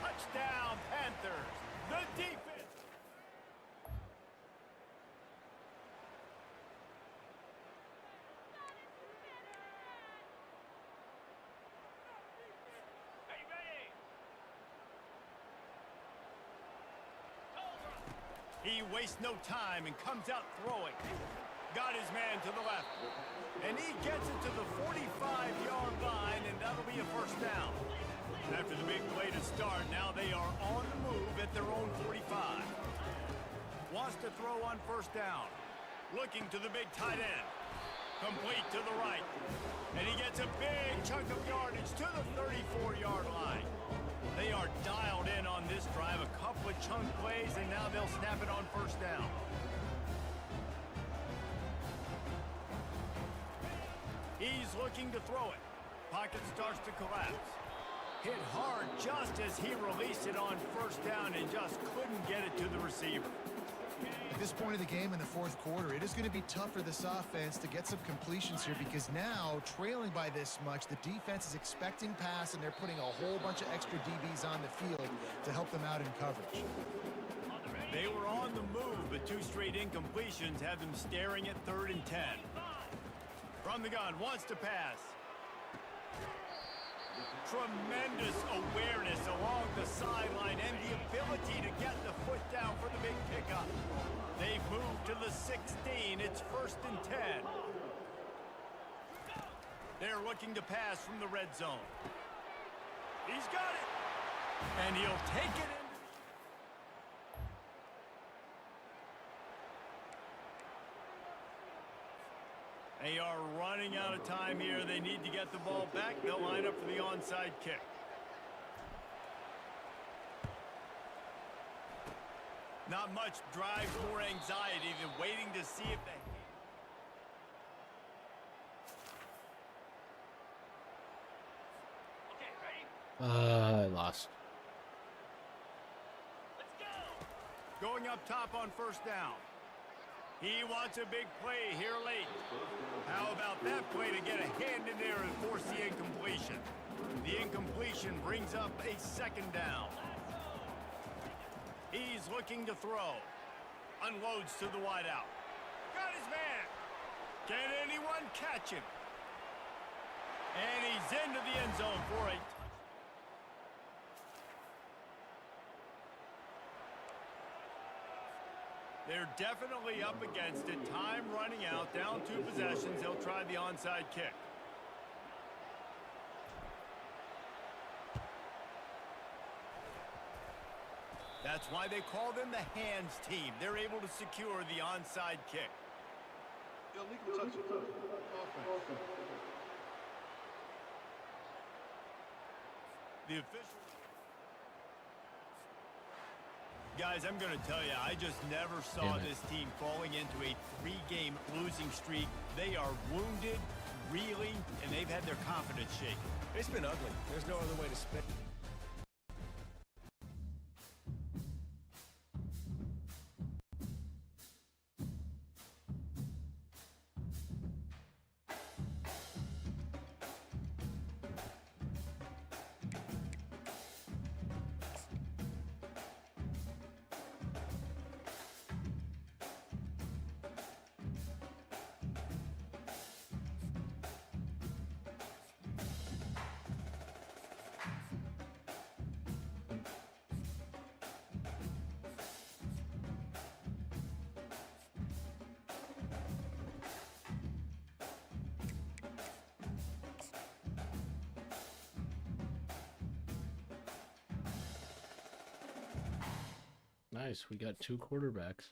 Touchdown, Panthers. The defense. Ready. He wastes no time and comes out throwing. Got his man to the left. And he gets it to the 45-yard line, and that'll be a first down. After the big play to start, now they are on the move at their own 45. Wants to throw on first down. Looking to the big tight end. Complete to the right. And he gets a big chunk of yardage to the 34-yard line. They are dialed in on this drive. A couple of chunk plays, and now they'll snap it on first down. He's looking to throw it. Pocket starts to collapse. Hit hard just as he released it on first down and just couldn't get it to the receiver. at this point of the game in the 4th quarter, it is going to be tough for this offense to get some completions here because now, trailing by this much, the defense is expecting pass, and they're putting a whole bunch of extra DBs on the field to help them out in coverage. They were on the move, but 2 straight incompletions have them staring at 3rd and 10. From the gun, wants to pass. Tremendous awareness along the sideline and the ability to get the foot down for the big pickup. They've moved to the 16. It's 1st and 10. They're looking to pass from the red zone. He's got it. And he'll take it in. They are running out of time here. They need to get the ball back. They'll line up for the onside kick. Not much drives more anxiety than waiting to see if they... Okay, ready? I lost. Let's go. Going up top on 1st down. He wants a big play here late. How about that play to get a hand in there and force the incompletion? The incompletion brings up a 2nd down. He's looking to throw. Unloads to the wideout. Got his man. Can anyone catch him? And he's into the end zone for a... They're definitely up against it. Time running out. Down 2 possessions. They'll try the onside kick. That's why they call them the hands team. They're able to secure the onside kick. Illegal touch. Offense. The official... Guys, I'm going to tell you, I just never saw this team falling into a 3-game losing streak. They are wounded, reeling, and they've had their confidence shaken. It's been ugly. There's no other way to spin. Nice, we got 2 quarterbacks.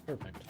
Perfect.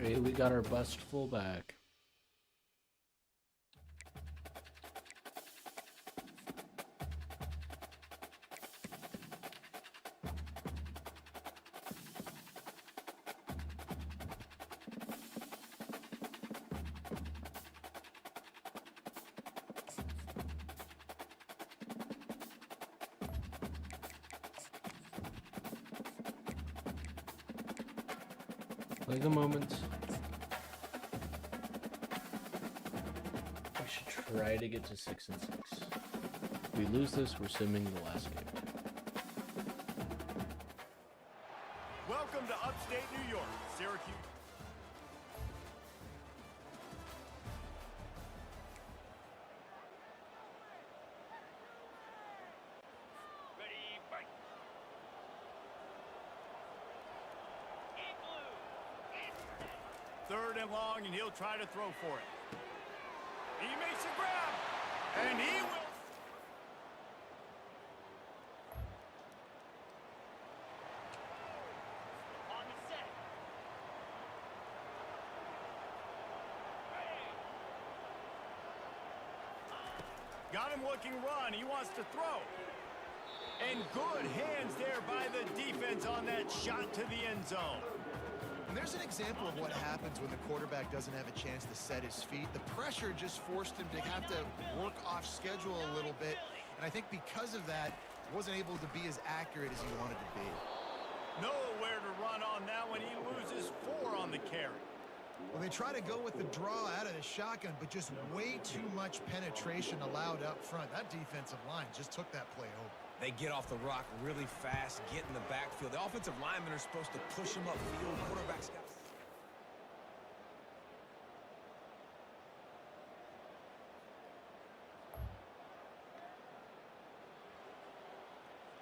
Hey, we got our bust fullback. Play the moments. We should try to get to 6-6. If we lose this, we're simming the last game. Welcome to upstate New York, Syracuse. Third and long, and he'll try to throw for it. He makes a grab, and he will. On the set. Got him looking run. He wants to throw. And good hands there by the defense on that shot to the end zone. And there's an example of what happens when the quarterback doesn't have a chance to set his feet. The pressure just forced him to have to work off schedule a little bit. And I think because of that, wasn't able to be as accurate as he wanted to be. Nowhere to run on that when he loses 4 on the carry. Well, they try to go with the draw out of the shotgun, but just way too much penetration allowed up front. That defensive line just took that play over. They get off the rock really fast, get in the backfield. The offensive linemen are supposed to push him upfield. Quarterback's got...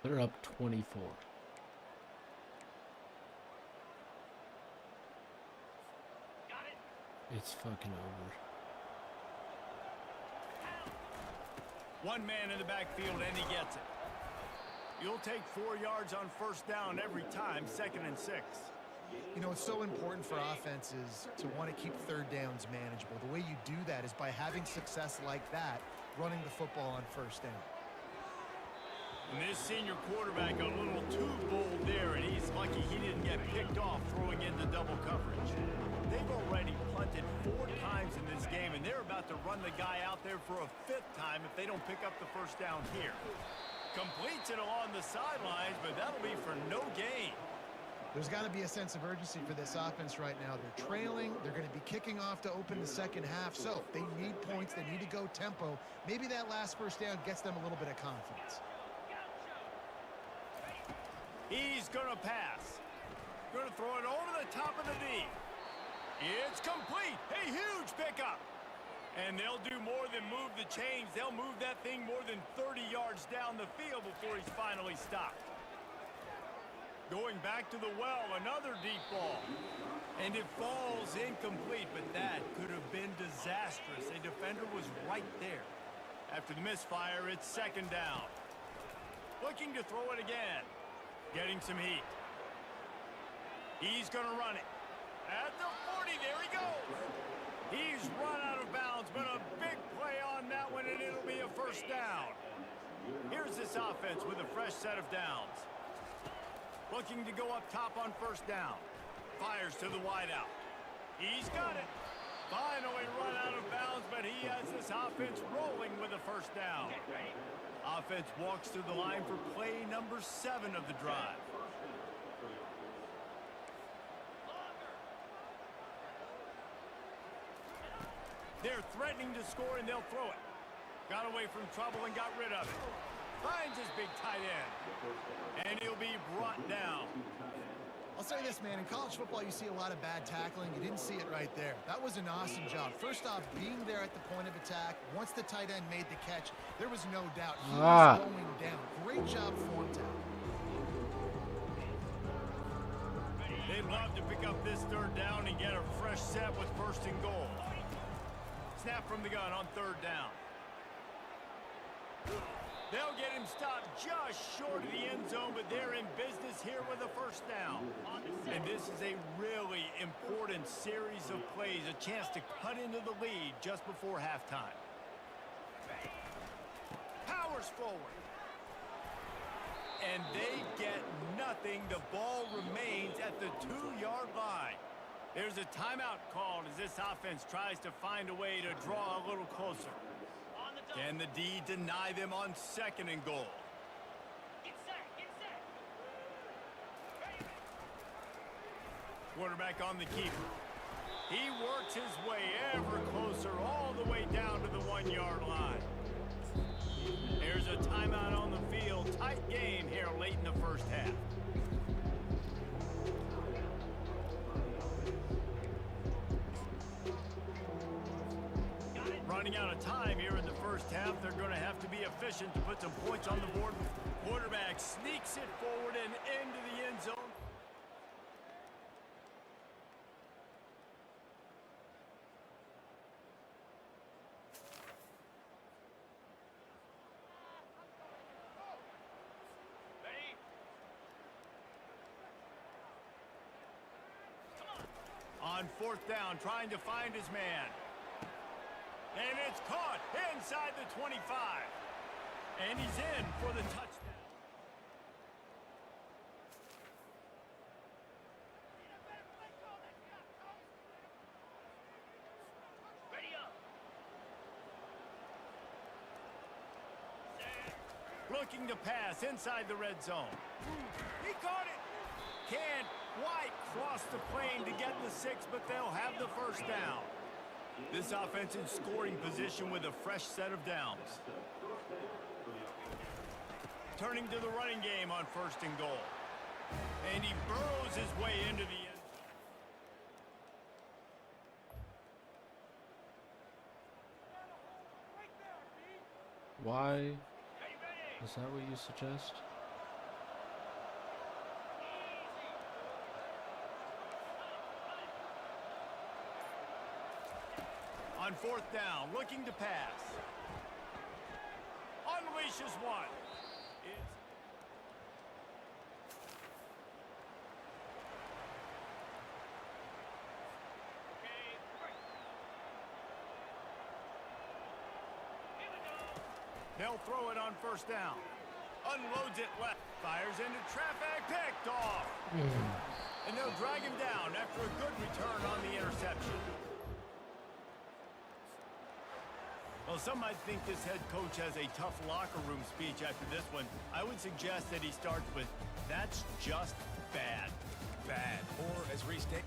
They're up 24. It's fucking over. One man in the backfield, and he gets it. You'll take 4 yards on first down every time, 2nd and 6. You know, it's so important for offenses to want to keep third downs manageable. The way you do that is by having success like that, running the football on first down. And this senior quarterback a little too bold there, and he's lucky he didn't get picked off throwing into double coverage. They've already punted 4 times in this game, and they're about to run the guy out there for a 5th time if they don't pick up the first down here. Completes it along the sidelines, but that'll be for no gain. There's got to be a sense of urgency for this offense right now. They're trailing. They're going to be kicking off to open the second half. So they need points. They need to go tempo. Maybe that last first down gets them a little bit of confidence. He's going to pass. Going to throw it over the top of the D. It's complete. A huge pickup. And they'll do more than move the chains. They'll move that thing more than 30 yards down the field before he's finally stopped. Going back to the well, another deep ball. And it falls incomplete, but that could have been disastrous. A defender was right there. After the misfire, it's 2nd down. Looking to throw it again. Getting some heat. He's going to run it. At the 40, there he goes. He's run out of bounds, but a big play on that one, and it'll be a first down. Here's this offense with a fresh set of downs. Looking to go up top on first down. Fires to the wideout. He's got it. Finally run out of bounds, but he has this offense rolling with a first down. Offense walks to the line for play number 7 of the drive. They're threatening to score, and they'll throw it. Got away from trouble and got rid of it. Finds his big tight end. And he'll be brought down. I'll say this, man. In college football, you see a lot of bad tackling. You didn't see it right there. That was an awesome job. First off, being there at the point of attack. Once the tight end made the catch, there was no doubt he was going down. Great job form tackle. They'd love to pick up this 3rd down and get a fresh set with 1st and goal. Snap from the gun on 3rd down. They'll get him stopped just short of the end zone, but they're in business here with a first down. And this is a really important series of plays, a chance to cut into the lead just before halftime. Powers forward. And they get nothing. The ball remains at the 2-yard line. There's a timeout called as this offense tries to find a way to draw a little closer. Can the D deny them on 2nd and goal? Quarterback on the keeper. He works his way ever closer all the way down to the 1-yard line. There's a timeout on the field. Tight game here late in the first half. Running out of time here in the first half. They're going to have to be efficient to put some points on the board. Quarterback sneaks it forward and into the end zone. On 4th down, trying to find his man. And it's caught inside the 25. And he's in for the touchdown. Looking to pass inside the red zone. He caught it. Can't quite cross the plane to get the 6, but they'll have the first down. This offense in scoring position with a fresh set of downs. Turning to the running game on 1st and goal. And he burrows his way into the end. Why? Is that what you suggest? On 4th down, looking to pass. Unleashes one. They'll throw it on 1st down. Unloads it left. Fires into traffic. Picked off. And they'll drag him down after a good return on the interception. Well, some might think this head coach has a tough locker room speech after this one. I would suggest that he starts with, "That's just bad." Bad. Or, as Reid stated,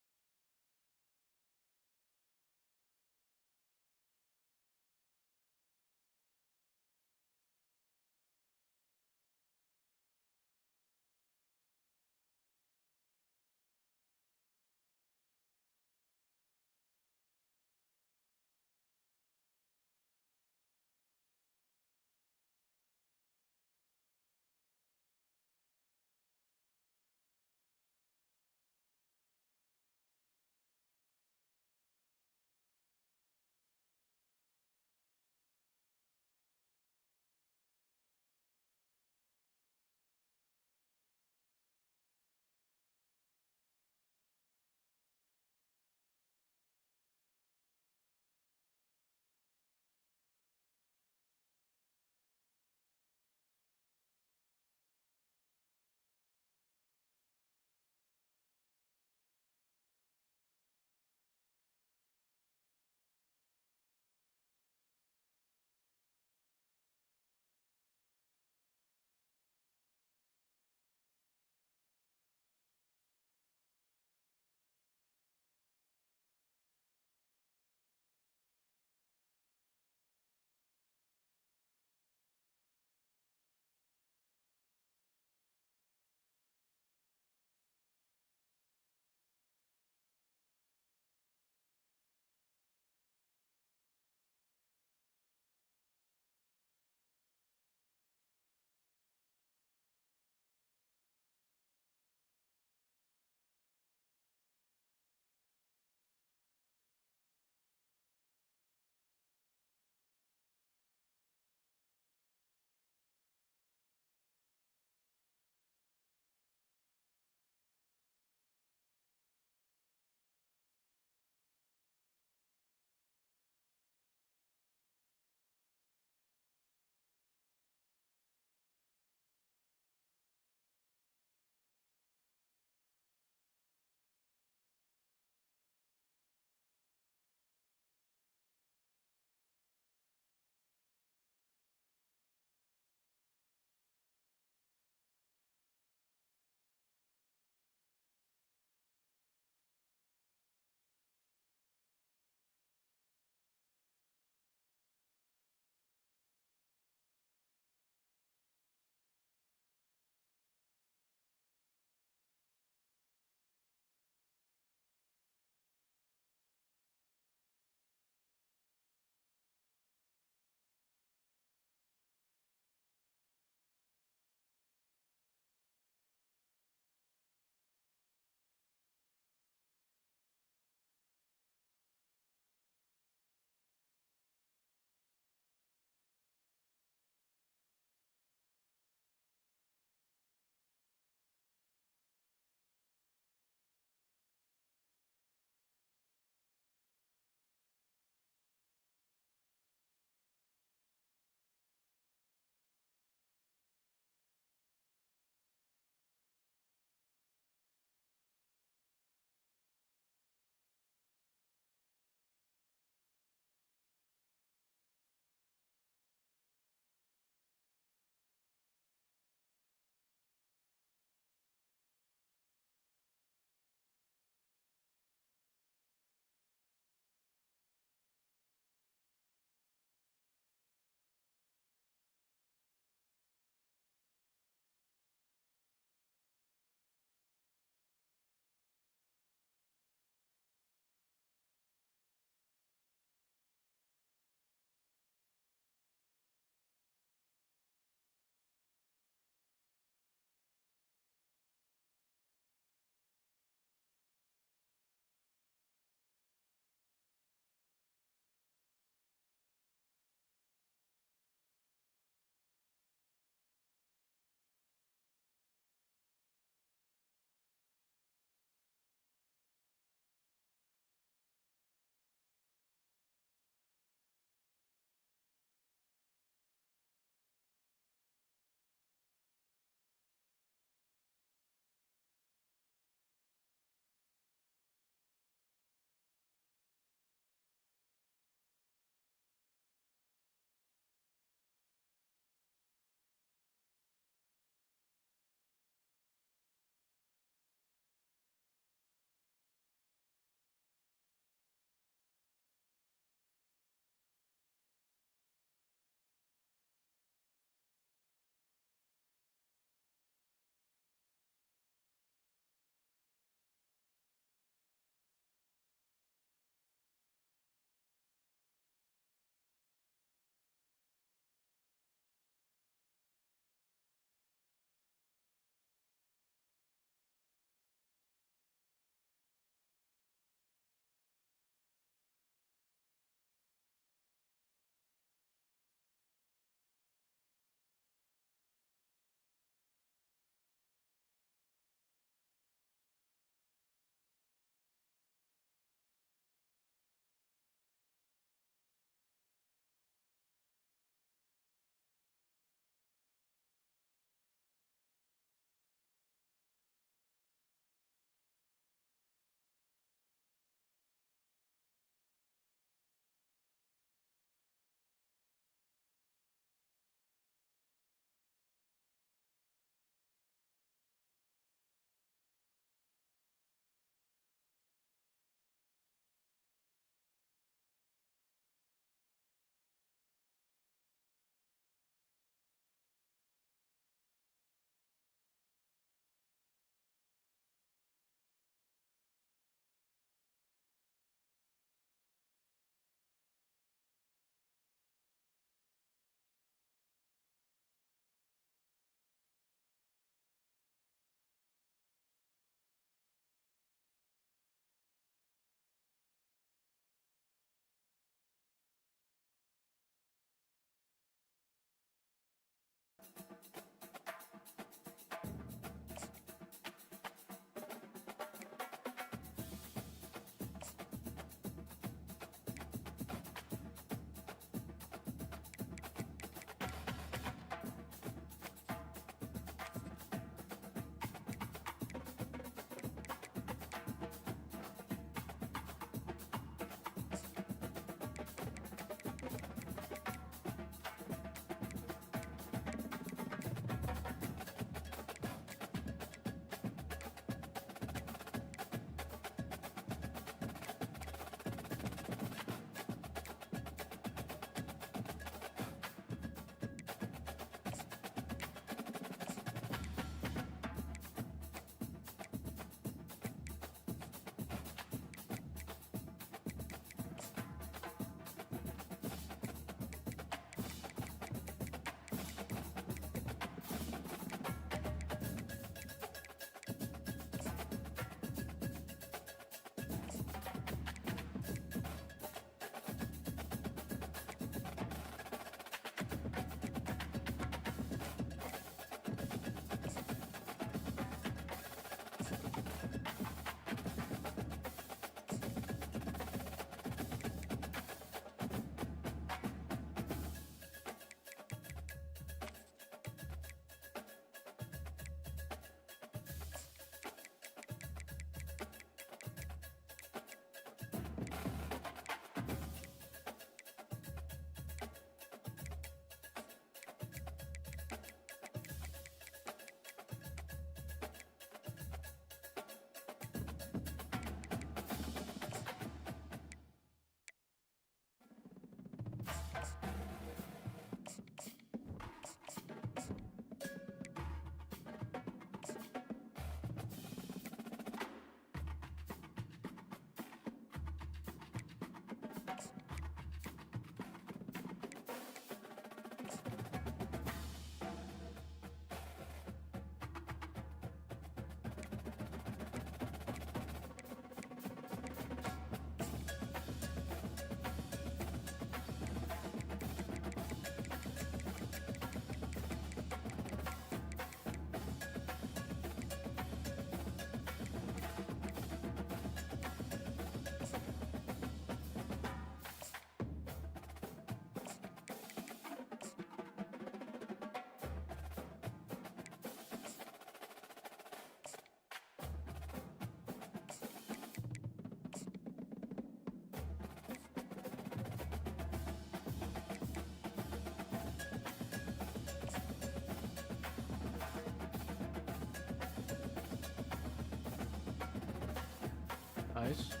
Nice.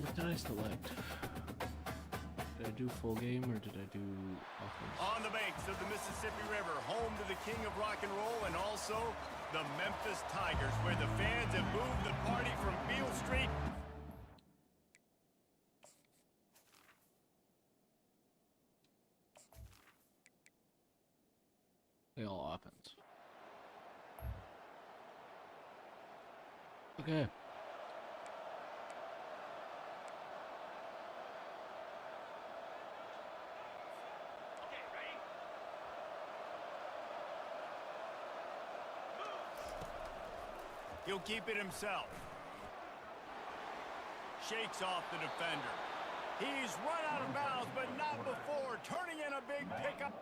What did I select? Did I do full game or did I do offense? On the banks of the Mississippi River, home to the king of rock and roll and also the Memphis Tigers, where the fans have moved the party from Beale Street. They all offense. Okay. He'll keep it himself. Shakes off the defender. He's run out of bounds, but not before turning in a big pickup.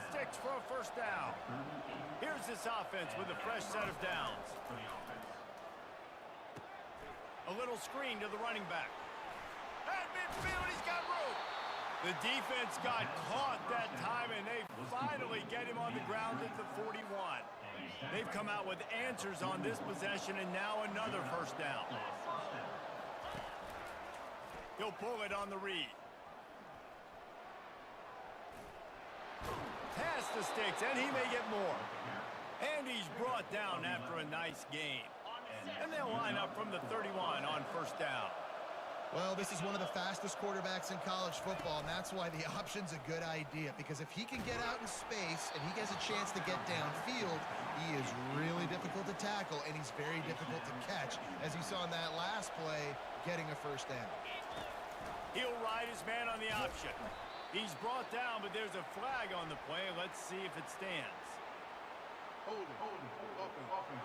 Sticks for a first down. Here's this offense with a fresh set of downs. A little screen to the running back. At midfield, he's got room. The defense got caught that time, and they finally get him on the ground at the 41. They've come out with answers on this possession, and now another first down. He'll pull it on the read. Past the sticks, and he may get more. And he's brought down after a nice gain. And they'll line up from the 31 on first down. Well, this is one of the fastest quarterbacks in college football, and that's why the option's a good idea. Because if he can get out in space and he gets a chance to get downfield, he is really difficult to tackle, and he's very difficult to catch, as you saw in that last play, getting a first down. He'll ride his man on the option. He's brought down, but there's a flag on the play. Let's see if it stands. Holding, offense.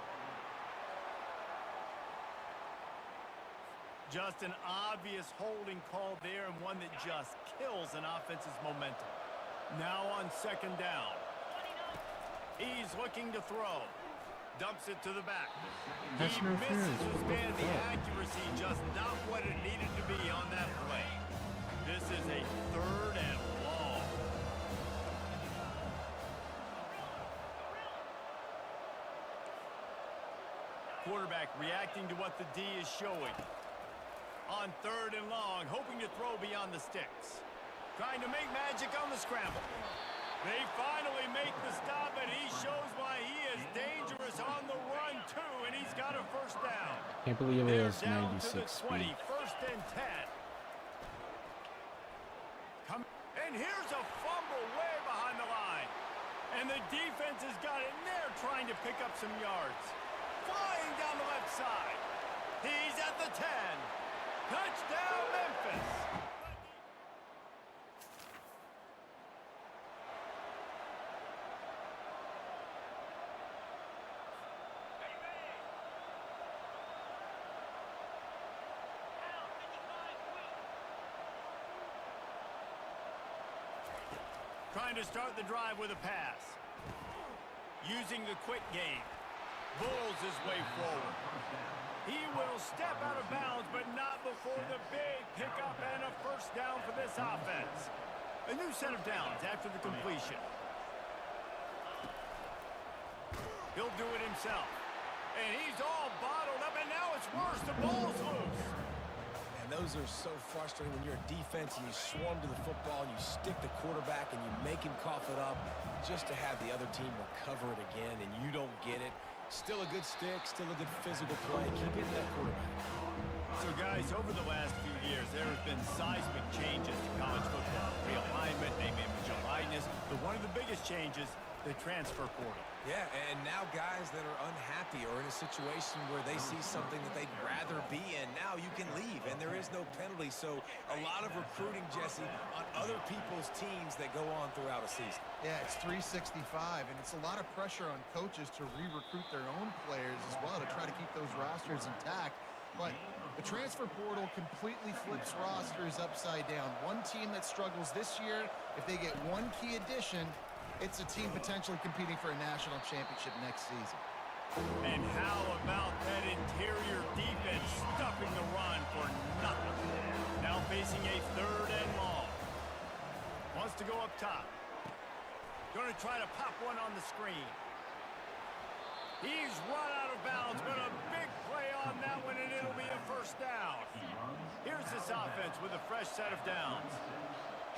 Just an obvious holding call there, and one that just kills an offense's momentum. Now on second down. He's looking to throw. Dumps it to the back. That's He no misses fair. his man. The accuracy just not what it needed to be on that play. This is a third and long. Quarterback reacting to what the D is showing. On third and long, hoping to throw beyond the sticks. Trying to make magic on the scramble. They finally make the stop, and he shows why he is dangerous on the run, too, and he's got a first down. Can't believe it They're was down to the 96 20, speed. first and 10. And here's a fumble way behind the line. And the defense has got it, and they're trying to pick up some yards. Flying down the left side. He's at the 10. Touchdown, Memphis. Trying to start the drive with a pass. Using the quick game. Bulls his way forward. He will step out of bounds, but not before the big pickup and a first down for this offense. A new set of downs after the completion. He'll do it himself. And he's all bottled up, and now it's worse. The ball's loose. And those are so frustrating when you're a defense and you swarm to the football and you stick the quarterback and you make him cough it up just to have the other team recover it again, and you don't get it. Still a good stick, still a good physical play. Keep hitting that quarterback. So, guys, over the last few years, there have been seismic changes to college football. Realignment, name, image, and likeness. But one of the biggest changes the transfer portal. Yeah, and now guys that are unhappy or in a situation where they see something that they'd rather be in, now you can leave, and there is no penalty. So a lot of recruiting, Jesse, on other people's teams that go on throughout a season. Yeah, it's 365, and it's a lot of pressure on coaches to re-recruit their own players as well to try to keep those rosters intact. But the transfer portal completely flips rosters upside down. One team that struggles this year, if they get one key addition, it's a team potentially competing for a national championship next season. And how about that interior defense stuffing the run for nothing? Now facing a 3rd and long. Wants to go up top. Going to try to pop one on the screen. He's run out of bounds, but a big play on that one, and it'll be a first down. Here's this offense with a fresh set of downs.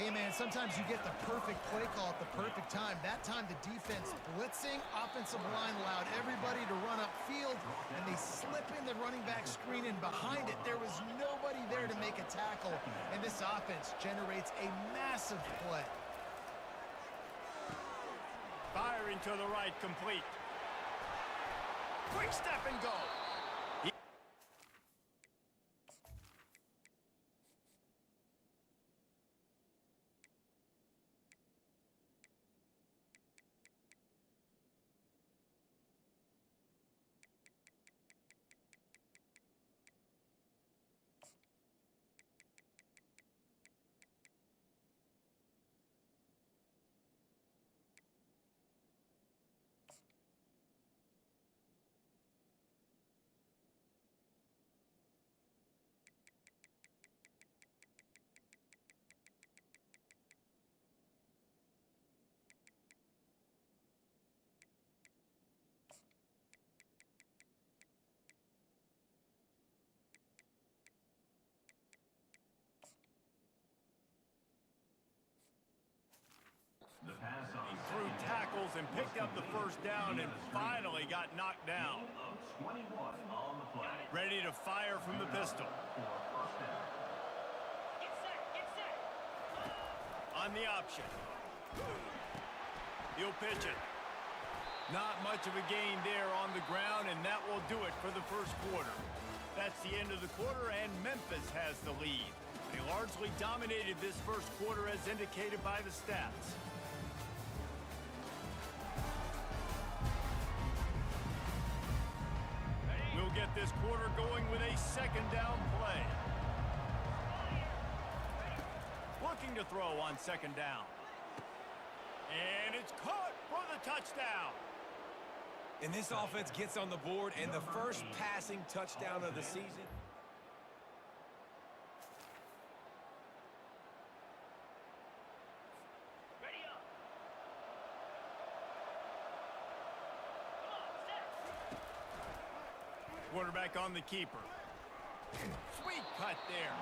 Hey, man, sometimes you get the perfect play call at the perfect time. That time the defense blitzing, offensive line allowed everybody to run upfield, and they slip in the running back screen, and behind it, there was nobody there to make a tackle, and this offense generates a massive play. Firing to the right, complete. Quick step and go. He threw tackles and picked up the first down and finally got knocked down. Ready to fire from the pistol. On the option. He'll pitch it. Not much of a gain there on the ground, and that will do it for the first quarter. That's the end of the quarter, and Memphis has the lead. They largely dominated this first quarter as indicated by the stats. We'll get this quarter going with a 2nd down play. Looking to throw on 2nd down. And it's caught for the touchdown. And this offense gets on the board, and the first passing touchdown of the season. Quarterback on the keeper. Sweet cut there.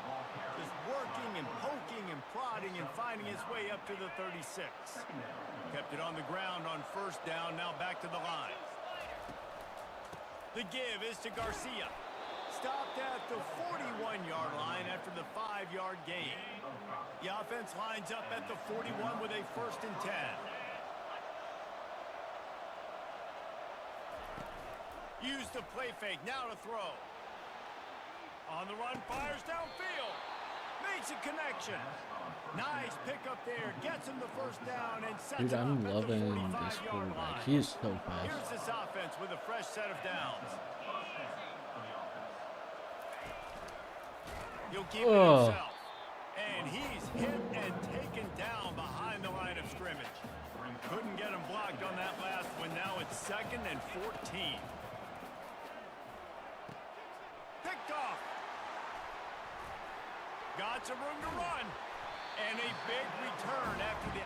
Just working and poking and prodding and finding his way up to the 36. Kept it on the ground on 1st down, now back to the line. The give is to Garcia. Stopped at the 41-yard line after the 5-yard gain. The offense lines up at the 41 with a 1st and 10. Used the play fake, now to throw. On the run, fires downfield. Makes a connection. Nice pickup there. Gets him the 1st down and sets Dude, him I'm up loving at the this 45-yard quarterback. line. He is so fast. Here's this offense with a fresh set of downs. He'll keep it himself. And he's hit and taken down behind the line of scrimmage. Couldn't get him blocked on that last one. Now it's 2nd and 14. Picked off. Got some room to run. And a big return after the...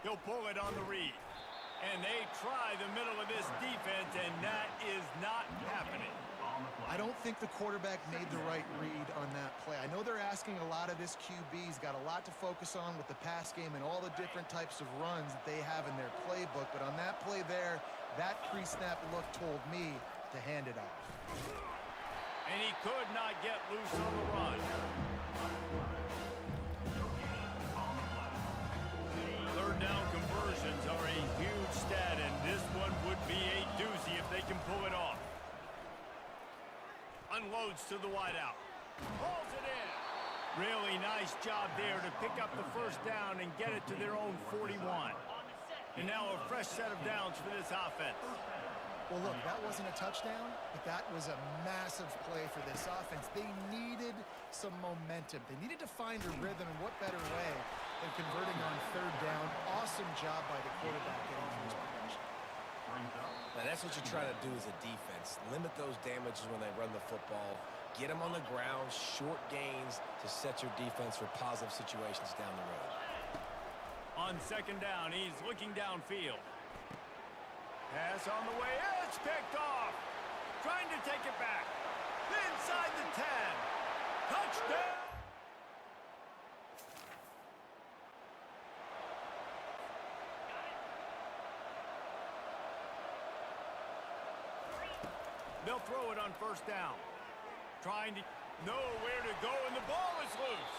He'll pull it on the read. And they try the middle of this defense, and that is not happening. I don't think the quarterback made the right read on that play. I know they're asking a lot of this QB. He's got a lot to focus on with the pass game and all the different types of runs that they have in their playbook. But on that play there, that pre-snap look told me to hand it off. And he could not get loose on the run. Third down conversions are a huge stat, and this one would be a doozy if they can pull it off. Unloads to the wideout. Pulls it in. Really nice job there to pick up the first down and get it to their own 41. And now a fresh set of downs for this offense. Well, look, that wasn't a touchdown, but that was a massive play for this offense. They needed some momentum. They needed to find a rhythm, and what better way than converting on third down. Awesome job by the quarterback getting first possession. Now, that's what you try to do as a defense. Limit those damages when they run the football. Get them on the ground, short gains to set your defense for positive situations down the road. On second down, he's looking downfield. Pass on the way. It's picked off. Trying to take it back. Inside the 10. Touchdown. They'll throw it on first down. Trying to know where to go, and the ball is loose.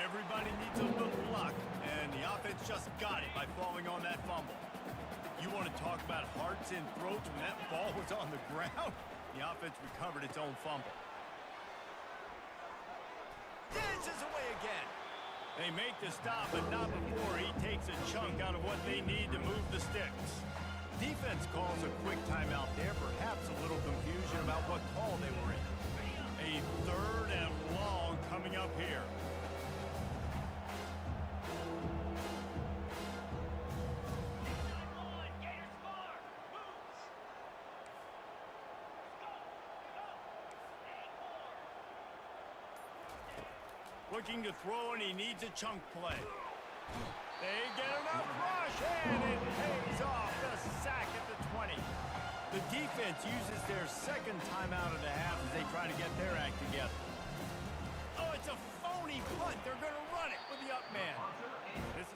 Everybody needs a little luck, and the offense just got it by falling on that fumble. You want to talk about hearts and throats when that ball was on the ground? The offense recovered its own fumble. Dances away again. They make the stop, but not before he takes a chunk out of what they need to move the sticks. Defense calls a quick timeout there, perhaps a little confusion about what call they were in. A third and long coming up here. Looking to throw, and he needs a chunk play. They get enough rush, and it pays off. The sack at the 20. The defense uses their second timeout of the half as they try to get their act together. Oh, it's a phony punt. They're going to run it with the up man. This is...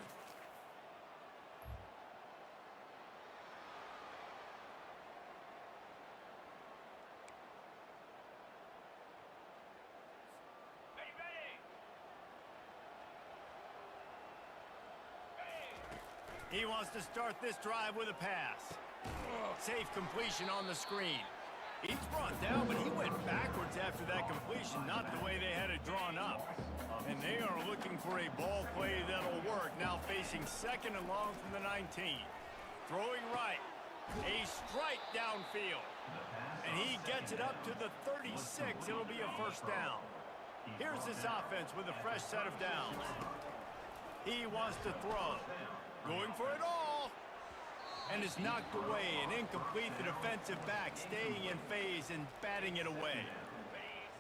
He wants to start this drive with a pass. Safe completion on the screen. He's brought down, but he went backwards after that completion, not the way they had it drawn up. And they are looking for a ball play that'll work, now facing second and long from the 19. Throwing right. A strike downfield. And he gets it up to the 36. It'll be a first down. Here's this offense with a fresh set of downs. He wants to throw. Going for it all. And is knocked away and incomplete. The defensive back staying in phase and batting it away.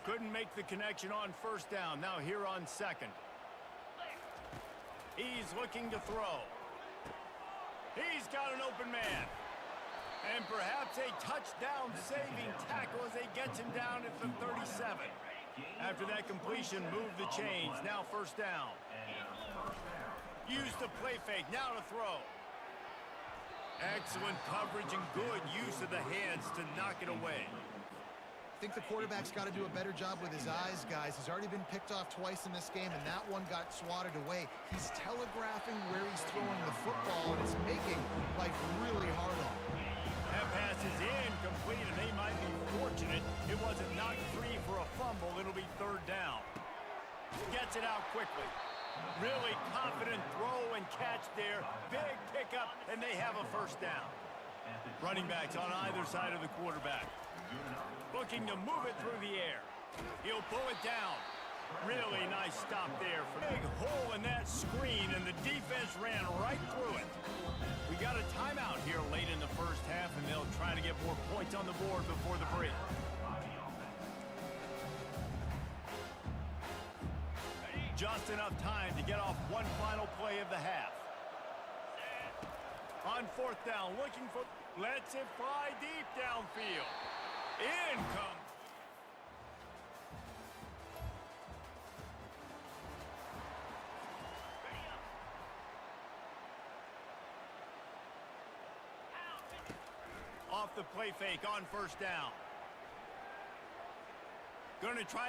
Couldn't make the connection on first down. Now here on second. He's looking to throw. He's got an open man. And perhaps a touchdown-saving tackle as they get him down at the 37. After that completion, move the chains. Now first down. Use the play fake. Now to throw. Excellent coverage and good use of the hands to knock it away. I think the quarterback's got to do a better job with his eyes, guys. He's already been picked off twice in this game, and that one got swatted away. He's telegraphing where he's throwing the football, and it's making life really hard on him. That pass is incomplete, and they might be fortunate it wasn't knocked free for a fumble. It'll be third down. Gets it out quickly. Really confident throw and catch there. Big pickup, and they have a first down. Running backs on either side of the quarterback. Looking to move it through the air. He'll pull it down. Really nice stop there. Big hole in that screen, and the defense ran right through it. We got a timeout here late in the first half, and they'll try to get more points on the board before the break. Just enough time to get off one final play of the half. On fourth down, looking for... Lets it fly deep downfield. Income. off the play fake on first down. Going to try